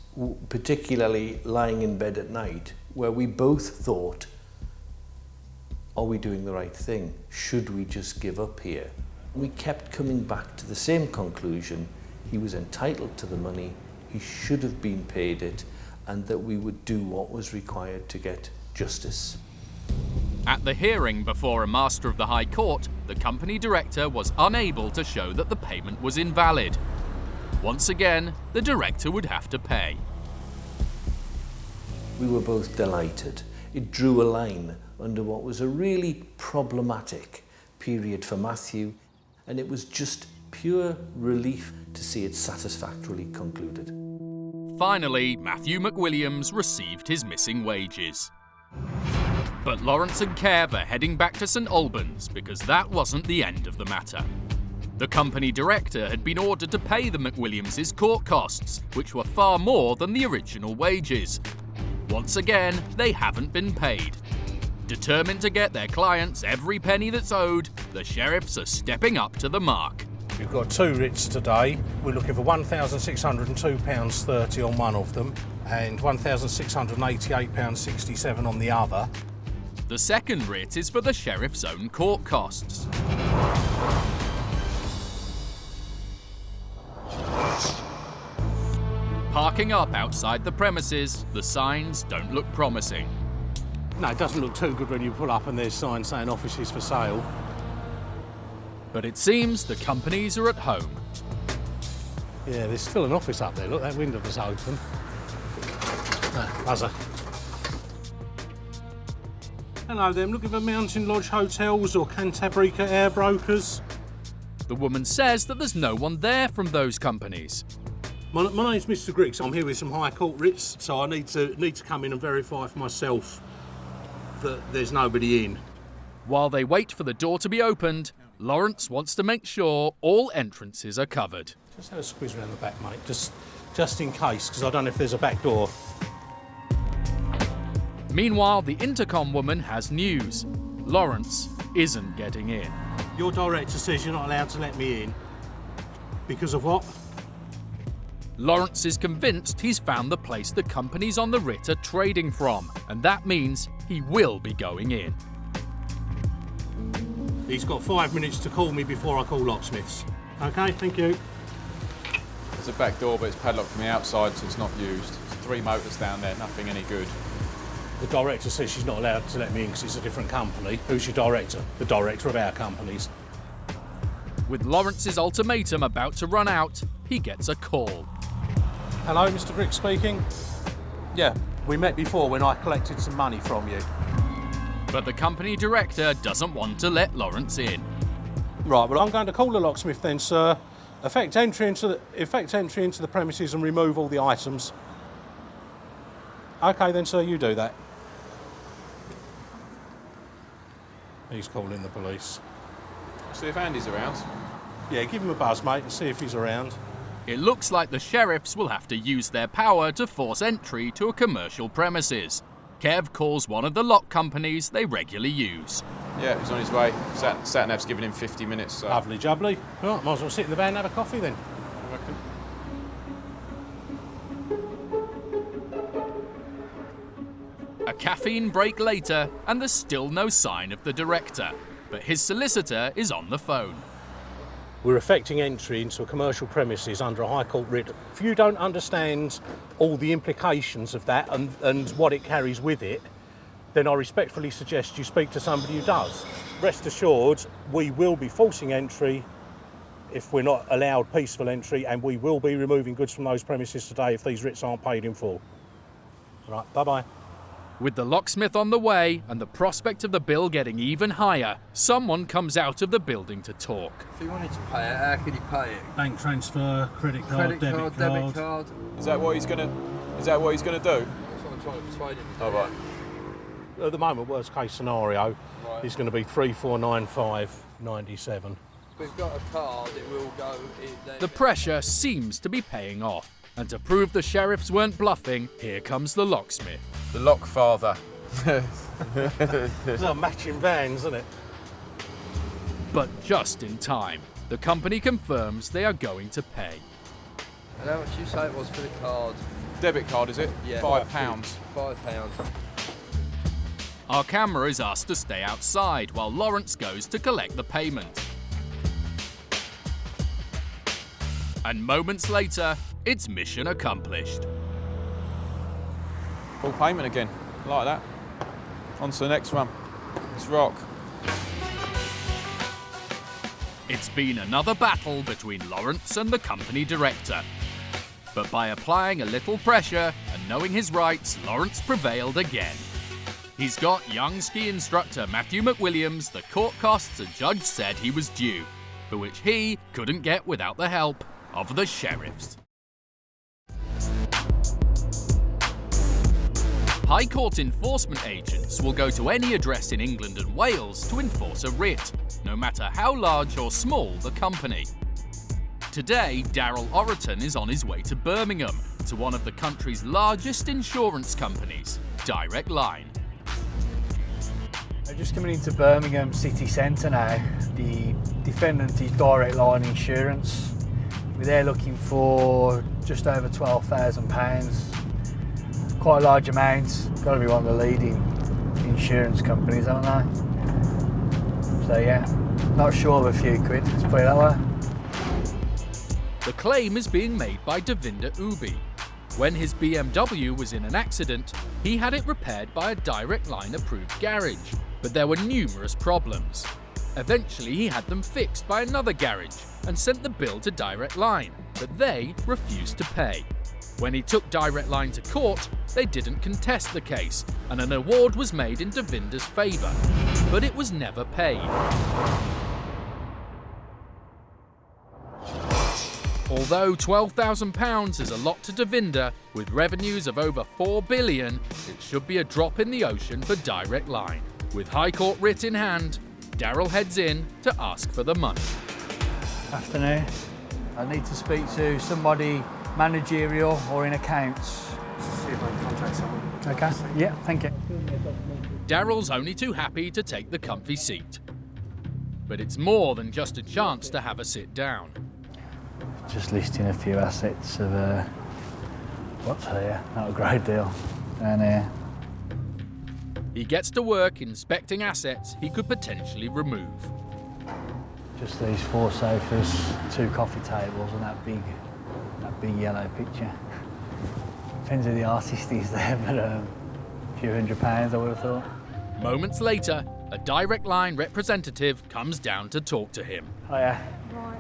particularly lying in bed at night, where we both thought, are we doing the right thing? Should we just give up here? We kept coming back to the same conclusion. He was entitled to the money, he should have been paid it, and that we would do what was required to get justice. At the hearing before a Master of the High Court, the company director was unable to show that the payment was invalid. Once again, the director would have to pay. We were both delighted. It drew a line under what was a really problematic period for Matthew, and it was just pure relief to see it satisfactorily concluded. Finally, Matthew McWilliams received his missing wages. But Lawrence and Kev are heading back to St Albans because that wasn't the end of the matter. The company director had been ordered to pay the McWilliamses' court costs, which were far more than the original wages. Once again, they haven't been paid. Determined to get their clients every penny that's owed, the sheriffs are stepping up to the mark. We've got 2 writs today. We're looking for £1,602.30 on one of them and £1,688.67 on the other. The second writ is for the sheriff's own court costs. Parking up outside the premises, the signs don't look promising. No, it doesn't look too good when you pull up and there's signs saying offices for sale. But it seems the companies are at home. Yeah, there's still an office up there. Look, that window was open. No, buzzer. Hello there, I'm looking for Mountain Lodge Hotels or Cantabrica Air Brokers. The woman says that there's no one there from those companies. My name's Mr. Griggs. I'm here with some High Court writs, so I need to come in and verify for myself that there's nobody in. While they wait for the door to be opened, Lawrence wants to make sure all entrances are covered. Just have a squeeze around the back, mate, just in case, because I don't know if there's a back door. Meanwhile, the intercom woman has news. Lawrence isn't getting in. Your director says you're not allowed to let me in. Because of what? Lawrence is convinced he's found the place the companies on the writ are trading from, and that means he will be going in. He's got 5 minutes to call me before I call locksmiths. Okay, thank you. There's a back door, but it's padlocked from the outside, so it's not used. There's 3 motors down there, nothing any good. The director says she's not allowed to let me in because it's a different company. Who's your director? The director of our companies. With Lawrence's ultimatum about to run out, he gets a call. Hello, Mr. Brick speaking. Yeah, we met before when I collected some money from you. But the company director doesn't want to let Lawrence in. Right, well, I'm going to call the locksmith then, sir. Effect entry into the premises and remove all the items. Okay then, sir, you do that. He's calling the police. See if Andy's around. Yeah, give him a buzz, mate, and see if he's around. It looks like the sheriffs will have to use their power to force entry to a commercial premises. Kev calls one of the lock companies they regularly use. Yeah, he's on his way. Sat-nav's giving him 50 minutes. So. Lovely jubbly. Right, might as well sit in the van and have a coffee then. I reckon. A caffeine break later, and there's still no sign of the director. But his solicitor is on the phone. We're effecting entry into a commercial premises under a High Court writ. If you don't understand all the implications of that and what it carries with it, then I respectfully suggest you speak to somebody who does. Rest assured, we will be forcing entry if we're not allowed peaceful entry, and we will be removing goods from those premises today if these writs aren't paid in full. Right, bye-bye. With the locksmith on the way and the prospect of the bill getting even higher, someone comes out of the building to talk. If you wanted to pay it, how could you pay it? Bank transfer, credit card, debit card. Is that what he's gonna do? That's what I'm trying to persuade him to do. Oh, right. At the moment, worst case scenario is going to be 3495.97. We've got a card, it will go. The pressure seems to be paying off. And to prove the sheriffs weren't bluffing, here comes the locksmith. The lock father. These are matching vans, isn't it? But just in time. The company confirms they are going to pay. And how much you say it was for the card? Debit card, is it? Yeah. £5. £5. Our camera is asked to stay outside while Lawrence goes to collect the payment. And moments later, it's mission accomplished. Full payment again, like that. On to the next one. Let's rock. It's been another battle between Lawrence and the company director. But by applying a little pressure and knowing his rights, Lawrence prevailed again. He's got young ski instructor Matthew McWilliams the court costs a judge said he was due, but which he couldn't get without the help of the sheriffs. High Court enforcement agents will go to any address in England and Wales to enforce a writ, no matter how large or small the company. Today, Daryl Orriton is on his way to Birmingham, to one of the country's largest insurance companies, Direct Line. I'm just coming into Birmingham city centre now. The defendant is Direct Line Insurance. They're looking for just over £12,000. Quite a large amount. Got to be one of the leading insurance companies, haven't they? So yeah, not short of a few quid, let's put it that way. The claim is being made by Devinder Ubi. When his BMW was in an accident, he had it repaired by a Direct Line approved garage, but there were numerous problems. Eventually he had them fixed by another garage and sent the bill to Direct Line, but they refused to pay. When he took Direct Line to court, they didn't contest the case, and an award was made in Devinder's favour, but it was never paid. Although £12,000 is a lot to Devinder, with revenues of over £4 billion, it should be a drop in the ocean for Direct Line. With High Court writ in hand, Daryl heads in to ask for the money. Afternoon. I need to speak to somebody managerial or in accounts. See if I can contact someone. Okay, yeah, thank you. Daryl's only too happy to take the comfy seat. But it's more than just a chance to have a sit down. Just listing a few assets of what's here, not a great deal, down here. He gets to work inspecting assets he could potentially remove. Just these 4 sofas, 2 coffee tables and that big yellow picture. Depends who the artist is there, but a few £100 I would have thought. Moments later, a Direct Line representative comes down to talk to him. Hiya.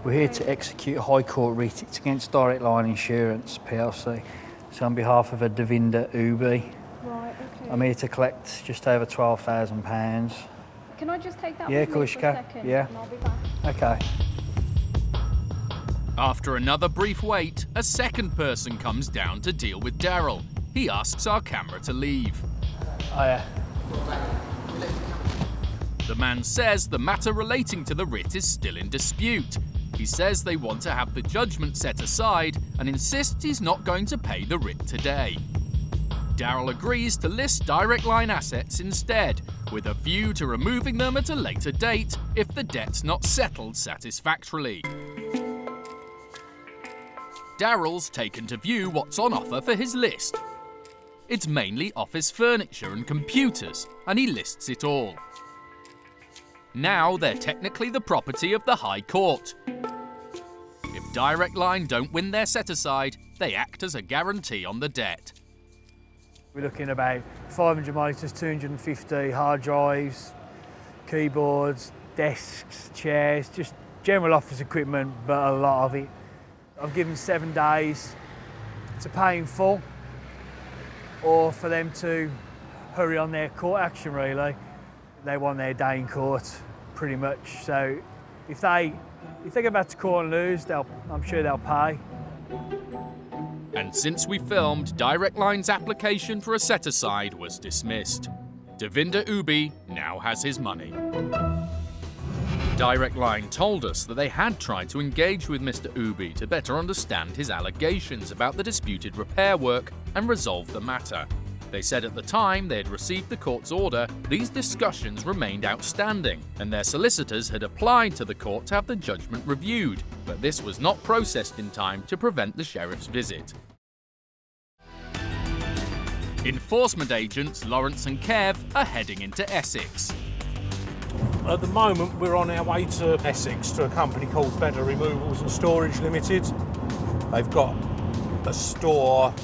We're here to execute a High Court writ. It's against Direct Line Insurance plc. So on behalf of a Devinder Ubi, Right, okay. I'm here to collect just over £12,000. Can I just take that Yeah, with of me course for you a can. second? Yeah. And I'll be back. Okay. After another brief wait, a second person comes down to deal with Daryl. He asks our camera to leave. Hiya. The man says the matter relating to the writ is still in dispute. He says they want to have the judgment set aside and insists he's not going to pay the writ today. Daryl agrees to list Direct Line assets instead, with a view to removing them at a later date if the debt's not settled satisfactorily. Daryl's taken to view what's on offer for his list. It's mainly office furniture and computers, and he lists it all. Now they're technically the property of the High Court. If Direct Line don't win their set-aside, they act as a guarantee on the debt. We're looking about 500 monitors, 250 hard drives, keyboards, desks, chairs, just general office equipment, but a lot of it. I've given 7 days to pay in full, or for them to hurry on their court action, really. They want their day in court, pretty much. So if they go back to court and lose, I'm sure they'll pay. And since we filmed, Direct Line's application for a set-aside was dismissed. Devinder Ubi now has his money. Direct Line told us that they had tried to engage with Mr. Ubi to better understand his allegations about the disputed repair work and resolve the matter. They said at the time they had received the court's order, these discussions remained outstanding, and their solicitors had applied to the court to have the judgment reviewed, but this was not processed in time to prevent the sheriff's visit. Enforcement agents Lawrence and Kev are heading into Essex. At the moment, we're on our way to Essex to a company called Better Removals and Storage Limited. They've got a store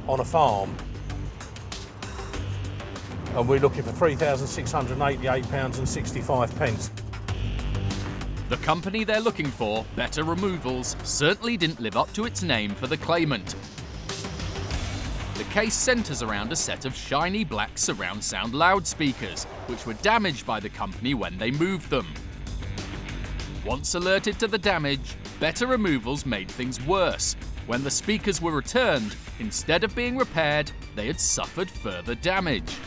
on a farm. And we're looking for £3,688.65. The company they're looking for, Better Removals, certainly didn't live up to its name for the claimant. The case centres around a set of shiny black surround sound loudspeakers, which were damaged by the company when they moved them. Once alerted to the damage, Better Removals made things worse. When the speakers were returned, instead of being repaired, they had suffered further damage.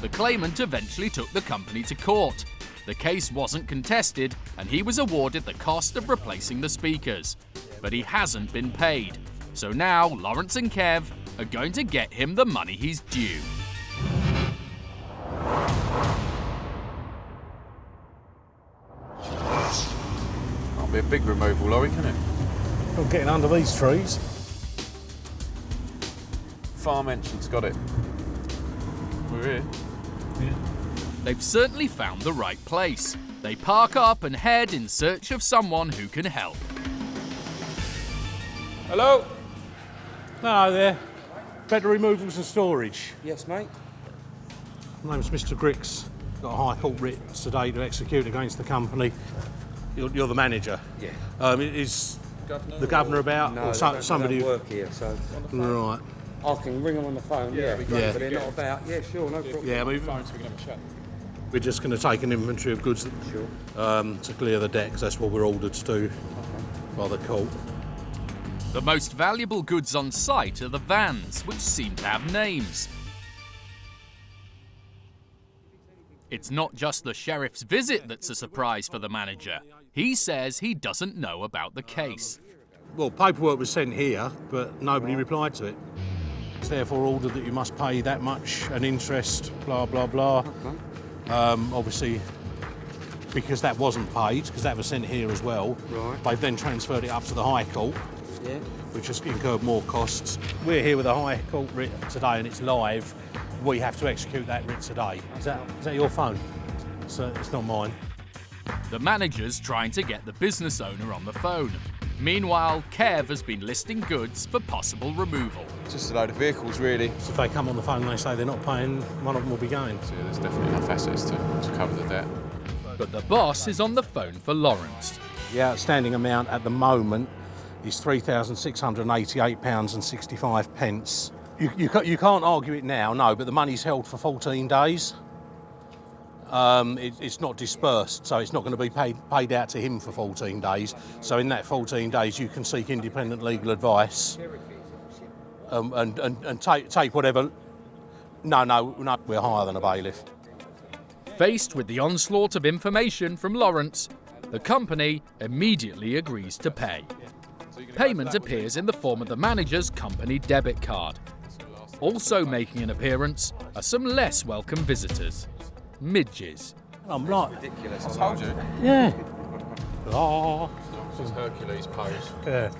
The claimant eventually took the company to court. The case wasn't contested, and he was awarded the cost of replacing the speakers. But he hasn't been paid. So now Lawrence and Kev are going to get him the money he's due. That'll be a big removal lorry, can it? Not getting under these trees. Farm entrance, got it. We're here. Yeah. They've certainly found the right place. They park up and head in search of someone who can help. Hello? Hello there. Better Removals and Storage. Yes, mate. My name's Mr. Grix. Got a High Court writ today to execute against the company. You're the manager. Yeah. Is the governor about? No, or somebody? they don't work here, so. Right. I can ring them on the phone, yeah, Yeah. but they're not about. Yeah, sure, no problem. Yeah, we're just going to take an inventory of goods to clear the deck, because that's what we're ordered to do by the court. The most valuable goods on site are the vans, which seem to have names. It's not just the sheriff's visit that's a surprise for the manager. He says he doesn't know about the case. Well, paperwork was sent here, but nobody replied to it. It's therefore ordered that you must pay that much and interest, blah, blah, blah. Obviously, because that wasn't paid, because that was sent here as well. Right. They've then transferred it up to the High Court, which has incurred more costs. We're here with a High Court writ today and it's live. We have to execute that writ today. Is that your phone? It's not mine. The manager's trying to get the business owner on the phone. Meanwhile, Kev has been listing goods for possible removal. Just a load of vehicles, really. So if they come on the phone and they say they're not paying, one of them will be going. So there's definitely enough assets to cover the debt. But the boss is on the phone for Lawrence. The outstanding amount at the moment is £3,688.65. You can't argue it now, no, but the money's held for 14 days. It's not dispersed, so it's not going to be paid out to him for 14 days. So in that 14 days, you can seek independent legal advice and take whatever. No, we're higher than a bailiff. Faced with the onslaught of information from Lawrence, the company immediately agrees to pay. Payment appears in the form of the manager's company debit card. Also making an appearance are some less welcome visitors. Midges. I'm not. Ridiculous, I told you. Yeah. Oh. It's Hercules pose. Yeah.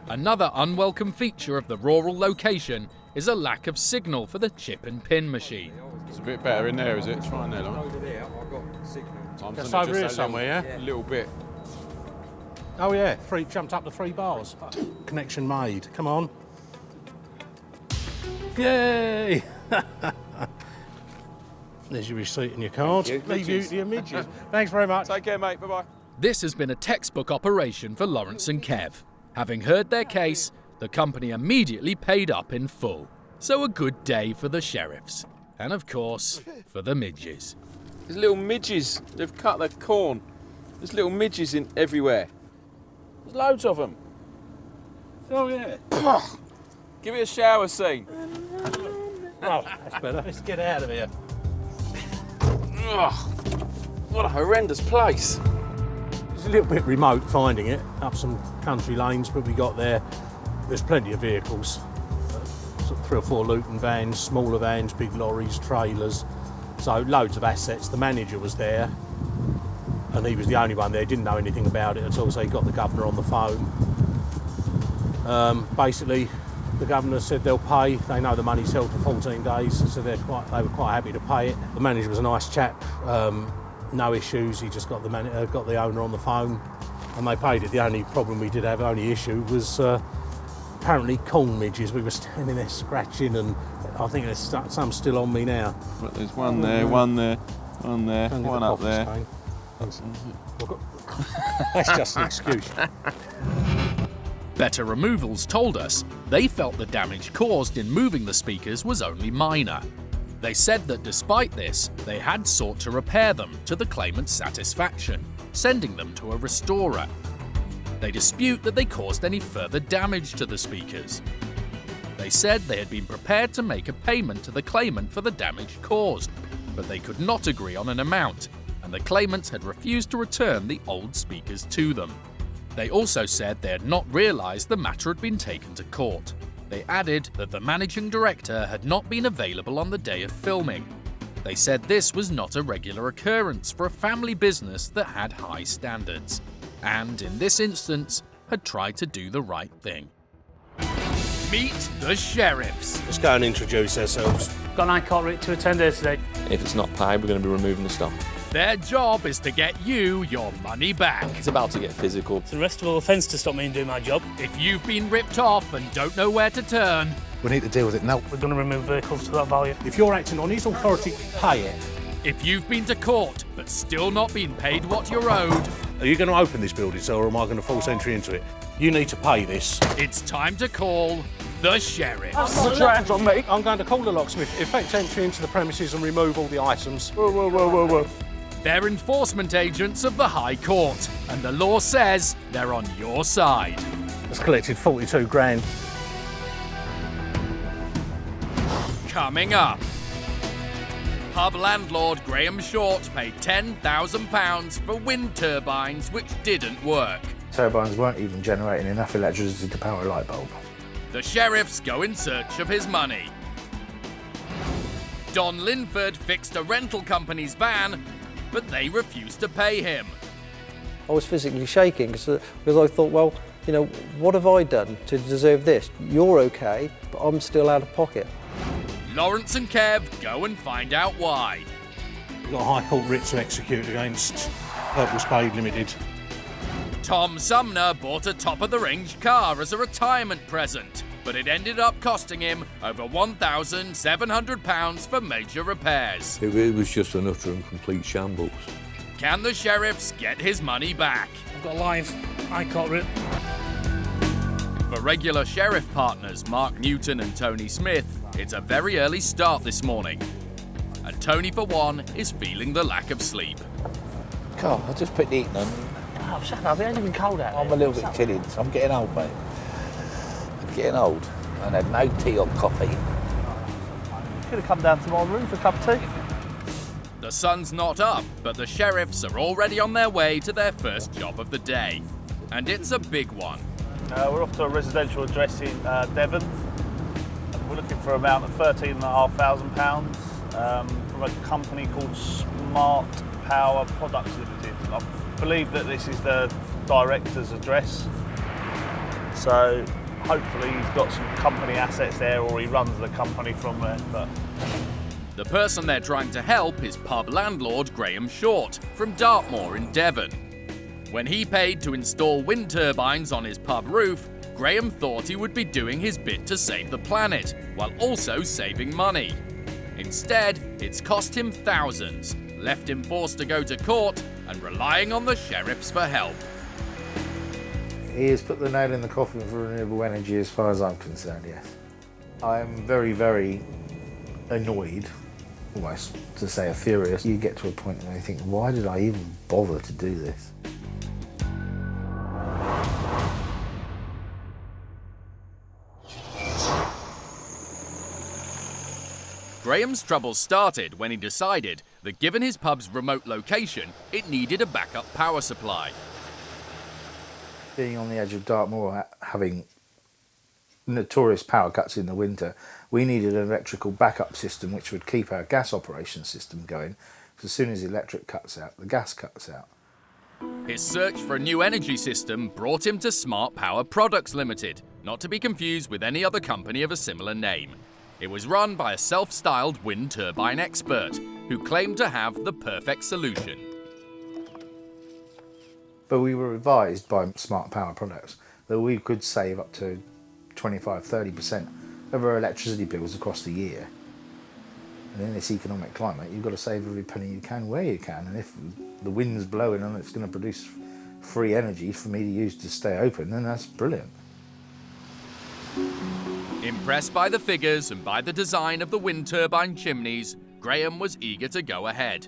Another unwelcome feature of the rural location is a lack of signal for the chip and pin machine. It's a bit better in there, is it? Try in there, Lauren. Over there, I've got signal. That's over here somewhere, yeah? A little bit. Oh yeah, jumped up to 3 bars. Connection made. Come on. Yay! There's your receipt and your card. Leave you to your midges. Thanks very much. Take care, mate. Bye-bye. This has been a textbook operation for Lawrence and Kev. Having heard their case, the company immediately paid up in full. So a good day for the sheriffs. And of course, for the midges. There's little midges. They've cut their corn. There's little midges in everywhere. There's loads of them. Oh yeah. Give it a shower scene. Oh, that's better. Let's get out of here. Ugh, what a horrendous place. It's a little bit remote finding it, up some country lanes, but we got there. There's plenty of vehicles. Sort of 3 or 4 Luton vans, smaller vans, big lorries, trailers. So loads of assets. The manager was there, and he was the only one there, didn't know anything about it at all, so he got the governor on the phone. Basically, the governor said they'll pay. They know the money's held for 14 days, so they were quite happy to pay it. The manager was a nice chap, no issues. He just got the owner on the phone, and they paid it. The only problem we did have, only issue, was apparently corn midges. We were standing there scratching, and I think there's some still on me now. But there's one there, one there, one there, one up there. That's just an excuse. Better Removals told us they felt the damage caused in moving the speakers was only minor. They said that despite this, they had sought to repair them to the claimant's satisfaction, sending them to a restorer. They dispute that they caused any further damage to the speakers. They said they had been prepared to make a payment to the claimant for the damage caused, but they could not agree on an amount, and the claimant had refused to return the old speakers to them. They also said they had not realised the matter had been taken to court. They added that the managing director had not been available on the day of filming. They said this was not a regular occurrence for a family business that had high standards, and in this instance, had tried to do the right thing. Meet the sheriffs. Let's go and introduce ourselves. Got an high court writ to attend here today. If it's not paid, we're going to be removing the stock. Their job is to get you your money back. It's about to get physical. It's an arrestable offence to stop me and do my job. If you've been ripped off and don't know where to turn, we need to deal with it now. We're going to remove vehicles to that value. If you're acting on his authority, pay it. If you've been to court but still not been paid what you're owed, are you going to open this building, sir, or am I going to force entry into it? You need to pay this. It's time to call the sheriff. Put your hands on me. I'm going to call the locksmith, effect entry into the premises and remove all the items. Whoa, whoa, whoa, whoa, whoa. They're enforcement agents of the High Court, and the law says they're on your side. It's collected 42 grand. Coming up, pub landlord Graham Short paid £10,000 for wind turbines which didn't work. Turbines weren't even generating enough electricity to power a light bulb. The sheriffs go in search of his money. Don Linford fixed a rental company's van, but they refused to pay him. I was physically shaking because I thought, well, you know, what have I done to deserve this? You're okay, but I'm still out of pocket. Lawrence and Kev go and find out why. We've got a High Court writ to execute against Purple Spade Limited. Tom Sumner bought a top-of-the-range car as a retirement present, but it ended up costing him over £1,700 for major repairs. It was just an utter and complete shambles. Can the sheriffs get his money back? I've got a live High Court writ. For regular sheriff partners Mark Newton and Tony Smith, it's a very early start this morning. And Tony, for one, is feeling the lack of sleep. God, I just put the heating on. Oh, shut up, it ain't even cold out there. I'm a little bit chilly. I'm getting old, mate. I'm getting old. And I had no tea or coffee. Could have come down to my room for a cup of tea. The sun's not up, but the sheriffs are already on their way to their first job of the day. And it's a big one. We're off to a residential address in Devon. We're looking for amount of £13,500 from a company called Smart Power Products Limited. I believe that this is the director's address. So hopefully he's got some company assets there, or he runs the company from there. But the person they're trying to help is pub landlord Graham Short from Dartmoor in Devon. When he paid to install wind turbines on his pub roof, Graham thought he would be doing his bit to save the planet, while also saving money. Instead, it's cost him thousands, left him forced to go to court and relying on the sheriffs for help. He has put the nail in the coffin for renewable energy as far as I'm concerned, yes. I'm very, very annoyed, almost to say furious. You get to a point where you think, why did I even bother to do this? Graham's troubles started when he decided that given his pub's remote location, it needed a backup power supply. Being on the edge of Dartmoor, having notorious power cuts in the winter, we needed an electrical backup system which would keep our gas operation system going. Because as soon as the electric cuts out, the gas cuts out. His search for a new energy system brought him to Smart Power Products Limited, not to be confused with any other company of a similar name. It was run by a self-styled wind turbine expert who claimed to have the perfect solution. But we were advised by Smart Power Products that we could save up to 25–30% of our electricity bills across the year. And in this economic climate, you've got to save every penny you can where you can. And if the wind's blowing and it's going to produce free energy for me to use to stay open, then that's brilliant. Impressed by the figures and by the design of the wind turbine chimneys, Graham was eager to go ahead.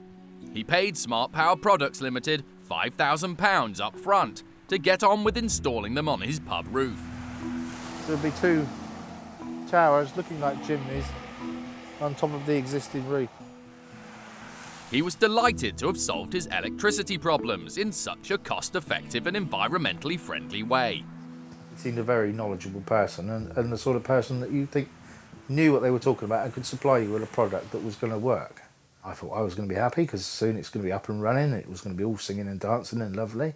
He paid Smart Power Products Limited £5,000 up front to get on with installing them on his pub roof. There'll be two towers looking like chimneys on top of the existing roof. He was delighted to have solved his electricity problems in such a cost-effective and environmentally friendly way. He seemed a very knowledgeable person and the sort of person that you think knew what they were talking about and could supply you with a product that was going to work. I thought I was going to be happy because soon it's going to be up and running, it was going to be all singing and dancing and lovely.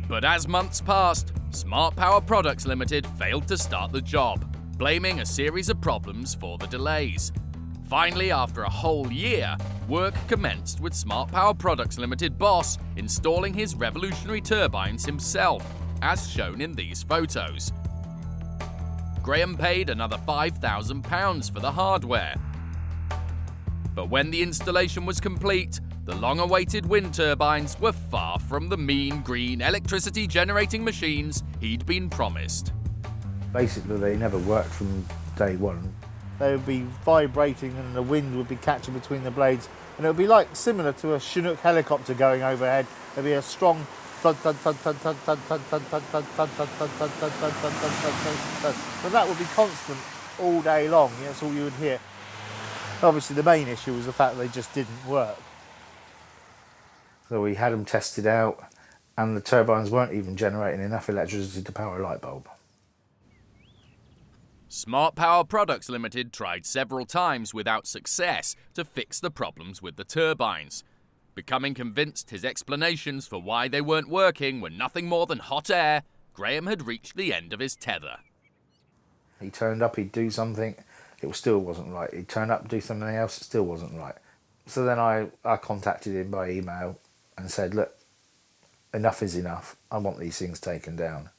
But as months passed, Smart Power Products Limited failed to start the job, blaming a series of problems for the delays. Finally, after a whole year, work commenced with Smart Power Products Limited boss installing his revolutionary turbines himself, as shown in these photos. Graham paid another £5,000 for the hardware. But when the installation was complete, the long-awaited wind turbines were far from the mean green electricity generating machines he'd been promised. Basically, they never worked from day one. They would be vibrating and the wind would be catching between the blades, and it would be like similar to a Chinook helicopter going overhead. There'd be a strong thud, thud, thud, thud, thud, thud, thud, thud, thud, thud, thud, thud, thud, thud, thud, thud, thud, thud, thud, thud. But that would be constant all day long. That's all you would hear. Obviously, the main issue was the fact that they just didn't work. So we had them tested out, and the turbines weren't even generating enough electricity to power a light bulb. Smart Power Products Limited tried several times without success to fix the problems with the turbines. Becoming convinced his explanations for why they weren't working were nothing more than hot air, Graham had reached the end of his tether. He turned up, he'd do something, it still wasn't right. He'd turn up, do something else, it still wasn't right. So then I contacted him by email and said, look, enough is enough. I want these things taken down.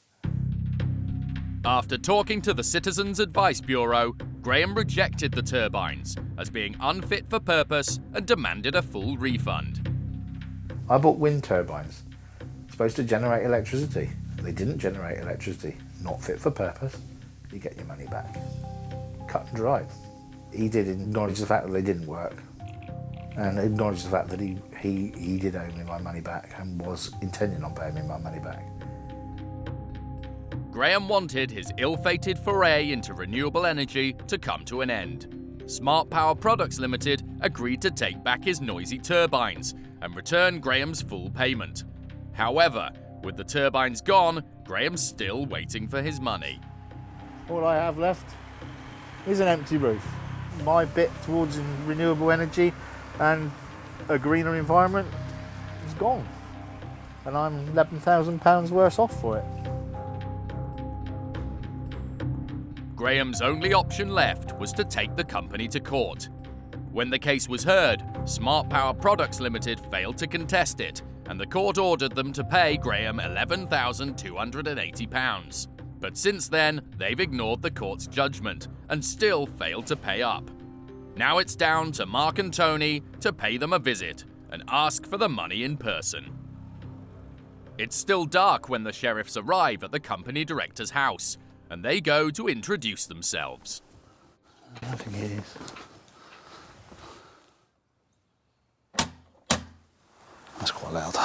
After talking to the Citizens Advice Bureau, Graham rejected the turbines as being unfit for purpose and demanded a full refund. I bought wind turbines, supposed to generate electricity. They didn't generate electricity, not fit for purpose. You get your money back. Cut and dry. He did acknowledge the fact that they didn't work and acknowledge the fact that he did owe me my money back and was intending on paying me my money back. Graham wanted his ill-fated foray into renewable energy to come to an end. Smart Power Products Limited agreed to take back his noisy turbines and return Graham's full payment. However, with the turbines gone, Graham's still waiting for his money. All I have left is an empty roof. My bit towards renewable energy and a greener environment is gone. And I'm £11,000 worse off for it. Graham's only option left was to take the company to court. When the case was heard, Smart Power Products Limited failed to contest it, and the court ordered them to pay Graham £11,280. But since then, they've ignored the court's judgment and still failed to pay up. Now it's down to Mark and Tony to pay them a visit and ask for the money in person. It's still dark when the sheriffs arrive at the company director's house, and they go to introduce themselves. I think it is. That's quite loud.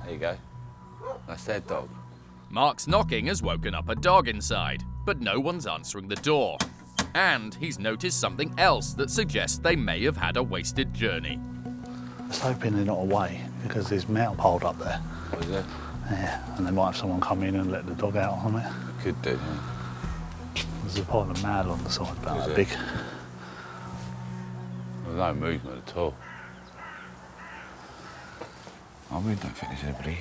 There you go. That's their dog. Mark's knocking has woken up a dog inside, but no one's answering the door. And he's noticed something else that suggests they may have had a wasted journey. I was hoping they're not away because there's metal piled up there. What is it? Yeah, and they might have someone come in and let the dog out on it. Could do, yeah. There's a pile of mail on the side about that big. There's no movement at all. I really don't think there's anybody.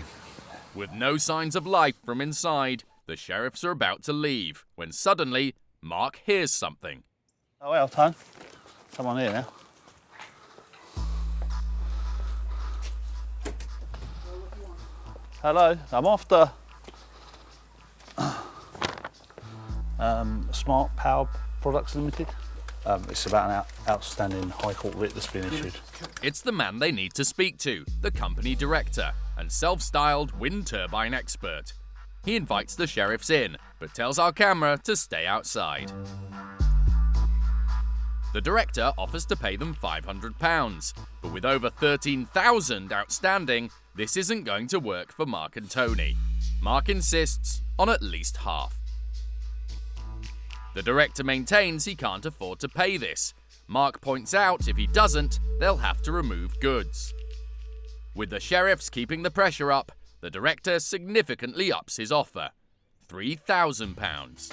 With no signs of life from inside, the sheriffs are about to leave when suddenly Mark hears something. Oh, well, Tone. Someone here now. Hello, I'm after Smart Power Products Limited. It's about an outstanding High Court writ that's been issued. It's the man they need to speak to, the company director and self-styled wind turbine expert. He invites the sheriffs in, but tells our camera to stay outside. The director offers to pay them £500, but with over £13,000 outstanding, this isn't going to work for Mark and Tony. Mark insists on at least half. The director maintains he can't afford to pay this. Mark points out if he doesn't, they'll have to remove goods. With the sheriffs keeping the pressure up, the director significantly ups his offer, £3,000.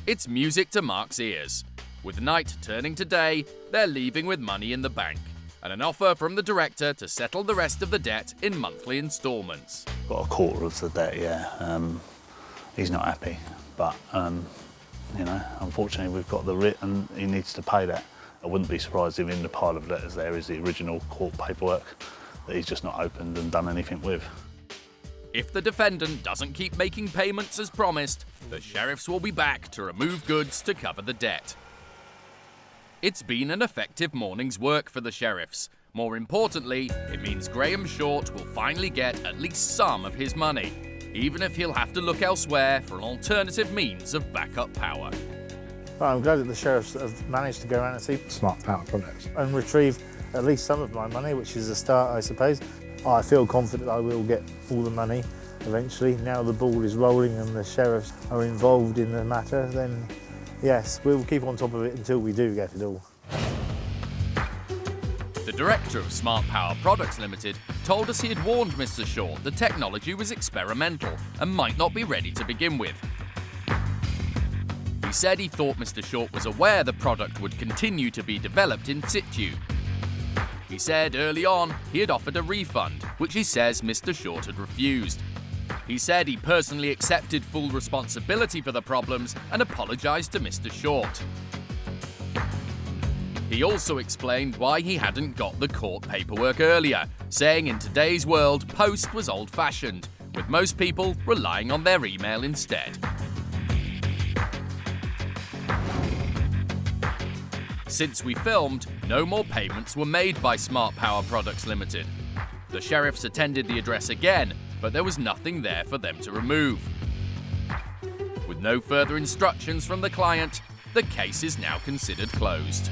It's music to Mark's ears. With night turning to day, they're leaving with money in the bank, and an offer from the director to settle the rest of the debt in monthly instalments. Got a quarter of the debt, yeah. He's not happy, but you know, unfortunately we've got the writ and he needs to pay that. I wouldn't be surprised if in the pile of letters there is the original court paperwork that he's just not opened and done anything with. If the defendant doesn't keep making payments as promised, the sheriffs will be back to remove goods to cover the debt. It's been an effective morning's work for the sheriffs. More importantly, it means Graham Short will finally get at least some of his money, even if he'll have to look elsewhere for an alternative means of backup power. Well, I'm glad that the sheriffs have managed to go around and see Smart Power Products and retrieve at least some of my money, which is a start, I suppose. I feel confident I will get all the money eventually. Now the ball is rolling and the sheriffs are involved in the matter, then yes, we'll keep on top of it until we do get it all. The director of Smart Power Products Limited told us he had warned Mr. Short the technology was experimental and might not be ready to begin with. He said he thought Mr. Short was aware the product would continue to be developed in situ. He said early on he had offered a refund, which he says Mr. Short had refused. He said he personally accepted full responsibility for the problems and apologised to Mr. Short. He also explained why he hadn't got the court paperwork earlier, saying in today's world post was old-fashioned, with most people relying on their email instead. Since we filmed, no more payments were made by Smart Power Products Limited. The sheriffs attended the address again, but there was nothing there for them to remove. With no further instructions from the client, the case is now considered closed.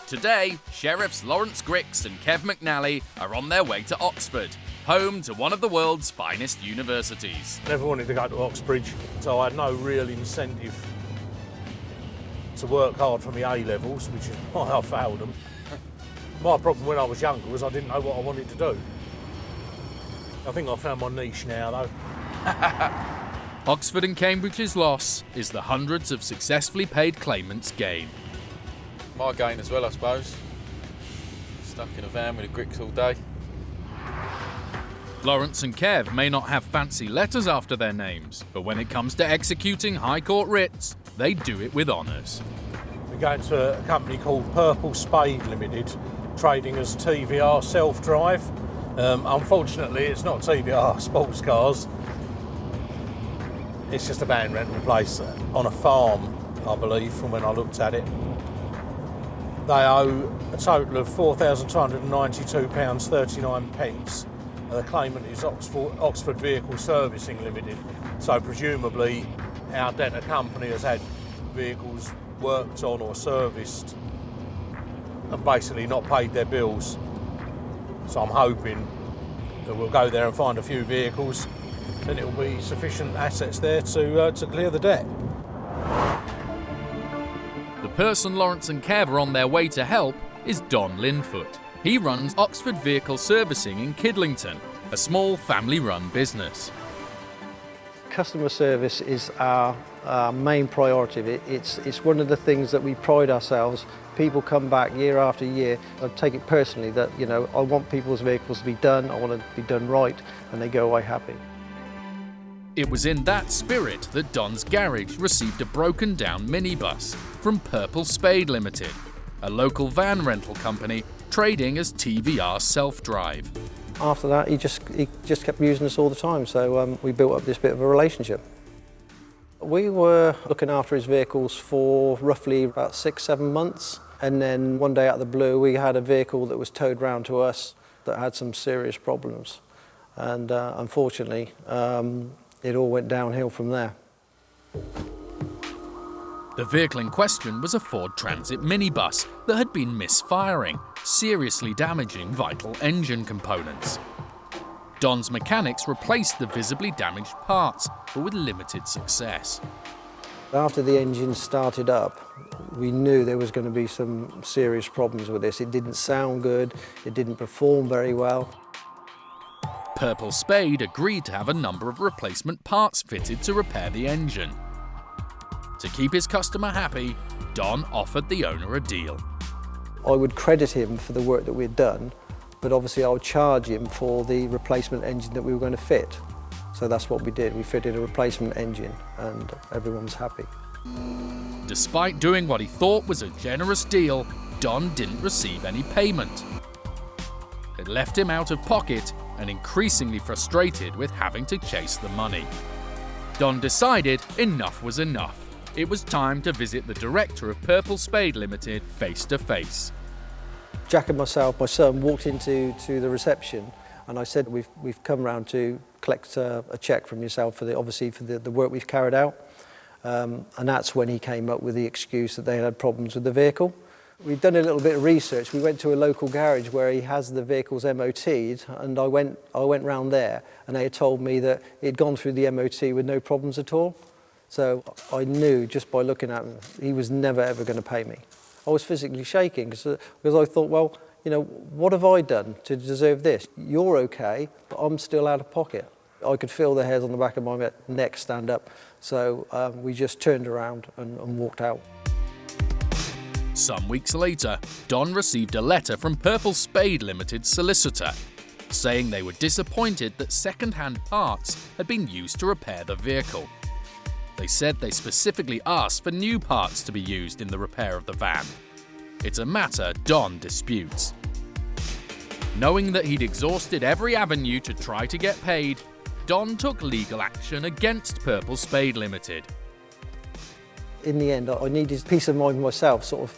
Today, Sheriffs Lawrence Grix and Kev McNally are on their way to Oxford, home to one of the world's finest universities. Never wanted to go to Oxbridge, so I had no real incentive to work hard for my A-levels, which is why I failed them. My problem when I was younger was I didn't know what I wanted to do. I think I found my niche now, though. Oxford and Cambridge's loss is the hundreds of successfully paid claimants' gain. My gain as well, I suppose. Stuck in a van with a Grix all day. Lawrence and Kev may not have fancy letters after their names, but when it comes to executing High Court writs, they do it with honours. We're going to a company called Purple Spade Limited, trading as TVR self-drive. Unfortunately, it's not TVR sports cars. It's just a van rental place on a farm, I believe, from when I looked at it. They owe a total of £4,292.39. The claimant is Oxford Vehicle Servicing Limited, so presumably our debtor company has had vehicles worked on or serviced and basically not paid their bills. So I'm hoping that we'll go there and find a few vehicles, and it'll be sufficient assets there to clear the debt. The person Lawrence and Kev are on their way to help is Don Linfoot. He runs Oxford Vehicle Servicing in Kidlington, a small family-run business. Customer service is our main priority. It's one of the things that we pride ourselves. People come back year after year. I take it personally that, you know, I want people's vehicles to be done, I want it to be done right, and they go away happy. It was in that spirit that Don's garage received a broken-down minibus from Purple Spade Limited, a local van rental company trading as TVR self-drive. After that, he just kept using us all the time, so we built up this bit of a relationship. We were looking after his vehicles for roughly about 6-7 months, and then one day out of the blue, we had a vehicle that was towed round to us that had some serious problems, and unfortunately, it all went downhill from there. The vehicle in question was a Ford Transit minibus that had been misfiring, seriously damaging vital engine components. Don's mechanics replaced the visibly damaged parts, but with limited success. After the engine started up, we knew there was going to be some serious problems with this. It didn't sound good, it didn't perform very well. Purple Spade agreed to have a number of replacement parts fitted to repair the engine. To keep his customer happy, Don offered the owner a deal. I would credit him for the work that we'd done, but obviously I would charge him for the replacement engine that we were going to fit. So that's what we did. We fitted a replacement engine and everyone was happy. Despite doing what he thought was a generous deal, Don didn't receive any payment. It left him out of pocket and increasingly frustrated with having to chase the money. Don decided enough was enough. It was time to visit the director of Purple Spade Limited face to face. Jack and myself, my son, walked into the reception and I said, we've come round to collect a cheque from yourself for the work we've carried out. And that's when he came up with the excuse that they had problems with the vehicle. We'd done a little bit of research. We went to a local garage where he has the vehicles MOT'd, and I went round there, and they had told me that he'd gone through the MOT with no problems at all. So I knew just by looking at him, he was never ever going to pay me. I was physically shaking because I thought, well, you know, what have I done to deserve this? You're okay, but I'm still out of pocket. I could feel the hairs on the back of my neck stand up. So we just turned around and walked out. Some weeks later, Don received a letter from Purple Spade Limited's solicitor, saying they were disappointed that second-hand parts had been used to repair the vehicle. They said they specifically asked for new parts to be used in the repair of the van. It's a matter Don disputes. Knowing that he'd exhausted every avenue to try to get paid, Don took legal action against Purple Spade Limited. In the end, I needed peace of mind myself, sort of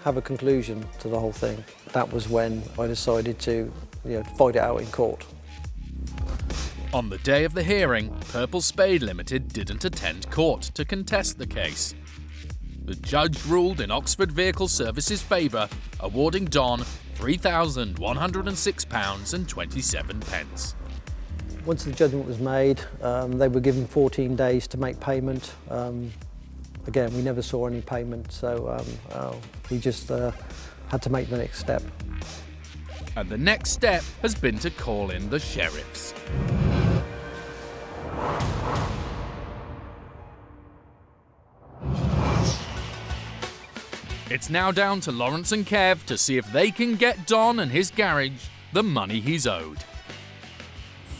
have a conclusion to the whole thing. That was when I decided to, fight it out in court. On the day of the hearing, Purple Spade Limited didn't attend court to contest the case. The judge ruled in Oxford Vehicle Services' favour, awarding Don £3,106.27. Once the judgment was made, they were given 14 days to make payment. Again, we never saw any payment, so we just had to make the next step. And the next step has been to call in the sheriffs. It's now down to Lawrence and Kev to see if they can get Don and his garage the money he's owed.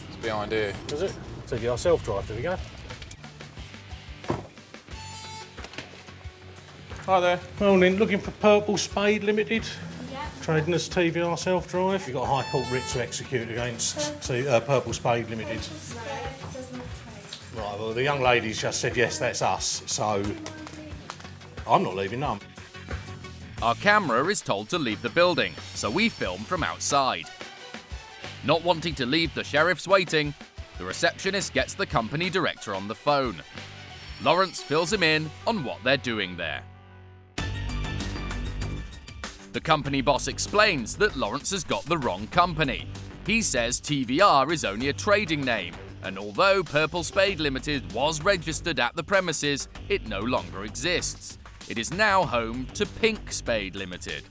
It's behind here. Is it? So your self-drive, do we go? Hi there. Morning, looking for Purple Spade Limited. Yeah. Trading as TVR self-drive. You've got a High Court writ to execute against Purple Spade Limited. Right, well, the young lady's just said, yes, that's us, so I'm not leaving, no. Our camera is told to leave the building, so we film from outside. Not wanting to leave the sheriffs waiting, the receptionist gets the company director on the phone. Lawrence fills him in on what they're doing there. The company boss explains that Lawrence has got the wrong company. He says TVR is only a trading name, and although Purple Spade Limited was registered at the premises, it no longer exists. It is now home to Pink Spade Limited.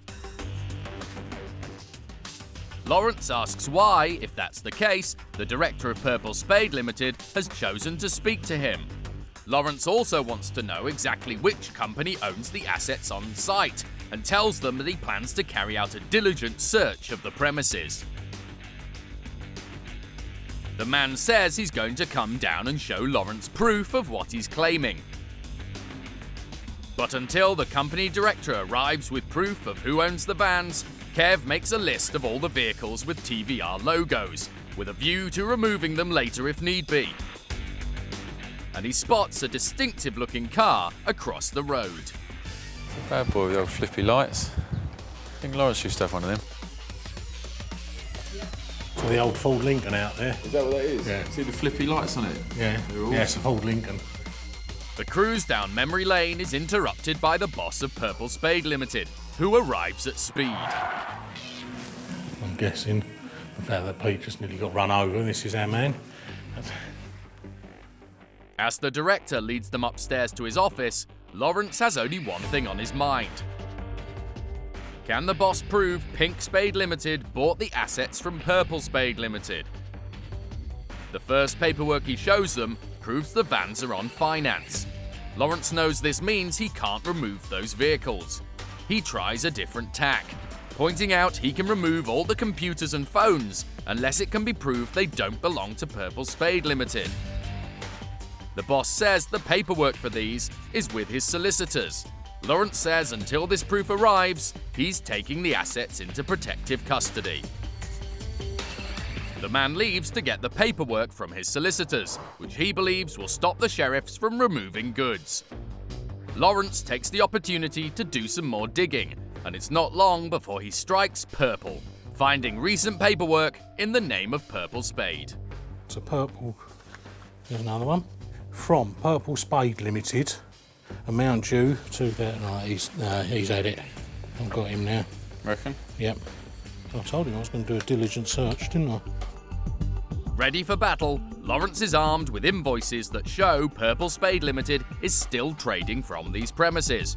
Lawrence asks why, if that's the case, the director of Purple Spade Limited has chosen to speak to him. Lawrence also wants to know exactly which company owns the assets on site, and tells them that he plans to carry out a diligent search of the premises. The man says he's going to come down and show Lawrence proof of what he's claiming. But until the company director arrives with proof of who owns the vans, Kev makes a list of all the vehicles with TVR logos, with a view to removing them later if need be. And he spots a distinctive-looking car across the road. Bad boy with the old flippy lights. I think Lawrence used to have one of them. So the old Ford Lincoln out there. Is that what that is? Yeah. See the flippy lights on it? Yeah, it's a Ford Lincoln. The cruise down memory lane is interrupted by the boss of Purple Spade Limited, who arrives at speed. I'm guessing the fact that Pete just nearly got run over, and this is our man. As the director leads them upstairs to his office, Lawrence has only one thing on his mind. Can the boss prove Pink Spade Limited bought the assets from Purple Spade Limited? The first paperwork he shows them proves the vans are on finance. Lawrence knows this means he can't remove those vehicles. He tries a different tack, pointing out he can remove all the computers and phones unless it can be proved they don't belong to Purple Spade Limited. The boss says the paperwork for these is with his solicitors. Lawrence says until this proof arrives, he's taking the assets into protective custody. The man leaves to get the paperwork from his solicitors, which he believes will stop the sheriffs from removing goods. Lawrence takes the opportunity to do some more digging, and it's not long before he strikes Purple, finding recent paperwork in the name of Purple Spade. So Purple, there's another one. From Purple Spade Limited, amount due to that. Right, he's had it. I've got him now. Reckon? Yep. I told him I was going to do a diligent search, didn't I? Ready for battle, Lawrence is armed with invoices that show Purple Spade Limited is still trading from these premises.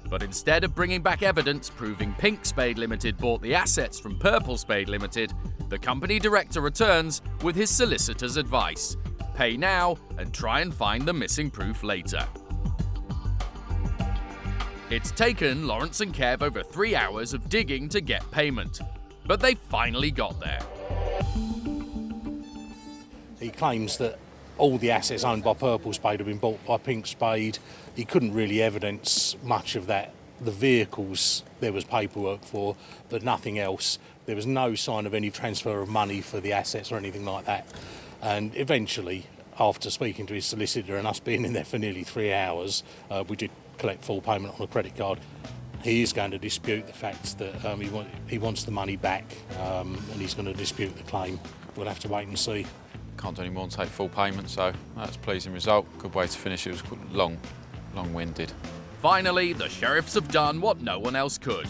But instead of bringing back evidence proving Pink Spade Limited bought the assets from Purple Spade Limited, the company director returns with his solicitor's advice: pay now and try and find the missing proof later. It's taken Lawrence and Kev over 3 hours of digging to get payment, but they finally got there. He claims that all the assets owned by Purple Spade have been bought by Pink Spade. He couldn't really evidence much of that. The vehicles there was paperwork for, but nothing else. There was no sign of any transfer of money for the assets or anything like that. And eventually, after speaking to his solicitor and us being in there for nearly 3 hours, we did collect full payment on a credit card. He is going to dispute the fact that he wants the money back, and he's going to dispute the claim. We'll have to wait and see. Can't do any more than take full payment, so that's a pleasing result. Good way to finish. It was long-winded. Finally, the sheriffs have done what no one else could: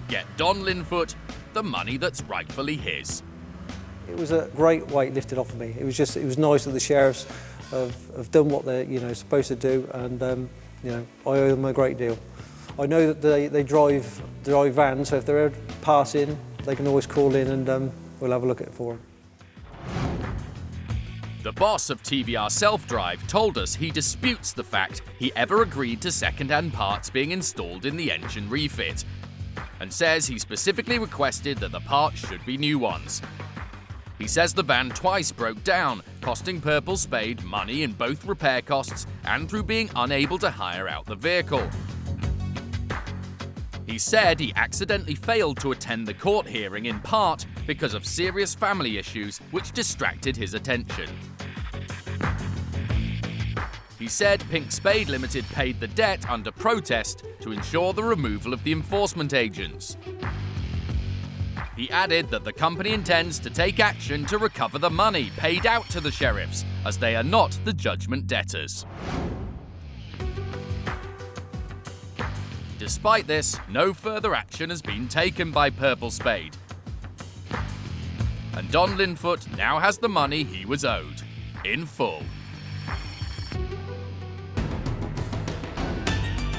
get Don Linfoot the money that's rightfully his. It was a great weight lifted off of me. It was nice that the sheriffs have done what they're supposed to do, and I owe them a great deal. I know that they drive vans, so if they're ever passing, they can always call in and we'll have a look at it for them. The boss of TVR Self-Drive told us he disputes the fact he ever agreed to second-hand parts being installed in the engine refit, and says he specifically requested that the parts should be new ones. He says the van twice broke down, costing Purple Spade money in both repair costs and through being unable to hire out the vehicle. He said he accidentally failed to attend the court hearing in part because of serious family issues which distracted his attention. He said Pink Spade Limited paid the debt under protest to ensure the removal of the enforcement agents. He added that the company intends to take action to recover the money paid out to the sheriffs, as they are not the judgment debtors. Despite this, no further action has been taken by Purple Spade. And Don Linfoot now has the money he was owed, in full.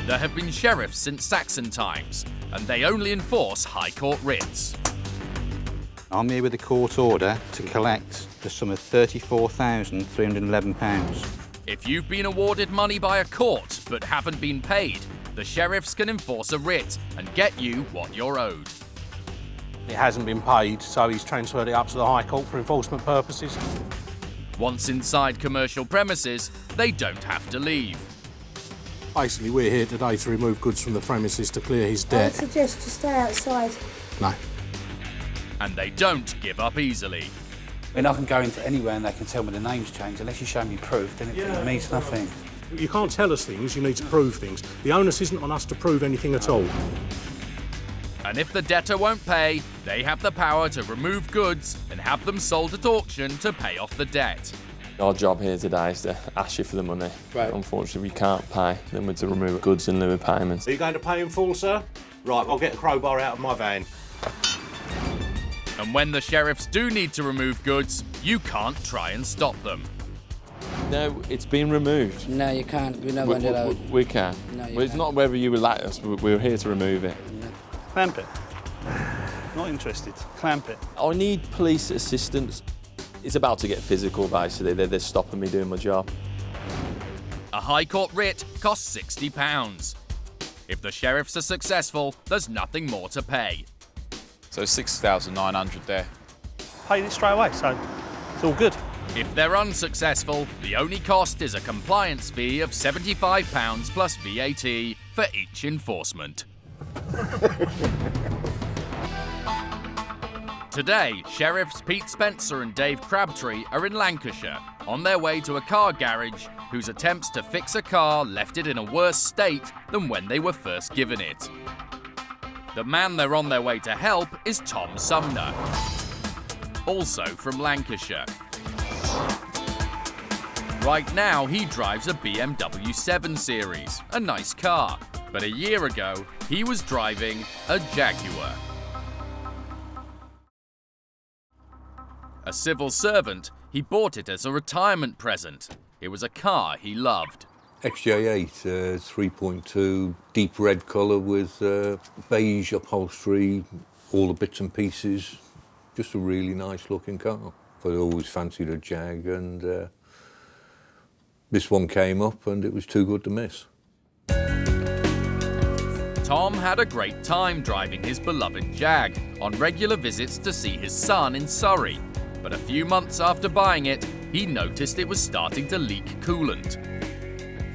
There have been sheriffs since Saxon times, and they only enforce High Court writs. I'm here with a court order to collect the sum of £34,311. If you've been awarded money by a court but haven't been paid, the sheriffs can enforce a writ and get you what you're owed. It hasn't been paid, so he's transferred it up to the High Court for enforcement purposes. Once inside commercial premises, they don't have to leave. Basically, we're here today to remove goods from the premises to clear his I debt. suggest to stay outside. No. And they don't give up easily. I mean, I can go into anywhere and they can tell me the name's changed. Unless you show me proof, then it means nothing. You can't tell us things, you need to prove things. The onus isn't on us to prove anything at all. And if the debtor won't pay, they have the power to remove goods and have them sold at auction to pay off the debt. Our job here today is to ask you for the money. Right. Unfortunately, we can't pay. Then we're to remove goods in lieu of payments. Are you going to pay in full, sir? Right, I'll get a crowbar out of my van. And when the sheriffs do need to remove goods, you can't try and stop them. No, it's been removed. No, you can't. We're not going to allow it. We can. No, you Well, it's can't. not whether you will let us, we're here to remove it. Clamp it. Not interested. Clamp it. I need police assistance. It's about to get physical, basically. They're stopping me doing my job. A High Court writ costs £60. If the sheriffs are successful, there's nothing more to pay. So 6,900 there. Paid it straight away, so it's all good. If they're unsuccessful, the only cost is a compliance fee of £75 plus VAT for each enforcement. Today, Sheriffs Pete Spencer and Dave Crabtree are in Lancashire, on their way to a car garage whose attempts to fix a car left it in a worse state than when they were first given it. The man they're on their way to help is Tom Sumner, also from Lancashire. Right now, he drives a BMW 7 Series, a nice car. But a year ago, he was driving a Jaguar. A civil servant, he bought it as a retirement present. It was a car he loved. XJ8, 3.2, deep red colour with beige upholstery, all the bits and pieces. Just a really nice looking car. I always fancied a Jag, and this one came up and it was too good to miss. Tom had a great time driving his beloved Jag on regular visits to see his son in Surrey. But a few months after buying it, he noticed it was starting to leak coolant.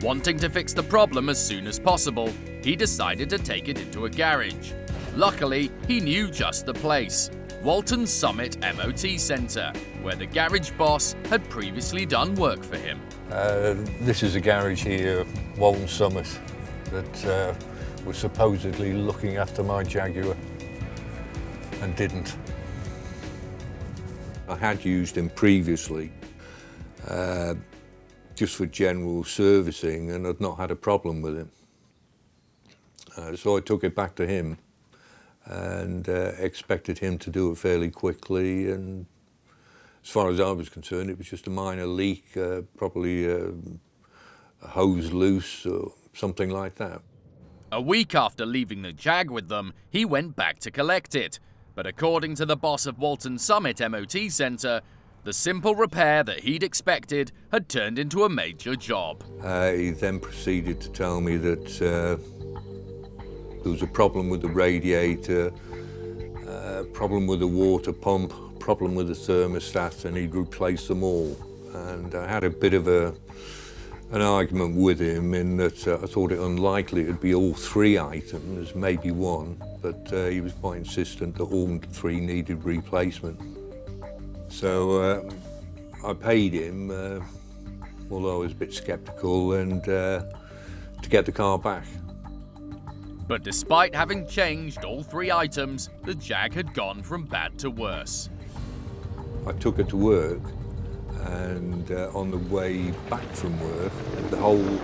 Wanting to fix the problem as soon as possible, he decided to take it into a garage. Luckily, he knew just the place, Walton Summit MOT Centre, where the garage boss had previously done work for him. This is a garage here, Walton Summit, that was supposedly looking after my Jaguar and didn't. I had used him previously just for general servicing, and I'd not had a problem with him. So I took it back to him and expected him to do it fairly quickly, and as far as I was concerned, it was just a minor leak, probably a hose loose or something like that. A week after leaving the Jag with them, he went back to collect it. But according to the boss of Walton Summit MOT Centre, the simple repair that he'd expected had turned into a major job. He then proceeded to tell me that there was a problem with the radiator, problem with the water pump, problem with the thermostat, and he'd replace them all. And I had a bit of an argument with him in that I thought it unlikely it'd be all three items, maybe one, but he was quite insistent that all three needed replacement. So I paid him, although I was a bit sceptical, and to get the car back. But despite having changed all three items, the Jag had gone from bad to worse. I took it to work, and on the way back from work, the whole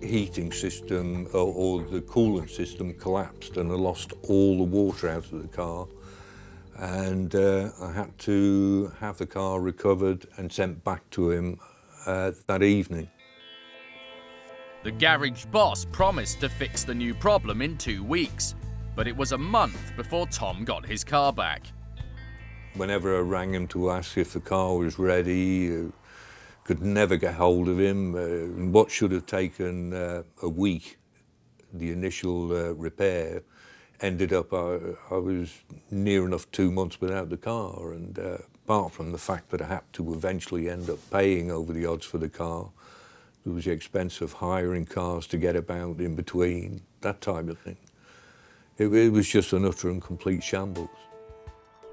heating system or the coolant system collapsed, and I lost all the water out of the car, and I had to have the car recovered and sent back to him that evening. The garage boss promised to fix the new problem in 2 weeks, but it was a month before Tom got his car back. Whenever I rang him to ask if the car was ready, could never get hold of him. What should have taken a week, the initial repair, ended up I was near enough 2 months without the car. And apart from the fact that I had to eventually end up paying over the odds for the car, there was the expense of hiring cars to get about in between, that type of thing. It was just an utter and complete shambles.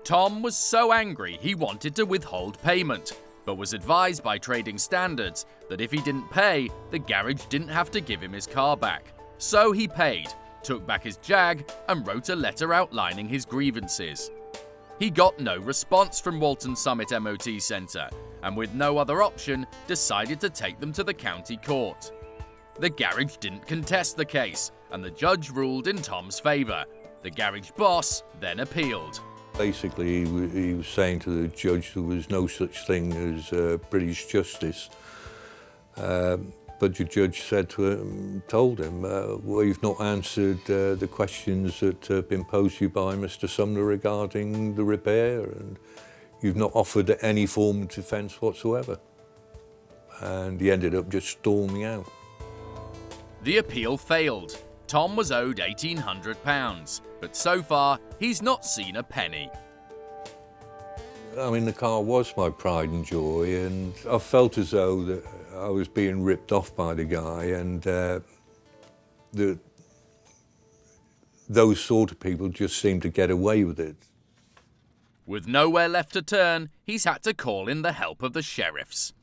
Tom was so angry he wanted to withhold payment, but was advised by trading standards that if he didn't pay, the garage didn't have to give him his car back. So he paid, took back his Jag, and wrote a letter outlining his grievances. He got no response from Walton Summit MOT Centre, and with no other option, decided to take them to the county court. The garage didn't contest the case, and the judge ruled in Tom's favour. The garage boss then appealed. Basically, he was saying to the judge there was no such thing as British justice. But the judge said to him, told him, well, you've not answered the questions that have been posed to you by Mr. Sumner regarding the repair, and you've not offered any form of defence whatsoever. And he ended up just storming out. The appeal failed. Tom was owed £1,800, but so far he's not seen a penny. I mean, the car was my pride and joy, and I felt as though that I was being ripped off by the guy, and those sort of people just seem to get away with it. With nowhere left to turn, he's had to call in the help of the sheriffs.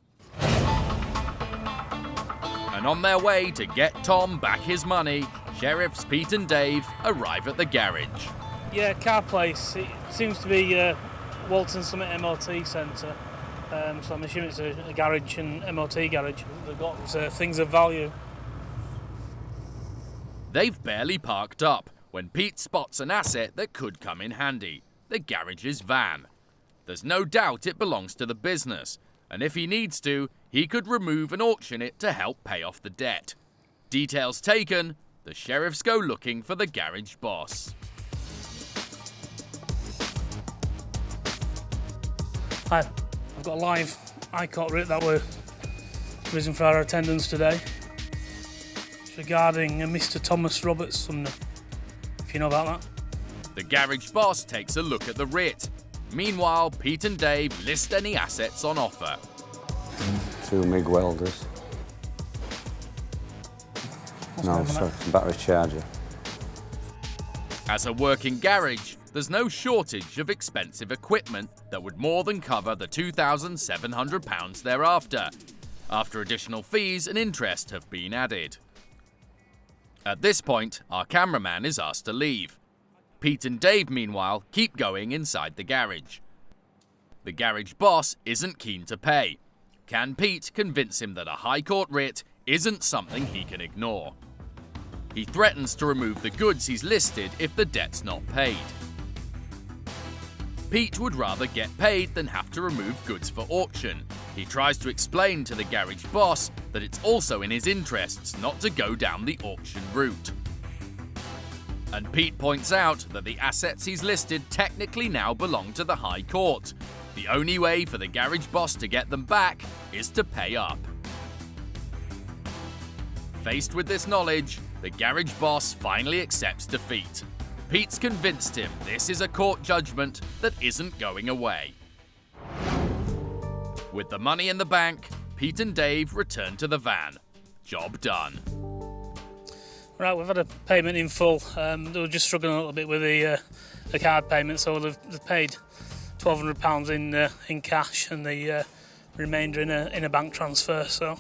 And on their way to get Tom back his money, Sheriffs Pete and Dave arrive at the garage. Yeah, car place. It seems to be Walton Summit MOT Centre. So I'm assuming it's a garage and MOT garage. They've got things of value. They've barely parked up when Pete spots an asset that could come in handy, the garage's van. There's no doubt it belongs to the business, and if he needs to, he could remove and auction it to help pay off the debt. Details taken, the sheriffs go looking for the garage boss. Hi, I've got a live high-court writ that were risen for our attendance today. It's regarding a Mr. Thomas Roberts Sumner, if you know about that. The garage boss takes a look at the writ. Meanwhile, Pete and Dave list any assets on offer. 2 MIG welders. No, sorry, battery charger. As a working garage, there's no shortage of expensive equipment that would more than cover the £2,700 thereafter, after additional fees and interest have been added. At this point, our cameraman is asked to leave. Pete and Dave, meanwhile, keep going inside the garage. The garage boss isn't keen to pay. Can Pete convince him that a High Court writ isn't something he can ignore? He threatens to remove the goods he's listed if the debt's not paid. Pete would rather get paid than have to remove goods for auction. He tries to explain to the garage boss that it's also in his interests not to go down the auction route. And Pete points out that the assets he's listed technically now belong to the High Court. The only way for the garage boss to get them back is to pay up. Faced with this knowledge, the garage boss finally accepts defeat. Pete's convinced him this is a court judgment that isn't going away. With the money in the bank, Pete and Dave return to the van. Job done. Right, we've had a payment in full. They were just struggling a little bit with the card payment, so they've paid £1,200 in cash and the remainder in a bank transfer. So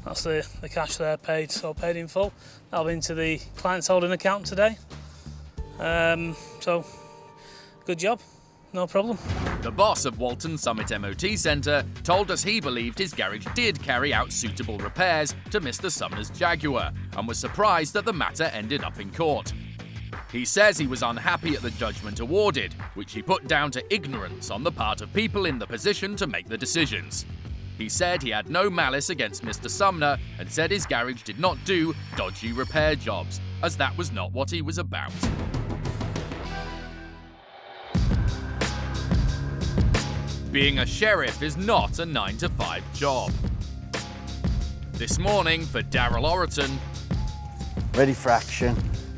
that's the cash there paid. So paid in full. That'll be into the client's holding account today. So good job. No problem. The boss of Walton Summit MOT Centre told us he believed his garage did carry out suitable repairs to Mr. Sumner's Jaguar and was surprised that the matter ended up in court. He says he was unhappy at the judgment awarded, which he put down to ignorance on the part of people in the position to make the decisions. He said he had no malice against Mr. Sumner and said his garage did not do dodgy repair jobs, as that was not what he was about. Being a sheriff is not a 9-to-5 job. This morning for Daryl Oraton, ready for action,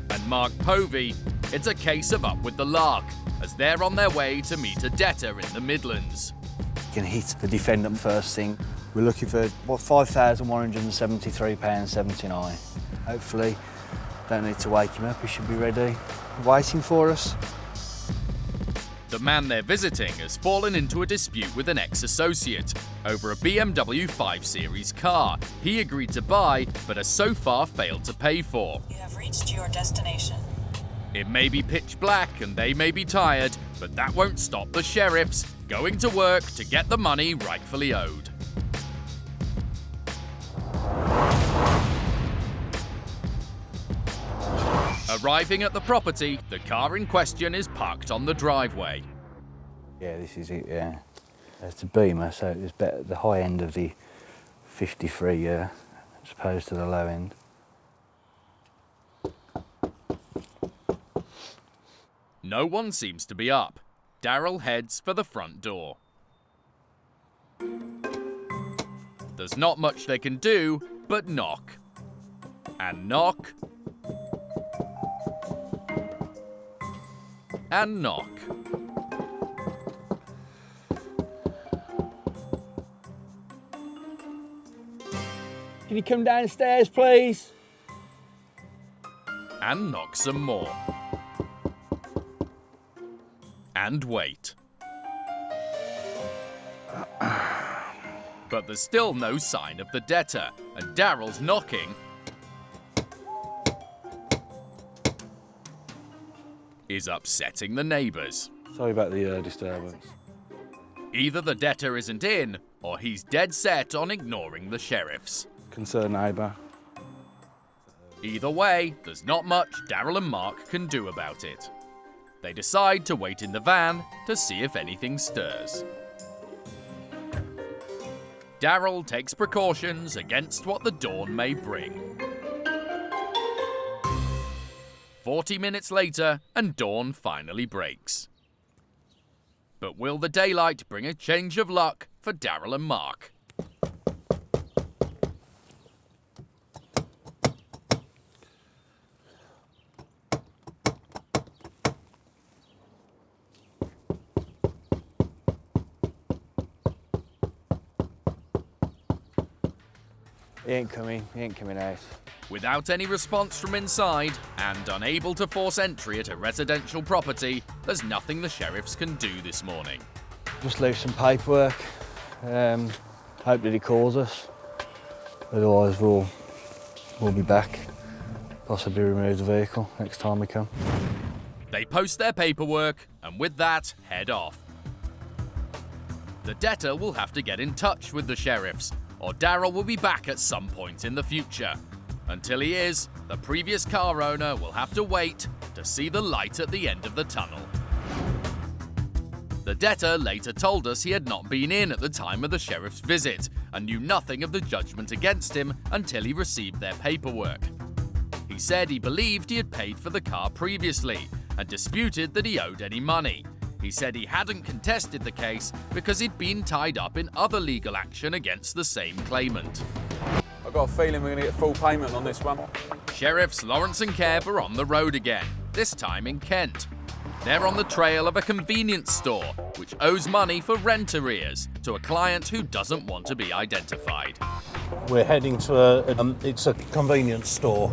and Mark Povey, it's a case of up with the lark, as they're on their way to meet a debtor in the Midlands. You can hit the defendant first thing. We're looking for, £5,173.79. Hopefully, don't need to wake him up, he should be ready, waiting for us. The man they're visiting has fallen into a dispute with an ex-associate over a BMW 5 Series car he agreed to buy but has so far failed to pay for. You have reached your destination. It may be pitch black and they may be tired, but that won't stop the sheriffs going to work to get the money rightfully owed. Arriving at the property, the car in question is parked on the driveway. Yeah, this is it, yeah. It's a Beamer, so it's better the high end of the 53 as opposed to the low end. No one seems to be up. Daryl heads for the front door. There's not much they can do but knock. And knock. And knock. Can you come downstairs, please? And knock some more. And wait. But there's still no sign of the debtor, and Daryl's knocking is upsetting the neighbours. Sorry about the disturbance. Either the debtor isn't in, or he's dead set on ignoring the sheriffs. Concerned neighbour. Either way, there's not much Daryl and Mark can do about it. They decide to wait in the van to see if anything stirs. Daryl takes precautions against what the dawn may bring. 40 minutes later, and dawn finally breaks. But will the daylight bring a change of luck for Daryl and Mark? He ain't coming out. Without any response from inside, and unable to force entry at a residential property, there's nothing the sheriffs can do this morning. Just leave some paperwork. Hope that he calls us. Otherwise we'll be back. Possibly remove the vehicle next time we come. They post their paperwork, and with that, head off. The debtor will have to get in touch with the sheriffs, or Daryl will be back at some point in the future. Until he is, the previous car owner will have to wait to see the light at the end of the tunnel. The debtor later told us he had not been in at the time of the sheriff's visit and knew nothing of the judgment against him until he received their paperwork. He said he believed he had paid for the car previously and disputed that he owed any money. He said he hadn't contested the case because he'd been tied up in other legal action against the same claimant. I've got a feeling we're going to get full payment on this one. Sheriffs Lawrence and Kev are on the road again, this time in Kent. They're on the trail of a convenience store which owes money for rent arrears to a client who doesn't want to be identified. We're heading to it's a convenience store.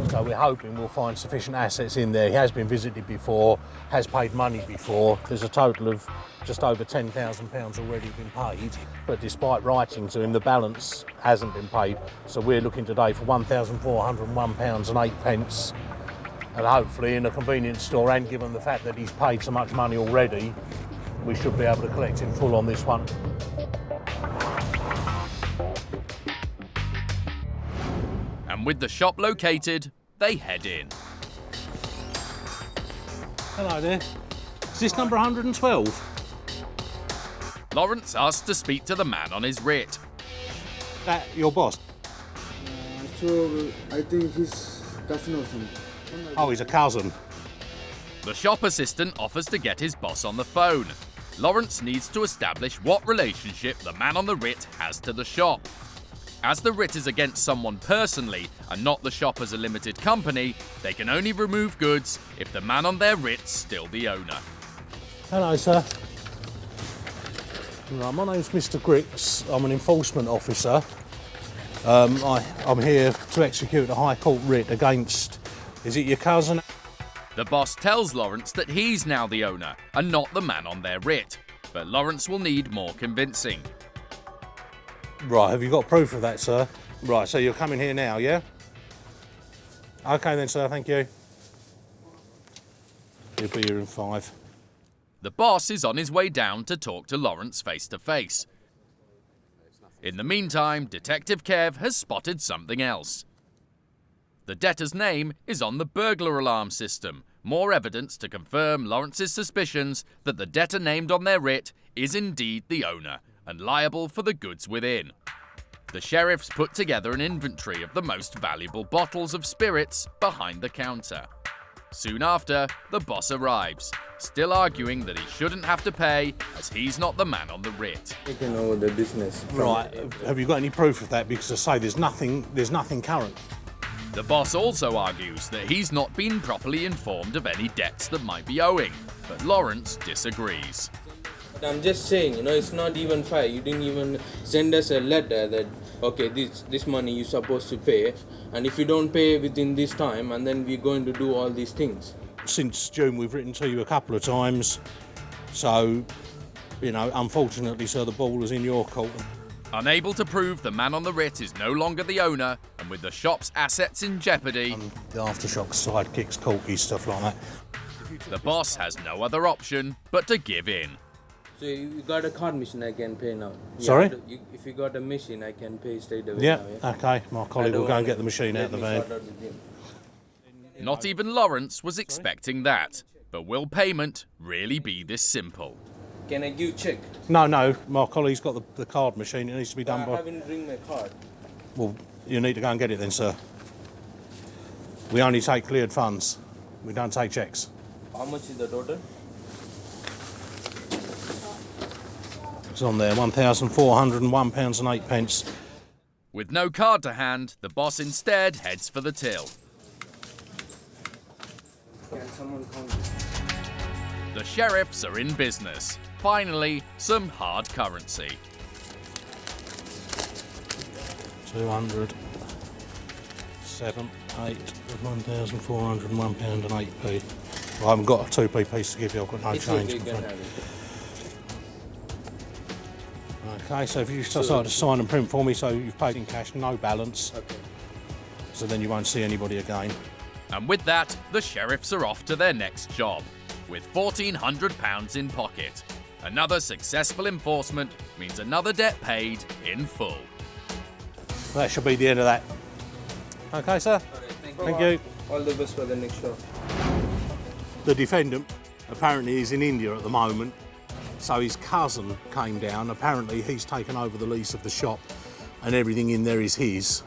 So we're hoping we'll find sufficient assets in there. He has been visited before, has paid money before. There's a total of just over £10,000 already been paid, but despite writing to him, the balance hasn't been paid. So we're looking today for £1,401.08. And hopefully in a convenience store, and given the fact that he's paid so much money already, we should be able to collect in full on this one. And with the shop located, they head in. Hello there. Is this number 112? Lawrence asks to speak to the man on his writ. That your boss? So I think he's cousin or something. Oh, he's a cousin. The shop assistant offers to get his boss on the phone. Lawrence needs to establish what relationship the man on the writ has to the shop. As the writ is against someone personally and not the shop as a limited company, they can only remove goods if the man on their writ's still the owner. Hello, sir. Right, my name's Mr. Grix. I'm an enforcement officer. I'm here to execute a High Court writ against... Is it your cousin? The boss tells Lawrence that he's now the owner and not the man on their writ, but Lawrence will need more convincing. Right, have you got proof of that, sir? Right, so you're coming here now, yeah? OK then, sir, thank you. He'll be here in 5. The boss is on his way down to talk to Lawrence face to face. In the meantime, Detective Kev has spotted something else. The debtor's name is on the burglar alarm system, more evidence to confirm Lawrence's suspicions that the debtor named on their writ is indeed the owner and liable for the goods within. The sheriffs put together an inventory of the most valuable bottles of spirits behind the counter. Soon after, the boss arrives, still arguing that he shouldn't have to pay as he's not the man on the writ. Taking over the business. Right, have you got any proof of that? Because I say there's nothing current. The boss also argues that he's not been properly informed of any debts that might be owing, but Lawrence disagrees. I'm just saying, it's not even fair. You didn't even send us a letter that, okay, this money you're supposed to pay, and if you don't pay within this time, and then we're going to do all these things. Since June, we've written to you a couple of times, so, unfortunately, sir, the ball is in your court. Unable to prove the man on the writ is no longer the owner, and with the shop's assets in jeopardy... The aftershock, sidekicks, corkies, stuff like that. The boss has no other option but to give in. So you got a card machine, I can pay now. Sorry? If you got a machine, I can pay straight away Yeah, now, yeah? okay. My colleague will go and get the machine out of the van. Not even Lawrence was expecting that. But will payment really be this simple? Can I give check? No, my colleague's got the card machine. It needs to be done by... I haven't bring my card. Well, you need to go and get it then, sir. We only take cleared funds. We don't take cheques. How much is the total? It's on there, £1,401.08. With no card to hand, the boss instead heads for the till. Can someone count this? The sheriffs are in business. Finally, some hard currency. 200, 7, 8, £1,401.08. Well, I haven't got a 2p piece to give you, I've got no change. Okay, so if you start to sign and print for me, so you've paid in cash, no balance. Okay. So then you won't see anybody again. And with that, the sheriffs are off to their next job, with £1,400 in pocket. Another successful enforcement means another debt paid in full. That should be the end of that. Okay, sir? Thank you. All the best for the next show. The defendant apparently is in India at the moment, so his cousin came down. Apparently he's taken over the lease of the shop and everything in there is his.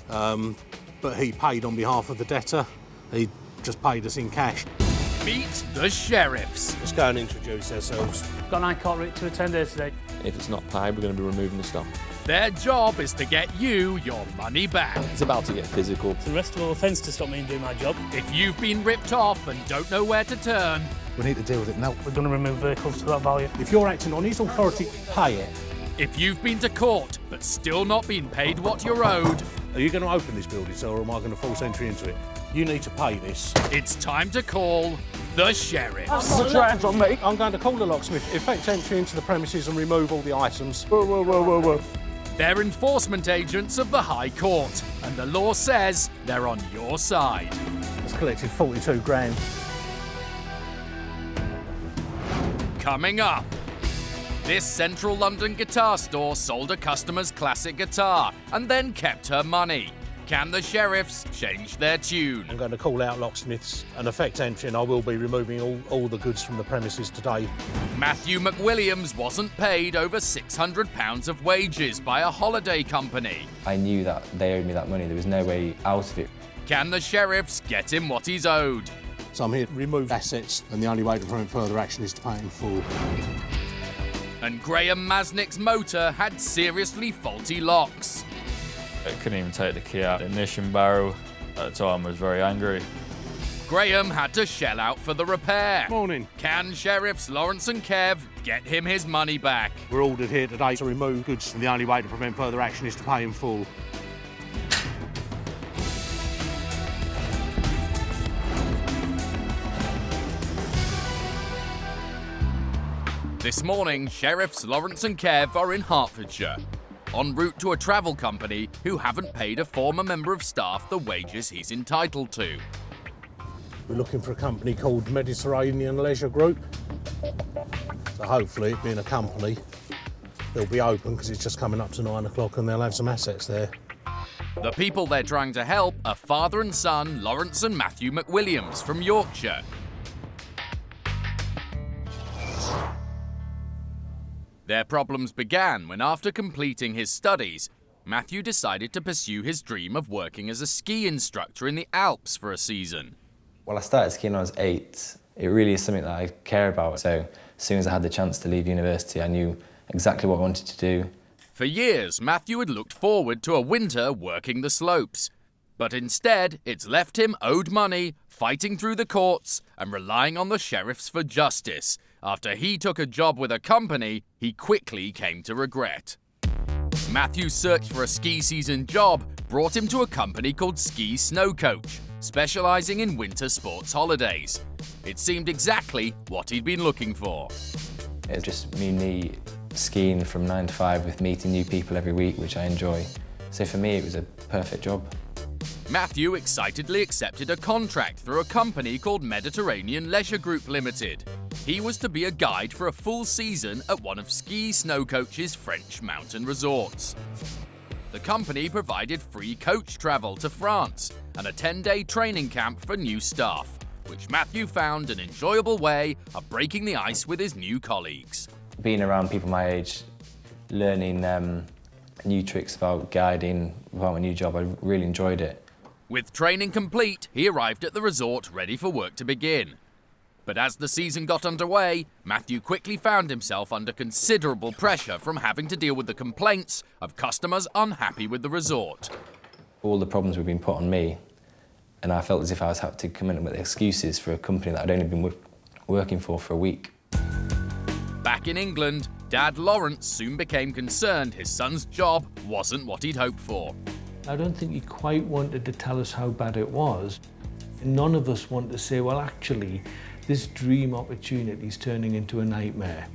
But he paid on behalf of the debtor. He just paid us in cash. Meet the sheriffs. Let's go and introduce ourselves. Got an high court writ to attend here today. If it's not paid, we're going to be removing the stock. Their job is to get you your money back. It's about to get physical. It's an arrestable offence to stop me doing my job. If you've been ripped off and don't know where to turn, We need to deal with it now. We're going to remove vehicles to that value. If you're acting on his authority, pay it. if you've been to court but still not been paid what you're owed, Are you going to open this building, sir, or am I going to force entry into it? You need to pay this. it's time to call the sheriffs. Put your hands on me. I'm going to call the locksmith, effect entry into the premises and remove all the items. Whoa. They're enforcement agents of the High Court, and the law says they're on your side. It's collected 42 grand. Coming up, this central London guitar store sold a customer's classic guitar and then kept her money. Can the sheriffs change their tune? I'm going to call out locksmiths and effect entry, and I will be removing all the goods from the premises today. Matthew McWilliams wasn't paid over £600 of wages by a holiday company. I knew that they owed me that money. There was no way out of it. Can the sheriffs get him what he's owed? So I'm here to remove assets, and the only way to prevent further action is to pay in full. And Graham Masnick's motor had seriously faulty locks. I couldn't even take the key out. The ignition barrel at the time was very angry. Graham had to shell out for the repair. Morning. Can sheriffs Lawrence and Kev get him his money back? We're ordered here today to remove goods, and the only way to prevent further action is to pay in full. This morning, sheriffs Lawrence and Kev are in Hertfordshire, en route to a travel company who haven't paid a former member of staff the wages he's entitled to. We're looking for a company called Mediterranean Leisure Group. So hopefully, being a company, they'll be open because it's just coming up to 9 o'clock and they'll have some assets there. The people they're trying to help are father and son Lawrence and Matthew McWilliams from Yorkshire. Their problems began when, after completing his studies, Matthew decided to pursue his dream of working as a ski instructor in the Alps for a season. Well, I started skiing when I was 8. It really is something that I care about. So as soon as I had the chance to leave university, I knew exactly what I wanted to do. For years, Matthew had looked forward to a winter working the slopes. But instead, it's left him owed money, fighting through the courts, and relying on the sheriffs for justice. After he took a job with a company he quickly came to regret. Matthew's search for a ski season job brought him to a company called Ski Snow Coach, specialising in winter sports holidays. It seemed exactly what he'd been looking for. It just me skiing from 9 to 5 with meeting new people every week, which I enjoy. So for me, it was a perfect job. Matthew excitedly accepted a contract through a company called Mediterranean Leisure Group Limited. He was to be a guide for a full season at one of Ski Snowcoach's French mountain resorts. The company provided free coach travel to France and a 10-day training camp for new staff, which Matthew found an enjoyable way of breaking the ice with his new colleagues. Being around people my age, learning new tricks about guiding, about my new job, I really enjoyed it. With training complete, he arrived at the resort ready for work to begin. But as the season got underway, Matthew quickly found himself under considerable pressure from having to deal with the complaints of customers unhappy with the resort. All the problems were being put on me, and I felt as if I was having to come in with excuses for a company that I'd only been working for a week. Back in England, Dad Lawrence soon became concerned his son's job wasn't what he'd hoped for. I don't think he quite wanted to tell us how bad it was. None of us want to say, well, actually, this dream opportunity is turning into a nightmare.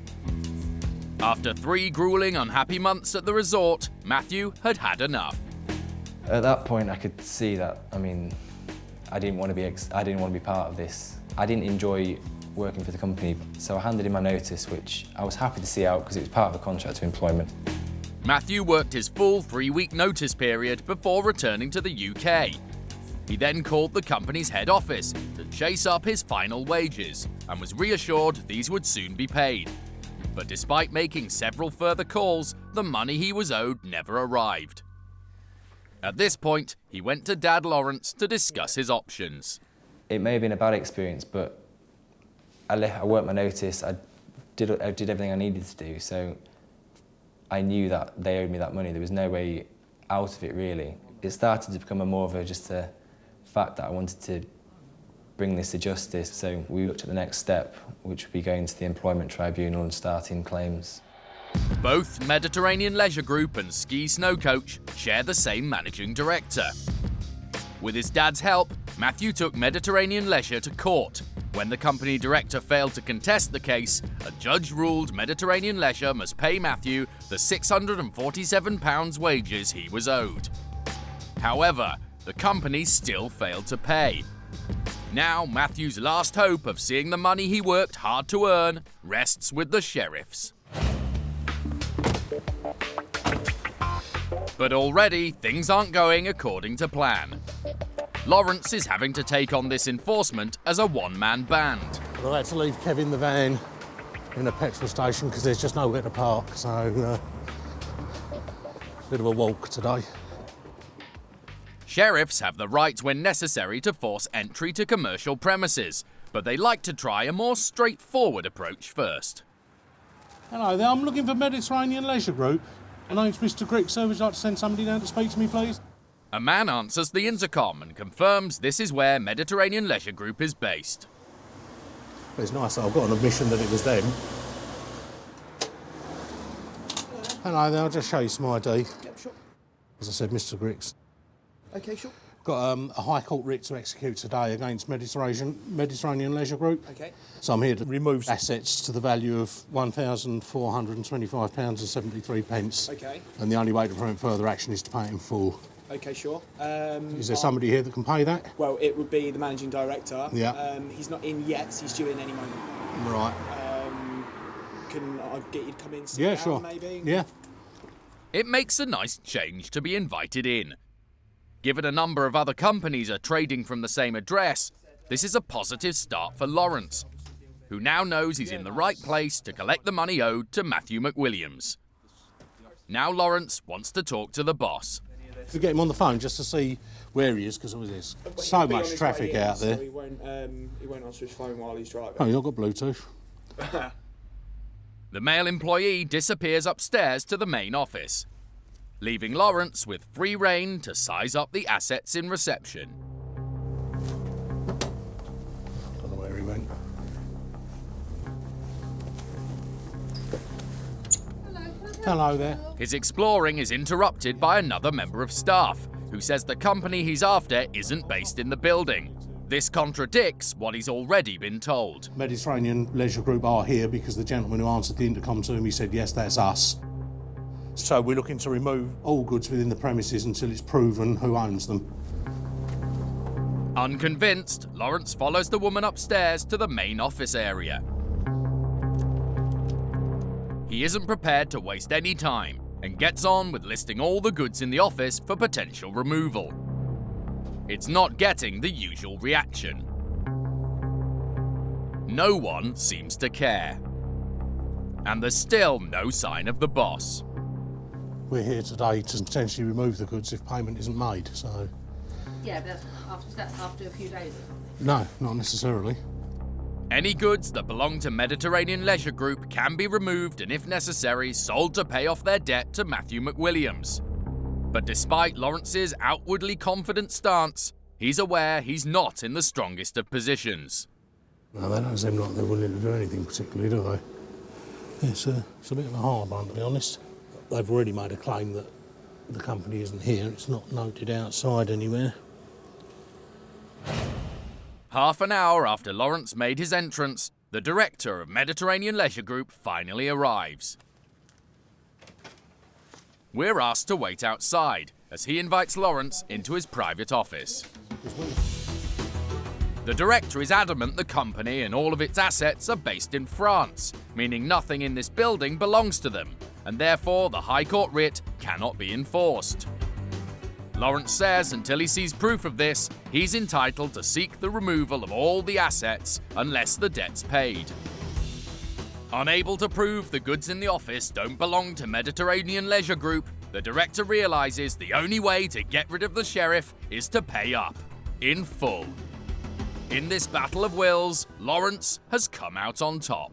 After 3 grueling, unhappy months at the resort, Matthew had had enough. At that point, I could see that, I didn't want to be part of this. I didn't enjoy working for the company, so I handed in my notice, which I was happy to see out because it was part of a contract of employment. Matthew worked his full 3-week notice period before returning to the UK. He then called the company's head office to chase up his final wages and was reassured these would soon be paid. But despite making several further calls, the money he was owed never arrived. At this point, he went to Dad Lawrence to discuss his options. It may have been a bad experience, but I worked my notice, I did everything I needed to do, so I knew that they owed me that money. There was no way out of it, really. It started to become more of just a fact that I wanted to bring this to justice, so we looked at the next step, which would be going to the Employment Tribunal and starting claims. Both Mediterranean Leisure Group and Ski Snowcoach share the same managing director. With his dad's help, Matthew took Mediterranean Leisure to court. When the company director failed to contest the case, a judge ruled Mediterranean Leisure must pay Matthew the £647 wages he was owed. However, the company still failed to pay. Now, Matthew's last hope of seeing the money he worked hard to earn rests with the sheriffs. But already, things aren't going according to plan. Lawrence is having to take on this enforcement as a one-man band. I had to leave Kev in the van in a petrol station because there's just nowhere to park, so bit of a walk today. Sheriffs have the right when necessary to force entry to commercial premises, but they like to try a more straightforward approach first. Hello there, I'm looking for Mediterranean Leisure Group. My name's Mr. Crick, sir. Would you like to send somebody down to speak to me, please? A man answers the intercom and confirms this is where Mediterranean Leisure Group is based. It's nice that I've got an admission that it was them. Hello there, I'll just show you some ID. Yep, sure. As I said, Mr. Griggs. Okay, sure. Got a High Court writ to execute today against Mediterranean Leisure Group. Okay. So I'm here to remove assets to the value of £1,425.73. Okay. And the only way to prevent further action is to pay it in full. Okay, sure. Is there somebody here that can pay that? Well, it would be the managing director. Yeah. He's not in yet. He's due in any moment. Right. Can I get you to come in? Yeah, sure. Maybe. Yeah. It makes a nice change to be invited in. Given a number of other companies are trading from the same address, this is a positive start for Lawrence, who now knows he's in the right place to collect the money owed to Matthew McWilliams. Now Lawrence wants to talk to the boss. To get him on the phone just to see where he is, because there's so much traffic out there. So he won't answer his phone while he's driving. Oh, you've not got Bluetooth? The male employee disappears upstairs to the main office, leaving Lawrence with free rein to size up the assets in reception. Don't know where he went. Hello there. His exploring is interrupted by another member of staff, who says the company he's after isn't based in the building. This contradicts what he's already been told. Mediterranean Leisure Group are here because the gentleman who answered the intercom to him, he said, yes, that's us. So we're looking to remove all goods within the premises until it's proven who owns them. Unconvinced, Lawrence follows the woman upstairs to the main office area. he isn't prepared to waste any time and gets on with listing all the goods in the office for potential removal. It's not getting the usual reaction. No one seems to care. And there's still no sign of the boss. We're here today to potentially remove the goods if payment isn't made, so... Yeah, but that's after a few days or something. No, not necessarily. Any goods that belong to Mediterranean Leisure Group can be removed and, if necessary, sold to pay off their debt to Matthew McWilliams. But despite Lawrence's outwardly confident stance, he's aware he's not in the strongest of positions. No, they don't seem like they're willing to do anything particularly, do they? It's a bit of a hard one, to be honest. They've already made a claim that the company isn't here. It's not noted outside anywhere. Half an hour after Lawrence made his entrance, the director of Mediterranean Leisure Group finally arrives. We're asked to wait outside as he invites Lawrence into his private office. The director is adamant the company and all of its assets are based in France, meaning nothing in this building belongs to them, and therefore the High Court writ cannot be enforced. Lawrence says until he sees proof of this, he's entitled to seek the removal of all the assets unless the debt's paid. Unable to prove the goods in the office don't belong to Mediterranean Leisure Group, the director realises the only way to get rid of the sheriff is to pay up, in full. In this battle of wills, Lawrence has come out on top.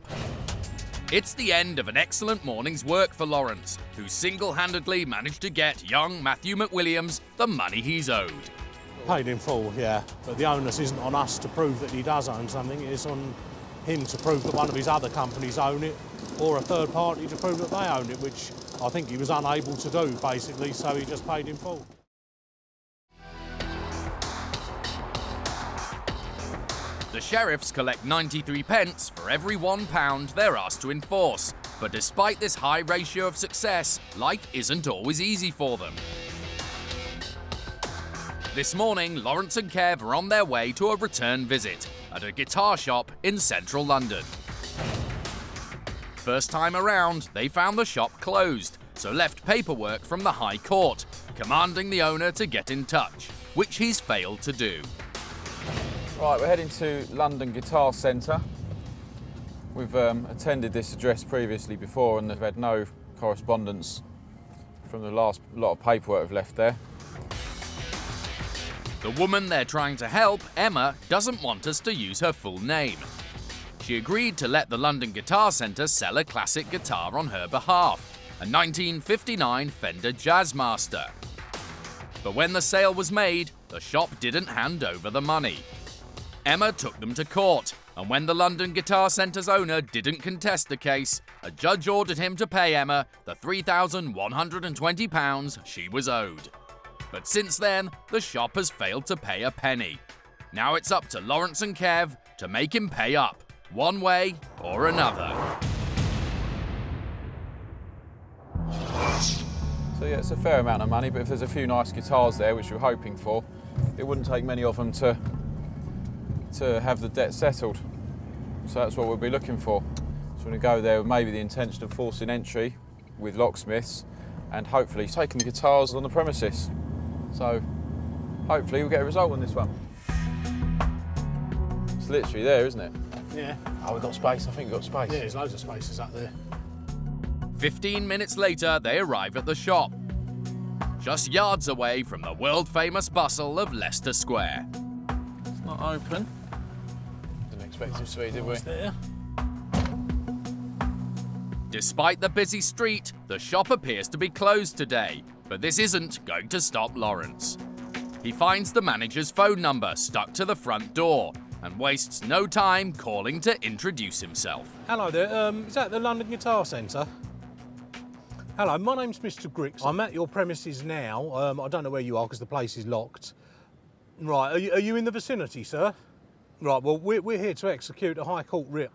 It's the end of an excellent morning's work for Lawrence, who single-handedly managed to get young Matthew McWilliams the money he's owed. Paid in full, yeah, but the onus isn't on us to prove that he does own something, it's on him to prove that one of his other companies own it, or a third party to prove that they own it, which I think he was unable to do, basically, so he just paid in full. The sheriffs collect 93 pence for every £1 they're asked to enforce, but despite this high ratio of success, life isn't always easy for them. This morning, Lawrence and Kev are on their way to a return visit at a guitar shop in central London. First time around, they found the shop closed, so left paperwork from the High Court, commanding the owner to get in touch, which he's failed to do. Right, we're heading to London Guitar Centre. We've attended this address previously before and they've had no correspondence from the last lot of paperwork we've left there. The woman they're trying to help, Emma, doesn't want us to use her full name. She agreed to let the London Guitar Centre sell a classic guitar on her behalf, a 1959 Fender Jazzmaster. But when the sale was made, the shop didn't hand over the money. Emma took them to court, and when the London Guitar Centre's owner didn't contest the case, a judge ordered him to pay Emma the £3,120 she was owed. But since then, the shop has failed to pay a penny. Now it's up to Lawrence and Kev to make him pay up, one way or another. So yeah, it's a fair amount of money, but if there's a few nice guitars there, which we're hoping for, it wouldn't take many of them to have the debt settled. So that's what we'll be looking for. So we're going to go there with maybe the intention of forcing entry with locksmiths and hopefully taking the guitars on the premises. So hopefully we'll get a result on this one. It's literally there, isn't it? Yeah. Oh, we've got space. I think we've got space. Yeah, there's loads of spaces up there. 15 minutes later, they arrive at the shop, just yards away from the world-famous bustle of Leicester Square. It's not open. Didn't expect it to be, did we? There. Despite the busy street, the shop appears to be closed today, but this isn't going to stop Lawrence. He finds the manager's phone number stuck to the front door and wastes no time calling to introduce himself. Hello there, is that the London Guitar Centre? Hello, my name's Mr. Grix. I'm at your premises now. I don't know where you are because the place is locked. Right, are you in the vicinity, sir? Right, well, we're here to execute a High Court writ.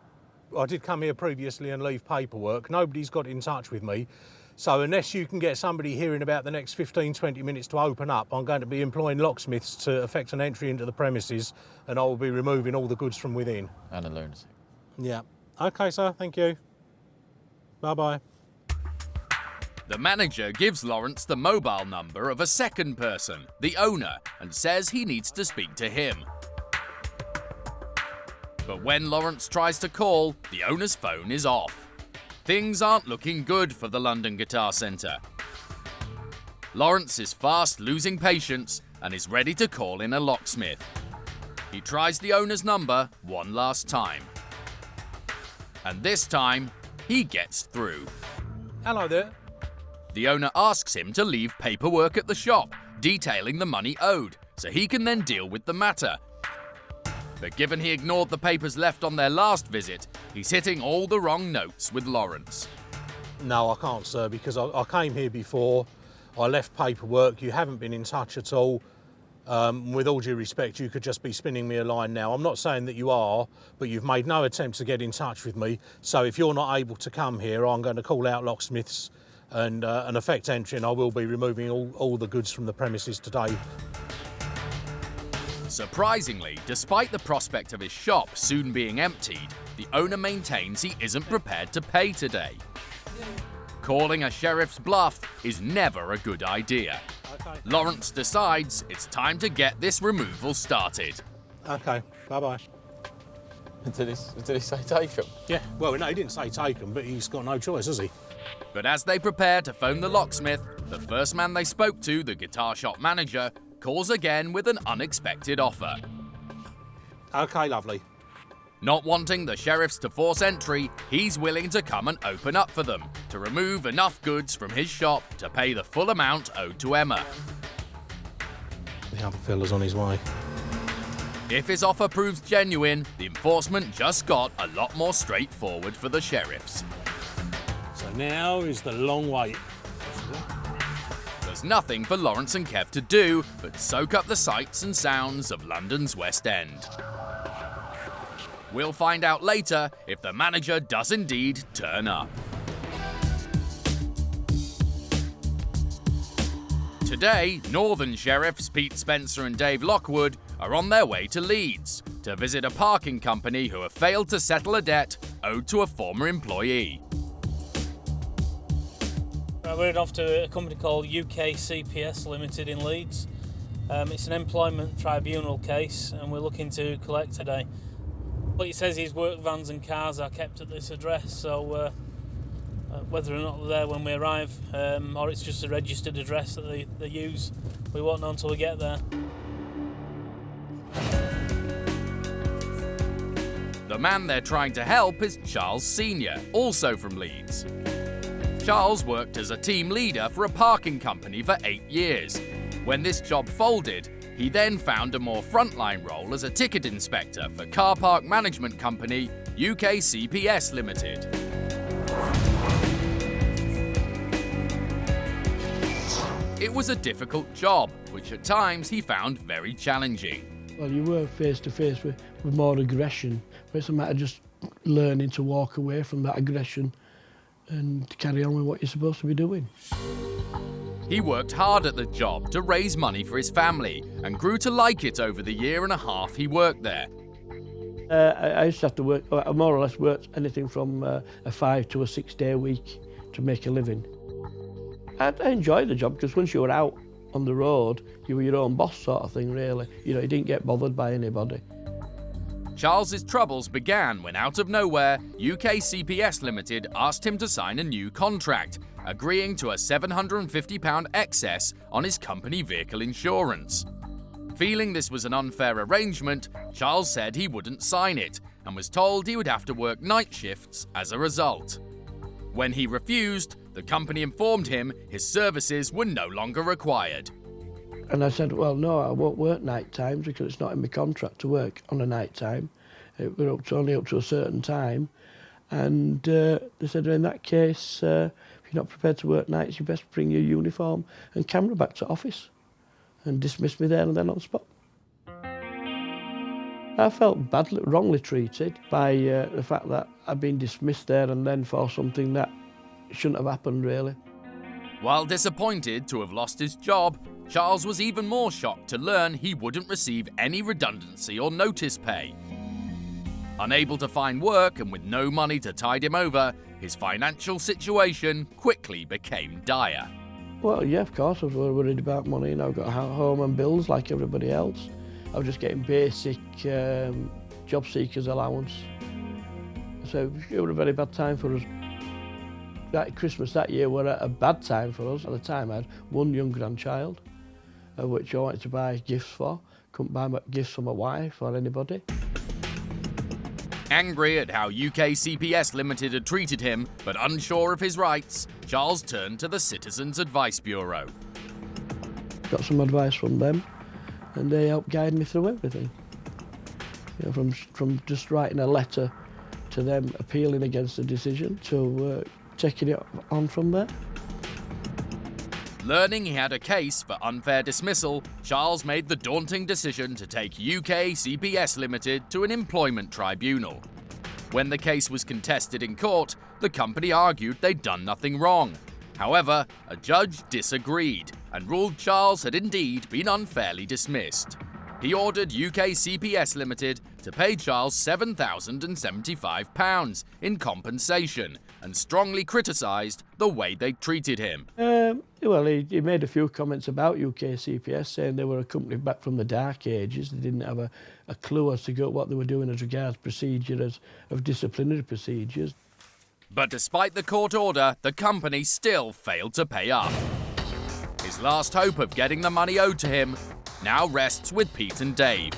I did come here previously and leave paperwork. Nobody's got in touch with me. So unless you can get somebody here in about the next 15, 20 minutes to open up, I'm going to be employing locksmiths to effect an entry into the premises and I will be removing all the goods from within. And a lunatic. Yeah. OK, sir, thank you. Bye-bye. The manager gives Lawrence the mobile number of a second person, the owner, and says he needs to speak to him. But when Lawrence tries to call, the owner's phone is off. Things aren't looking good for the London Guitar Centre. Lawrence is fast losing patience and is ready to call in a locksmith. He tries the owner's number one last time. And this time, he gets through. Hello there. The owner asks him to leave paperwork at the shop, detailing the money owed, so he can then deal with the matter. But given he ignored the papers left on their last visit, he's hitting all the wrong notes with Lawrence. No, I can't, sir, because I came here before, I left paperwork, you haven't been in touch at all. With all due respect, you could just be spinning me a line now. I'm not saying that you are, but you've made no attempt to get in touch with me. So if you're not able to come here, I'm going to call out locksmiths and effect entry, and I will be removing all the goods from the premises today. Surprisingly, despite the prospect of his shop soon being emptied, the owner maintains he isn't prepared to pay today. Calling a sheriff's bluff is never a good idea. Lawrence decides it's time to get this removal started. Okay, bye-bye. Did he say take them? Yeah, well, no, he didn't say take them, but he's got no choice, has he? But as they prepare to phone the locksmith, the first man they spoke to, the guitar shop manager, calls again with an unexpected offer. Okay, lovely. Not wanting the sheriffs to force entry, he's willing to come and open up for them, to remove enough goods from his shop to pay the full amount owed to Emma. The other fella's on his way. If his offer proves genuine, the enforcement just got a lot more straightforward for the sheriffs. So now is the long wait. There's nothing for Lawrence and Kev to do but soak up the sights and sounds of London's West End. We'll find out later if the manager does indeed turn up. Today, Northern Sheriffs Pete Spencer and Dave Lockwood are on their way to Leeds to visit a parking company who have failed to settle a debt owed to a former employee. We're heading off to a company called UK CPS Limited in Leeds. It's an employment tribunal case and we're looking to collect today. What it says is work vans and cars are kept at this address, so whether or not they're there when we arrive, or it's just a registered address that they use, we won't know until we get there. The man they're trying to help is Charles Sr., also from Leeds. Charles worked as a team leader for a parking company for 8 years. When this job folded, he then found a more frontline role as a ticket inspector for car park management company UK CPS Limited. It was a difficult job, which at times he found very challenging. Well, you work face to face with more aggression, but it's a matter of just learning to walk away from that aggression and carry on with what you're supposed to be doing. He worked hard at the job to raise money for his family and grew to like it over the year and a half he worked there. I used to have to work, I more or less worked anything from a 5 to a 6 day week to make a living. I enjoyed the job because once you were out on the road, you were your own boss sort of thing, really. You know, you didn't get bothered by anybody. Charles's troubles began when, out of nowhere, UK CPS Limited asked him to sign a new contract, agreeing to a £750 excess on his company vehicle insurance. Feeling this was an unfair arrangement, Charles said he wouldn't sign it and was told he would have to work night shifts as a result. When he refused, the company informed him his services were no longer required. And I said, well, no, I won't work night times because it's not in my contract to work on a night time. We're only up to a certain time. And they said, in that case, if you're not prepared to work nights, you best bring your uniform and camera back to office, and dismissed me there and then on the spot. I felt badly, wrongly treated by the fact that I'd been dismissed there and then for something that shouldn't have happened, really. While disappointed to have lost his job, Charles was even more shocked to learn he wouldn't receive any redundancy or notice pay. Unable to find work and with no money to tide him over, his financial situation quickly became dire. Well, yeah, of course, I was worried about money, and I've got a home and bills like everybody else. I was just getting basic job seekers allowance. So it was a very bad time for us. That Christmas that year was a bad time for us. At the time I had one young grandchild, which I wanted to buy gifts for. Couldn't buy gifts for my wife or anybody. Angry at how UK CPS Limited had treated him, but unsure of his rights, Charles turned to the Citizens Advice Bureau. Got some advice from them, and they helped guide me through everything. You know, from just writing a letter to them appealing against the decision to taking it on from there. Learning he had a case for unfair dismissal, Charles made the daunting decision to take UK CPS Limited to an employment tribunal. When the case was contested in court, the company argued they'd done nothing wrong. However, a judge disagreed and ruled Charles had indeed been unfairly dismissed. He ordered UK CPS Limited to pay Charles £7,075 in compensation and strongly criticised the way they treated him. Well, he made a few comments about UK CPS, saying they were a company back from the dark ages. They didn't have a clue as to what they were doing as regards procedures of disciplinary procedures. But despite the court order, the company still failed to pay up. His last hope of getting the money owed to him now rests with Pete and Dave,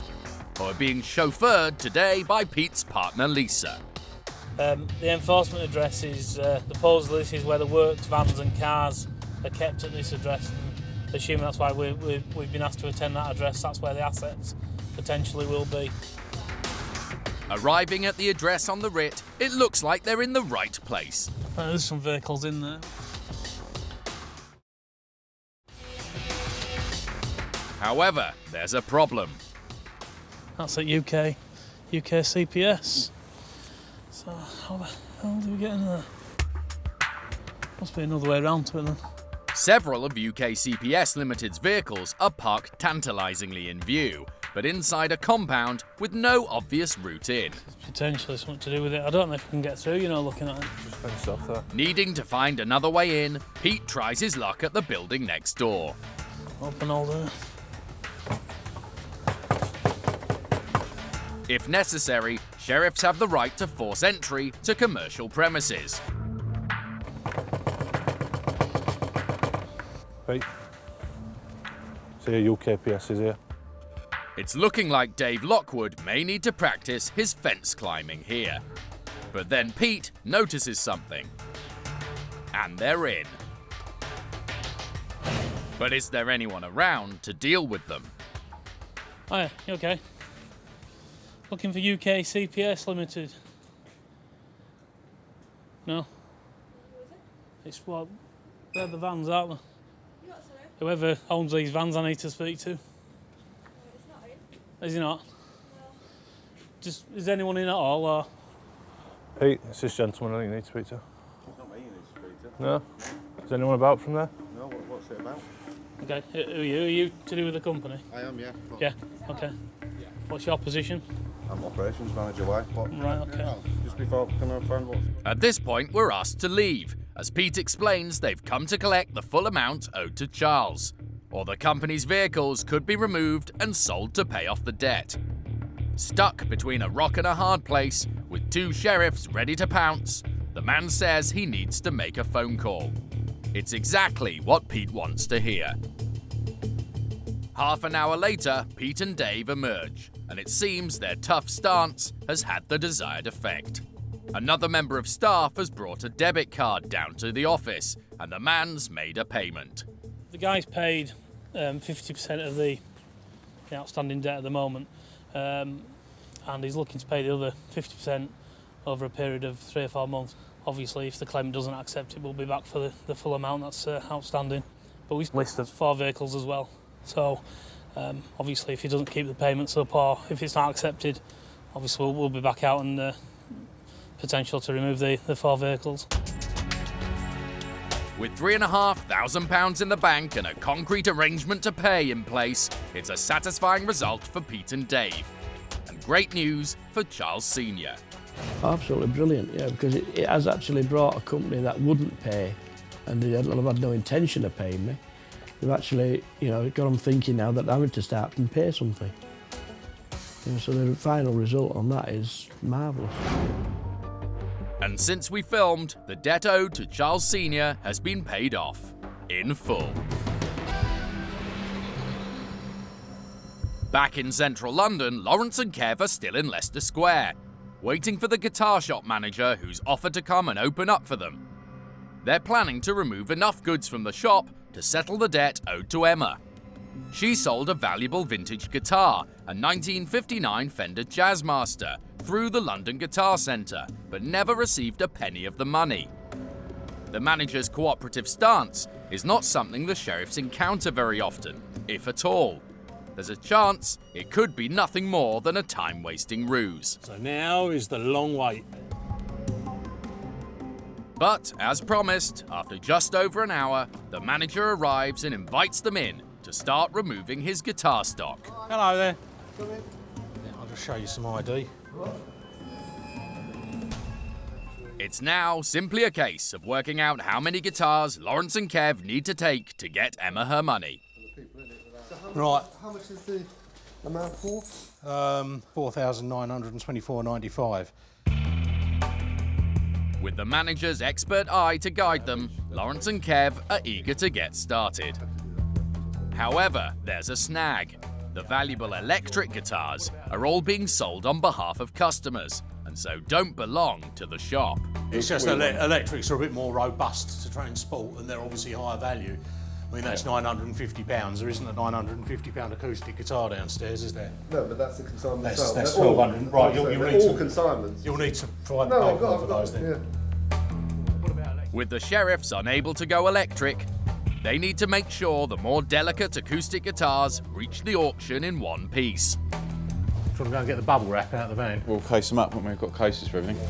who are being chauffeured today by Pete's partner Lisa. The enforcement address is, supposedly this is where the works, vans and cars are kept at this address. And assuming that's why we've been asked to attend that address, that's where the assets potentially will be. Arriving at the address on the writ, it looks like they're in the right place. There's some vehicles in there. However, there's a problem. That's at UK CPS. So how the hell do we get in there? Must be another way around to it then. Several of UK CPS Limited's vehicles are parked tantalisingly in view, but inside a compound with no obvious route in. Potentially something to do with it. I don't know if we can get through, you know, looking at it. Just fenced off there. Needing to find another way in, Pete tries his luck at the building next door. Open all there. If necessary, sheriffs have the right to force entry to commercial premises. Pete, see UKPS is here. It's looking like Dave Lockwood may need to practice his fence climbing here. But then Pete notices something. And they're in. But is there anyone around to deal with them? Hiya, you okay? Looking for UK CPS Limited. No? It's what? They're the vans, aren't they? Whoever owns these vans I need to speak to. Is he not? No. Just, is anyone in at all, or? Pete, it's this gentleman I think you need to speak to. It's not me you need to speak to. No? Is anyone about from there? No, what's it about? Okay, who are you? Are you to do with the company? I am, yeah. Yeah, okay. Yeah. What's your position? I'm operations manager, why? Right, okay. Oh, just before, can I find what? At this point, we're asked to leave, as Pete explains they've come to collect the full amount owed to Charles, or the company's vehicles could be removed and sold to pay off the debt. Stuck between a rock and a hard place, with two sheriffs ready to pounce, the man says he needs to make a phone call. It's exactly what Pete wants to hear. Half an hour later, Pete and Dave emerge, and it seems their tough stance has had the desired effect. Another member of staff has brought a debit card down to the office, and the man's made a payment. The guy's paid 50% of the outstanding debt at the moment, and he's looking to pay the other 50% over a period of 3 or 4 months. Obviously, if the claimant doesn't accept it, we'll be back for the full amount that's outstanding. But we've listed 4 vehicles as well, so obviously if he doesn't keep the payments up or if it's not accepted, obviously we'll be back out and potential to remove the 4 vehicles. With £3,500 in the bank and a concrete arrangement to pay in place, it's a satisfying result for Pete and Dave. And great news for Charles Sr. Absolutely brilliant, yeah, because it has actually brought a company that wouldn't pay, and they have had no intention of paying me. They've actually, you know, got them thinking now that they're having to start and pay something. You know, so the final result on that is marvellous. And since we filmed, the debt owed to Charles Sr. has been paid off in full. Back in central London, Lawrence and Kev are still in Leicester Square, waiting for the guitar shop manager who's offered to come and open up for them. They're planning to remove enough goods from the shop to settle the debt owed to Emma. She sold a valuable vintage guitar, a 1959 Fender Jazzmaster, through the London Guitar Centre, but never received a penny of the money. The manager's cooperative stance is not something the sheriffs encounter very often, if at all. There's a chance it could be nothing more than a time-wasting ruse. So now is the long wait. But, as promised, after just over an hour, the manager arrives and invites them in to start removing his guitar stock. Hello there. I'll just show you some ID. It's now simply a case of working out how many guitars Lawrence and Kev need to take to get Emma her money. Right. How much is the amount for? $4,924.95. With the manager's expert eye to guide them, Lawrence and Kev are eager to get started. However, there's a snag. The valuable electric guitars are all being sold on behalf of customers, and so don't belong to the shop. It's just electrics are a bit more robust to transport, and they're obviously higher value. I mean, that's £950. There isn't a £950 acoustic guitar downstairs, is there? No, but that's the consignment. That's 1,200. Right, you'll need all to, consignments. You'll need to provide the paperwork for those then. Yeah. With the sheriffs unable to go electric, they need to make sure the more delicate acoustic guitars reach the auction in one piece. Do you want to go and get the bubble wrap out of the van? We'll case them up when we've got cases for everything.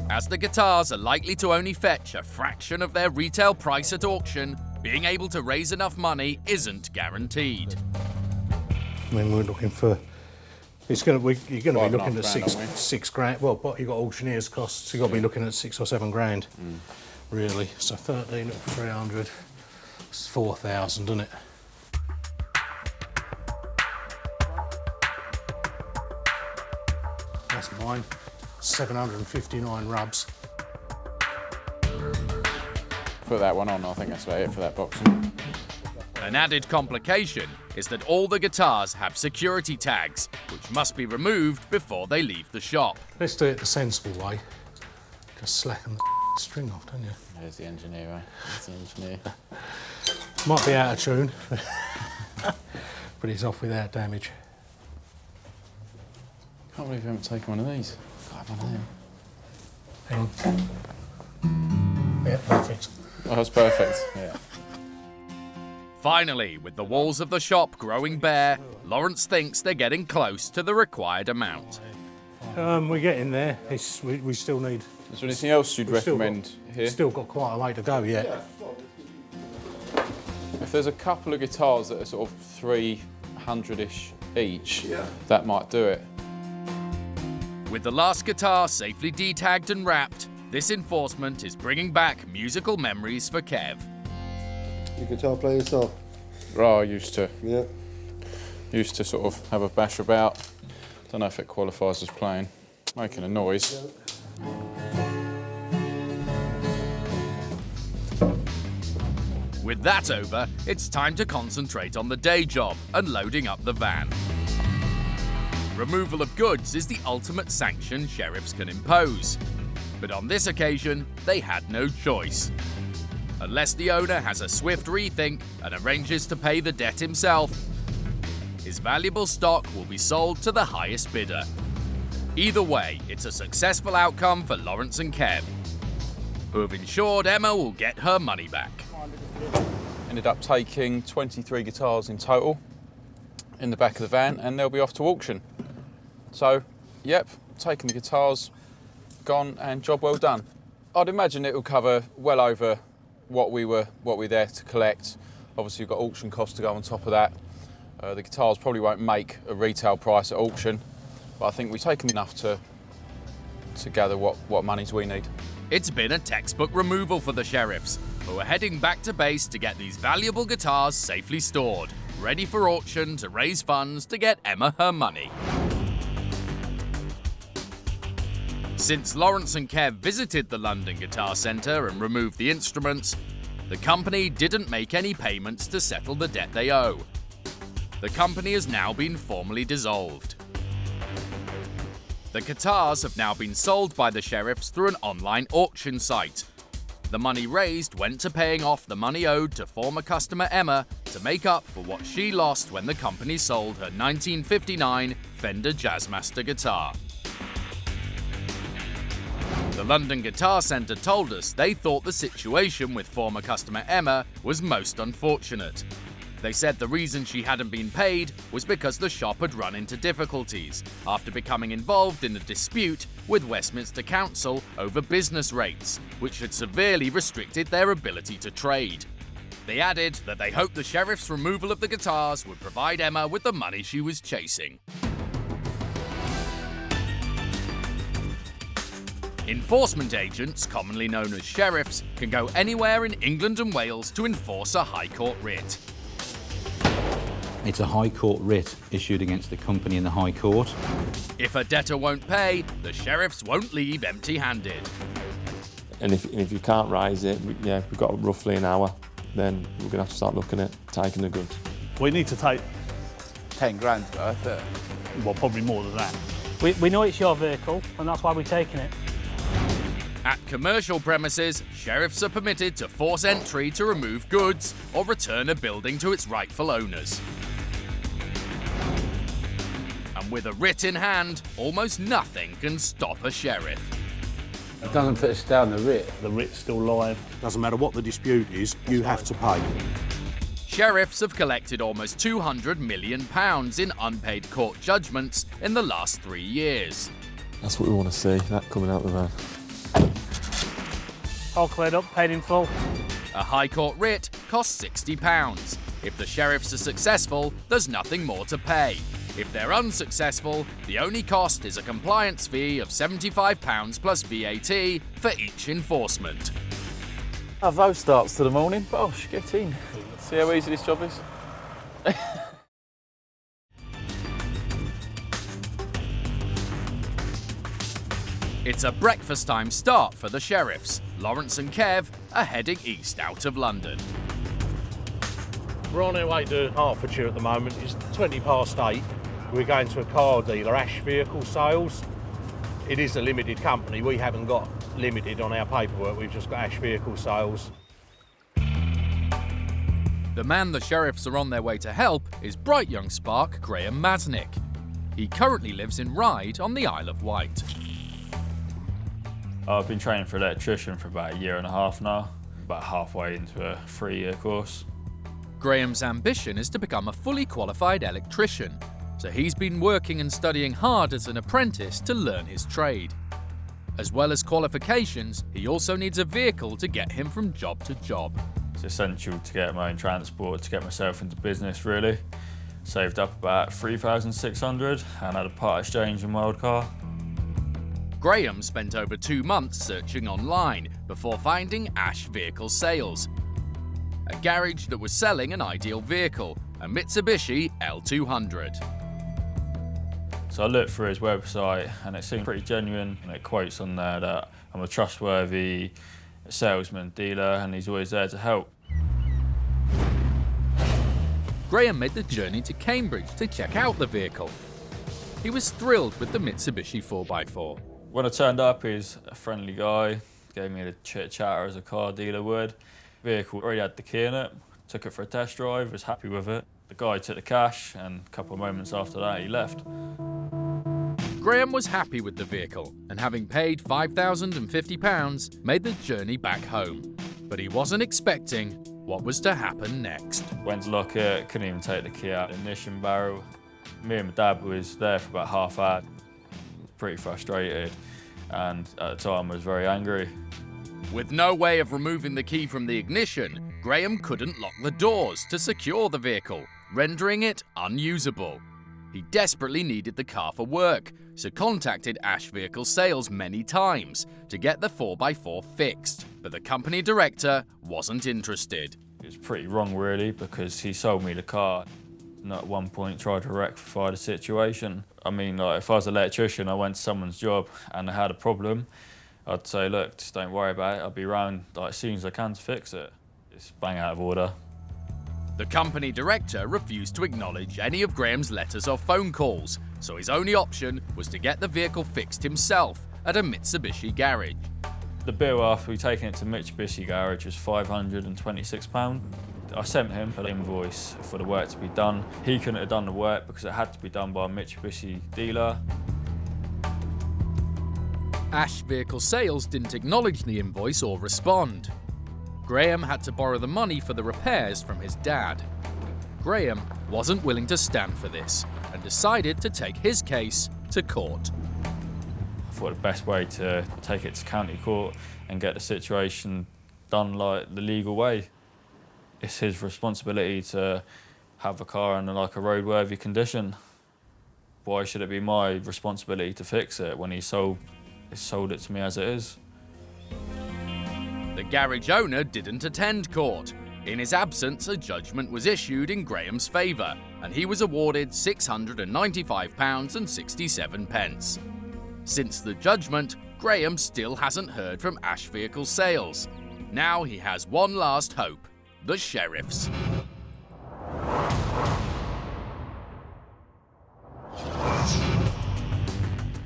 As the guitars are likely to only fetch a fraction of their retail price at auction, being able to raise enough money isn't guaranteed. I mean, we're looking for... you're going to be looking at six grand. Well, but you've got auctioneer's costs, you've got to be looking at 6 or 7 grand, really. So 13 at 300, it's 4,000, isn't it? That's mine. 759 rubs. Put that one on, I think that's about it for that box. An added complication is that all the guitars have security tags, which must be removed before they leave the shop. Let's do it the sensible way. Just slacken the string off, don't you? There's the engineer, right? There's the engineer. Might be out of tune, but it's off without damage. Can't believe you haven't taken one of these. God, one of them. Hang on. Yeah, perfect. Oh, that's perfect, yeah. Finally, with the walls of the shop growing bare, Lawrence thinks they're getting close to the required amount. We're getting there. We still need... Is there anything else you'd recommend here? Still got quite a way to go yet. If there's a couple of guitars that are sort of 300-ish each, that might do it. With the last guitar safely detagged and wrapped, this enforcement is bringing back musical memories for Kev. You guitar player yourself? Right, I used to. Yeah. Used to sort of have a bash about. Don't know if it qualifies as playing. Making a noise. With that over, it's time to concentrate on the day job and loading up the van. Removal of goods is the ultimate sanction sheriffs can impose. But on this occasion, they had no choice. Unless the owner has a swift rethink and arranges to pay the debt himself, his valuable stock will be sold to the highest bidder. Either way, it's a successful outcome for Lawrence and Kev, who have ensured Emma will get her money back. Ended up taking 23 guitars in total in the back of the van, and they'll be off to auction. So, yep, taking the guitars, gone, and job well done. I'd imagine it will cover well over what we're there to collect. Obviously, we've got auction costs to go on top of that. The guitars probably won't make a retail price at auction, but I think we've taken enough to to gather what monies we need. It's been a textbook removal for the sheriffs, who are heading back to base to get these valuable guitars safely stored, ready for auction to raise funds to get Emma her money. Since Lawrence and Kev visited the London Guitar Centre and removed the instruments, the company didn't make any payments to settle the debt they owe. The company has now been formally dissolved. The guitars have now been sold by the sheriffs through an online auction site. The money raised went to paying off the money owed to former customer Emma to make up for what she lost when the company sold her 1959 Fender Jazzmaster guitar. The London Guitar Centre told us they thought the situation with former customer Emma was most unfortunate. They said the reason she hadn't been paid was because the shop had run into difficulties after becoming involved in a dispute with Westminster Council over business rates, which had severely restricted their ability to trade. They added that they hoped the sheriff's removal of the guitars would provide Emma with the money she was chasing. Enforcement agents, commonly known as sheriffs, can go anywhere in England and Wales to enforce a High Court writ. It's a High Court writ issued against the company in the High Court. If a debtor won't pay, the sheriffs won't leave empty-handed. And if you can't raise it, we've got roughly an hour, then we're going to have to start looking at taking the goods. We need to take 10 grand worth, well, probably more than that. We know it's your vehicle, and that's why we're taking it. At commercial premises, sheriffs are permitted to force entry to remove goods or return a building to its rightful owners. And with a writ in hand, almost nothing can stop a sheriff. It doesn't put us down the writ. The writ's still live. Doesn't matter what the dispute is, you have to pay. Sheriffs have collected almost £200 million in unpaid court judgments in the last 3 years. That's what we want to see, that coming out the van. All cleared up, paid in full. A High Court writ costs £60. If the sheriffs are successful, there's nothing more to pay. If they're unsuccessful, the only cost is a compliance fee of £75 plus VAT for each enforcement. Our Woes starts to the morning. Bosh, get in. See how easy this job is? It's a breakfast time start for the sheriffs. Lawrence and Kev are heading east out of London. We're on our way to Hertfordshire at the moment. It's 20 past 8. We're going to a car dealer, Ash Vehicle Sales. It is a limited company. We haven't got limited on our paperwork. We've just got Ash Vehicle Sales. The man the sheriffs are on their way to help is bright young spark Graham Masnick. He currently lives in Ryde on the Isle of Wight. I've been training for electrician for about 1.5 years now, about halfway into a 3-year course. Graham's ambition is to become a fully qualified electrician, so he's been working and studying hard as an apprentice to learn his trade. As well as qualifications, he also needs a vehicle to get him from job to job. It's essential to get my own transport, to get myself into business really. Saved up about 3,600 and had a part exchange and wild car. Graham spent over 2 months searching online before finding Ash Vehicle Sales, a garage that was selling an ideal vehicle, a Mitsubishi L200. So I looked through his website and it seemed pretty genuine, and it quotes on there that I'm a trustworthy salesman, dealer, and he's always there to help. Graham made the journey to Cambridge to check out the vehicle. He was thrilled with the Mitsubishi 4x4. When I turned up, he's a friendly guy, gave me a chit-chatter as a car dealer would. The vehicle already had the key in it, took it for a test drive, was happy with it. The guy took the cash, and a couple of moments after that, he left. Graham was happy with the vehicle, and having paid £5,050, made the journey back home. But he wasn't expecting what was to happen next. Went to lock it, couldn't even take the key out of the ignition barrel. Me and my dad was there for about half hour. Pretty frustrated, and at the time I was very angry. With no way of removing the key from the ignition, Graham couldn't lock the doors to secure the vehicle, rendering it unusable. He desperately needed the car for work, so contacted Ash Vehicle Sales many times to get the 4x4 fixed, but the company director wasn't interested. It was pretty wrong really, because he sold me the car and at one point tried to rectify the situation. I mean, like, if I was an electrician, I went to someone's job and I had a problem, I'd say, look, just don't worry about it, I'll be around like, as soon as I can to fix it. It's bang out of order. The company director refused to acknowledge any of Graham's letters or phone calls, so his only option was to get the vehicle fixed himself at a Mitsubishi garage. The bill after we taken it to Mitsubishi garage was £526. I sent him an invoice for the work to be done. He couldn't have done the work because it had to be done by a Mitsubishi dealer. Ash Vehicle Sales didn't acknowledge the invoice or respond. Graham had to borrow the money for the repairs from his dad. Graham wasn't willing to stand for this and decided to take his case to court. I thought the best way to take it to county court and get the situation done like the legal way. It's his responsibility to have a car in like a roadworthy condition. Why should it be my responsibility to fix it when he sold it to me as it is? The garage owner didn't attend court. In his absence, a judgment was issued in Graham's favour, and he was awarded £695.67. Since the judgment, Graham still hasn't heard from Ash Vehicle Sales. Now he has one last hope: the sheriffs.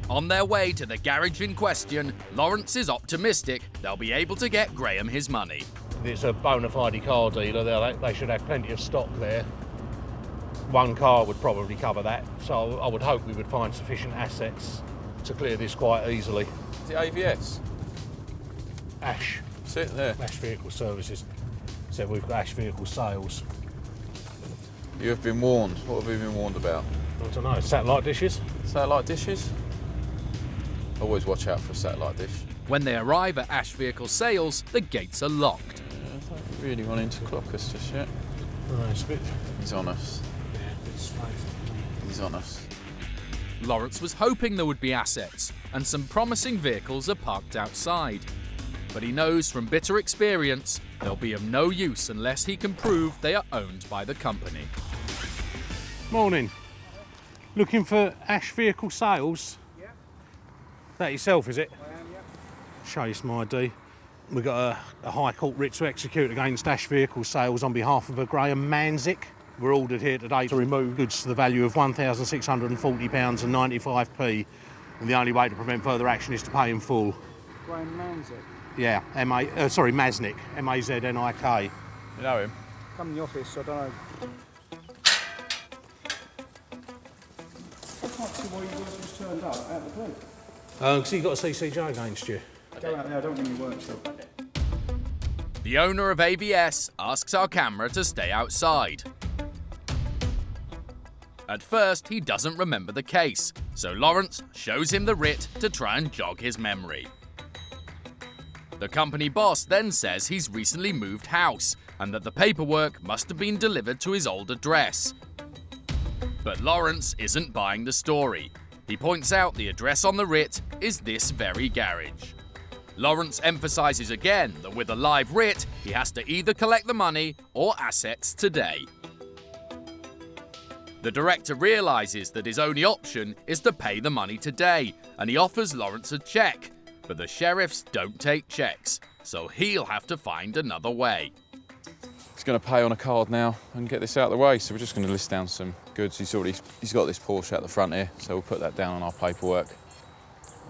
On their way to the garage in question, Lawrence is optimistic they'll be able to get Graham his money. If it's a bona fide car dealer, they should have plenty of stock there. One car would probably cover that, so I would hope we would find sufficient assets to clear this quite easily. Is it AVS? Ash. Sit there. Ash Vehicle Services. So we've got Ash Vehicle Sales. You have been warned. What have you been warned about? I don't know, satellite dishes? Satellite dishes? Always watch out for a satellite dish. When they arrive at Ash Vehicle Sales, the gates are locked. I don't really want him to clock us just yet. No, it's a bit... He's on us. Yeah, a bit slow. He's on us. Lawrence was hoping there would be assets, and some promising vehicles are parked outside. But he knows from bitter experience they'll be of no use unless he can prove they are owned by the company. Morning. Looking for Ash Vehicle Sales? Yeah. That yourself, is it? I am, yeah. Show you some ID. We've got a High Court writ to execute against Ash Vehicle Sales on behalf of a Graham Manzik. We're ordered here today to remove goods to the value of £1,640.95p, and the only way to prevent further action is to pay in full. Graham Manzik. Yeah, Maznik, M-A-Z-N-I-K. You know him? Come in the office, I don't know. I can't see why you guys just turned up out of the blue. Because you've got a CCJ against you. Go out there, I don't want your workshop. The owner of AVS asks our camera to stay outside. At first, he doesn't remember the case, so Lawrence shows him the writ to try and jog his memory. The company boss then says he's recently moved house and that the paperwork must have been delivered to his old address. But Lawrence isn't buying the story. He points out the address on the writ is this very garage. Lawrence emphasises again that with a live writ, he has to either collect the money or assets today. The director realises that his only option is to pay the money today, and he offers Lawrence a cheque. But the sheriffs don't take cheques, so he'll have to find another way. He's going to pay on a card now and get this out of the way, so we're just going to list down some goods. He's got this Porsche out the front here, so we'll put that down on our paperwork.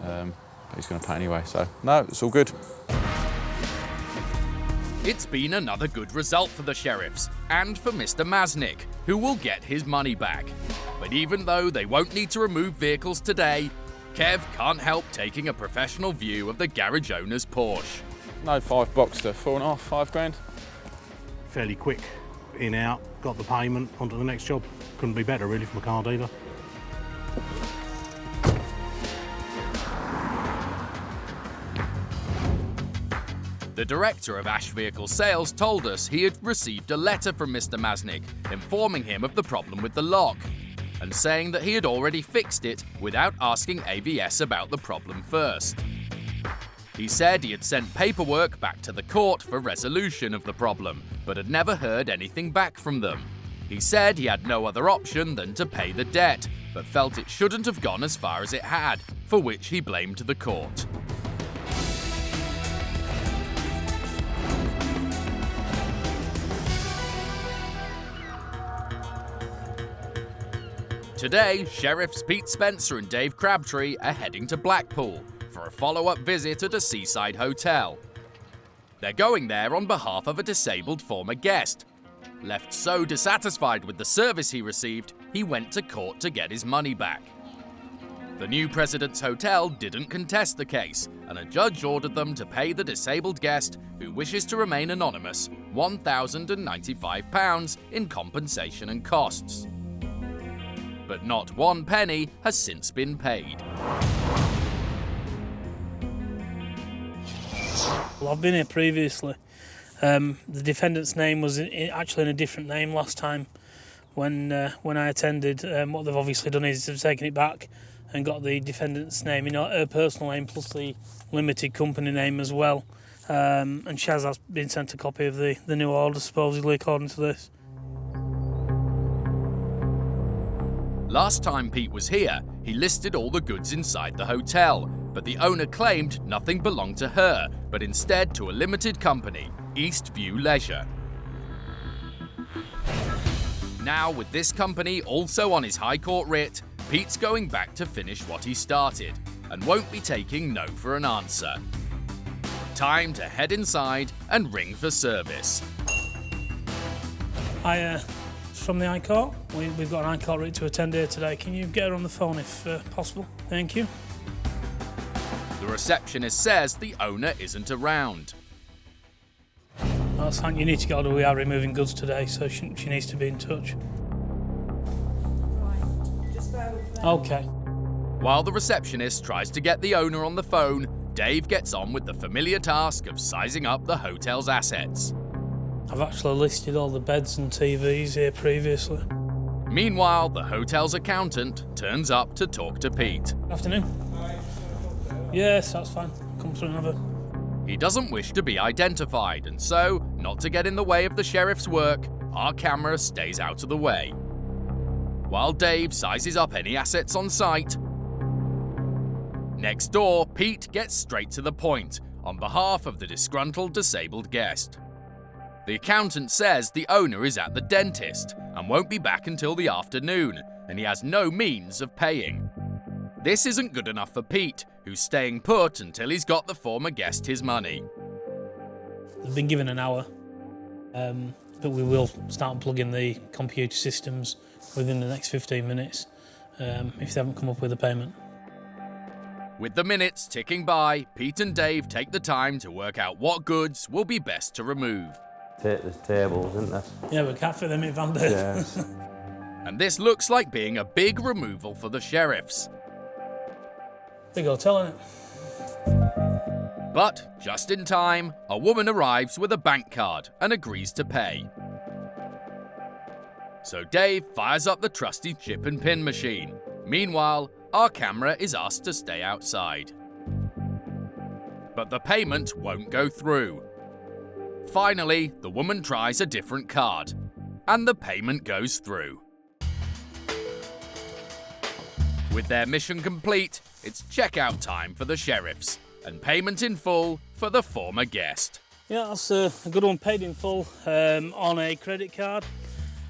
But he's going to pay anyway, so no, it's all good. It's been another good result for the sheriffs, and for Mr. Maznik, who will get his money back. But even though they won't need to remove vehicles today, Kev can't help taking a professional view of the garage owner's Porsche. No 5 Boxster, 4.5, 5 grand. Fairly quick, in, out, got the payment, onto the next job. Couldn't be better really from a car dealer. The director of Ash Vehicle Sales told us he had received a letter from Mr. Maznik informing him of the problem with the lock. and saying that he had already fixed it without asking AVS about the problem first. He said he had sent paperwork back to the court for resolution of the problem, but had never heard anything back from them. He said he had no other option than to pay the debt, but felt it shouldn't have gone as far as it had, for which he blamed the court. Today, Sheriffs Pete Spencer and Dave Crabtree are heading to Blackpool for a follow-up visit at a seaside hotel. They're going there on behalf of a disabled former guest. Left so dissatisfied with the service he received, he went to court to get his money back. The new President's Hotel didn't contest the case, and a judge ordered them to pay the disabled guest, who wishes to remain anonymous, £1,095 in compensation and costs. But not one penny has since been paid. Well, I've been here previously. The defendant's name was actually in a different name last time when I attended. What they've obviously done is they've taken it back and got the defendant's name, her personal name plus the limited company name as well. And Shaz has been sent a copy of the new order, supposedly, according to this. Last time Pete was here, he listed all the goods inside the hotel, but the owner claimed nothing belonged to her, but instead to a limited company, Eastview Leisure. Now, with this company also on his High Court writ, Pete's going back to finish what he started, and won't be taking no for an answer. Time to head inside and ring for service. From the High Court. We've got an High Court writ to attend here today. Can you get her on the phone if possible? Thank you. The receptionist says the owner isn't around. That's fine. You need to go to we are removing goods today, so she needs to be in touch. Okay. While the receptionist tries to get the owner on the phone, Dave gets on with the familiar task of sizing up the hotel's assets. I've actually listed all the beds and TVs here previously. Meanwhile, the hotel's accountant turns up to talk to Pete. Good afternoon. Yes, that's fine. Come through and have a... He doesn't wish to be identified, and so, not to get in the way of the sheriff's work, our camera stays out of the way. While Dave sizes up any assets on site, next door, Pete gets straight to the point on behalf of the disgruntled disabled guest. The accountant says the owner is at the dentist and won't be back until the afternoon, and he has no means of paying. This isn't good enough for Pete, who's staying put until he's got the former guest his money. They've been given an hour, but we will start unplugging the computer systems within the next 15 minutes if they haven't come up with a payment. With the minutes ticking by, Pete and Dave take the time to work out what goods will be best to remove. There's tables, isn't there? Yeah, we can't fit them in Van Dijk. Yes. And this looks like being a big removal for the sheriffs. Big hotel, innit? But, just in time, a woman arrives with a bank card and agrees to pay. So Dave fires up the trusty chip and pin machine. Meanwhile, our camera is asked to stay outside. But the payment won't go through. Finally, the woman tries a different card, and the payment goes through. With their mission complete, it's checkout time for the sheriffs, and payment in full for the former guest. Yeah, that's a good one, paid in full on a credit card.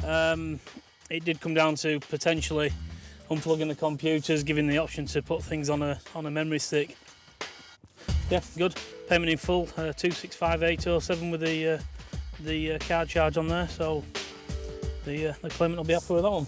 It did come down to potentially unplugging the computers, giving the option to put things on a memory stick. Yeah, good. Payment in full, 265,807 with the card charge on there, so the claimant will be happy with that one.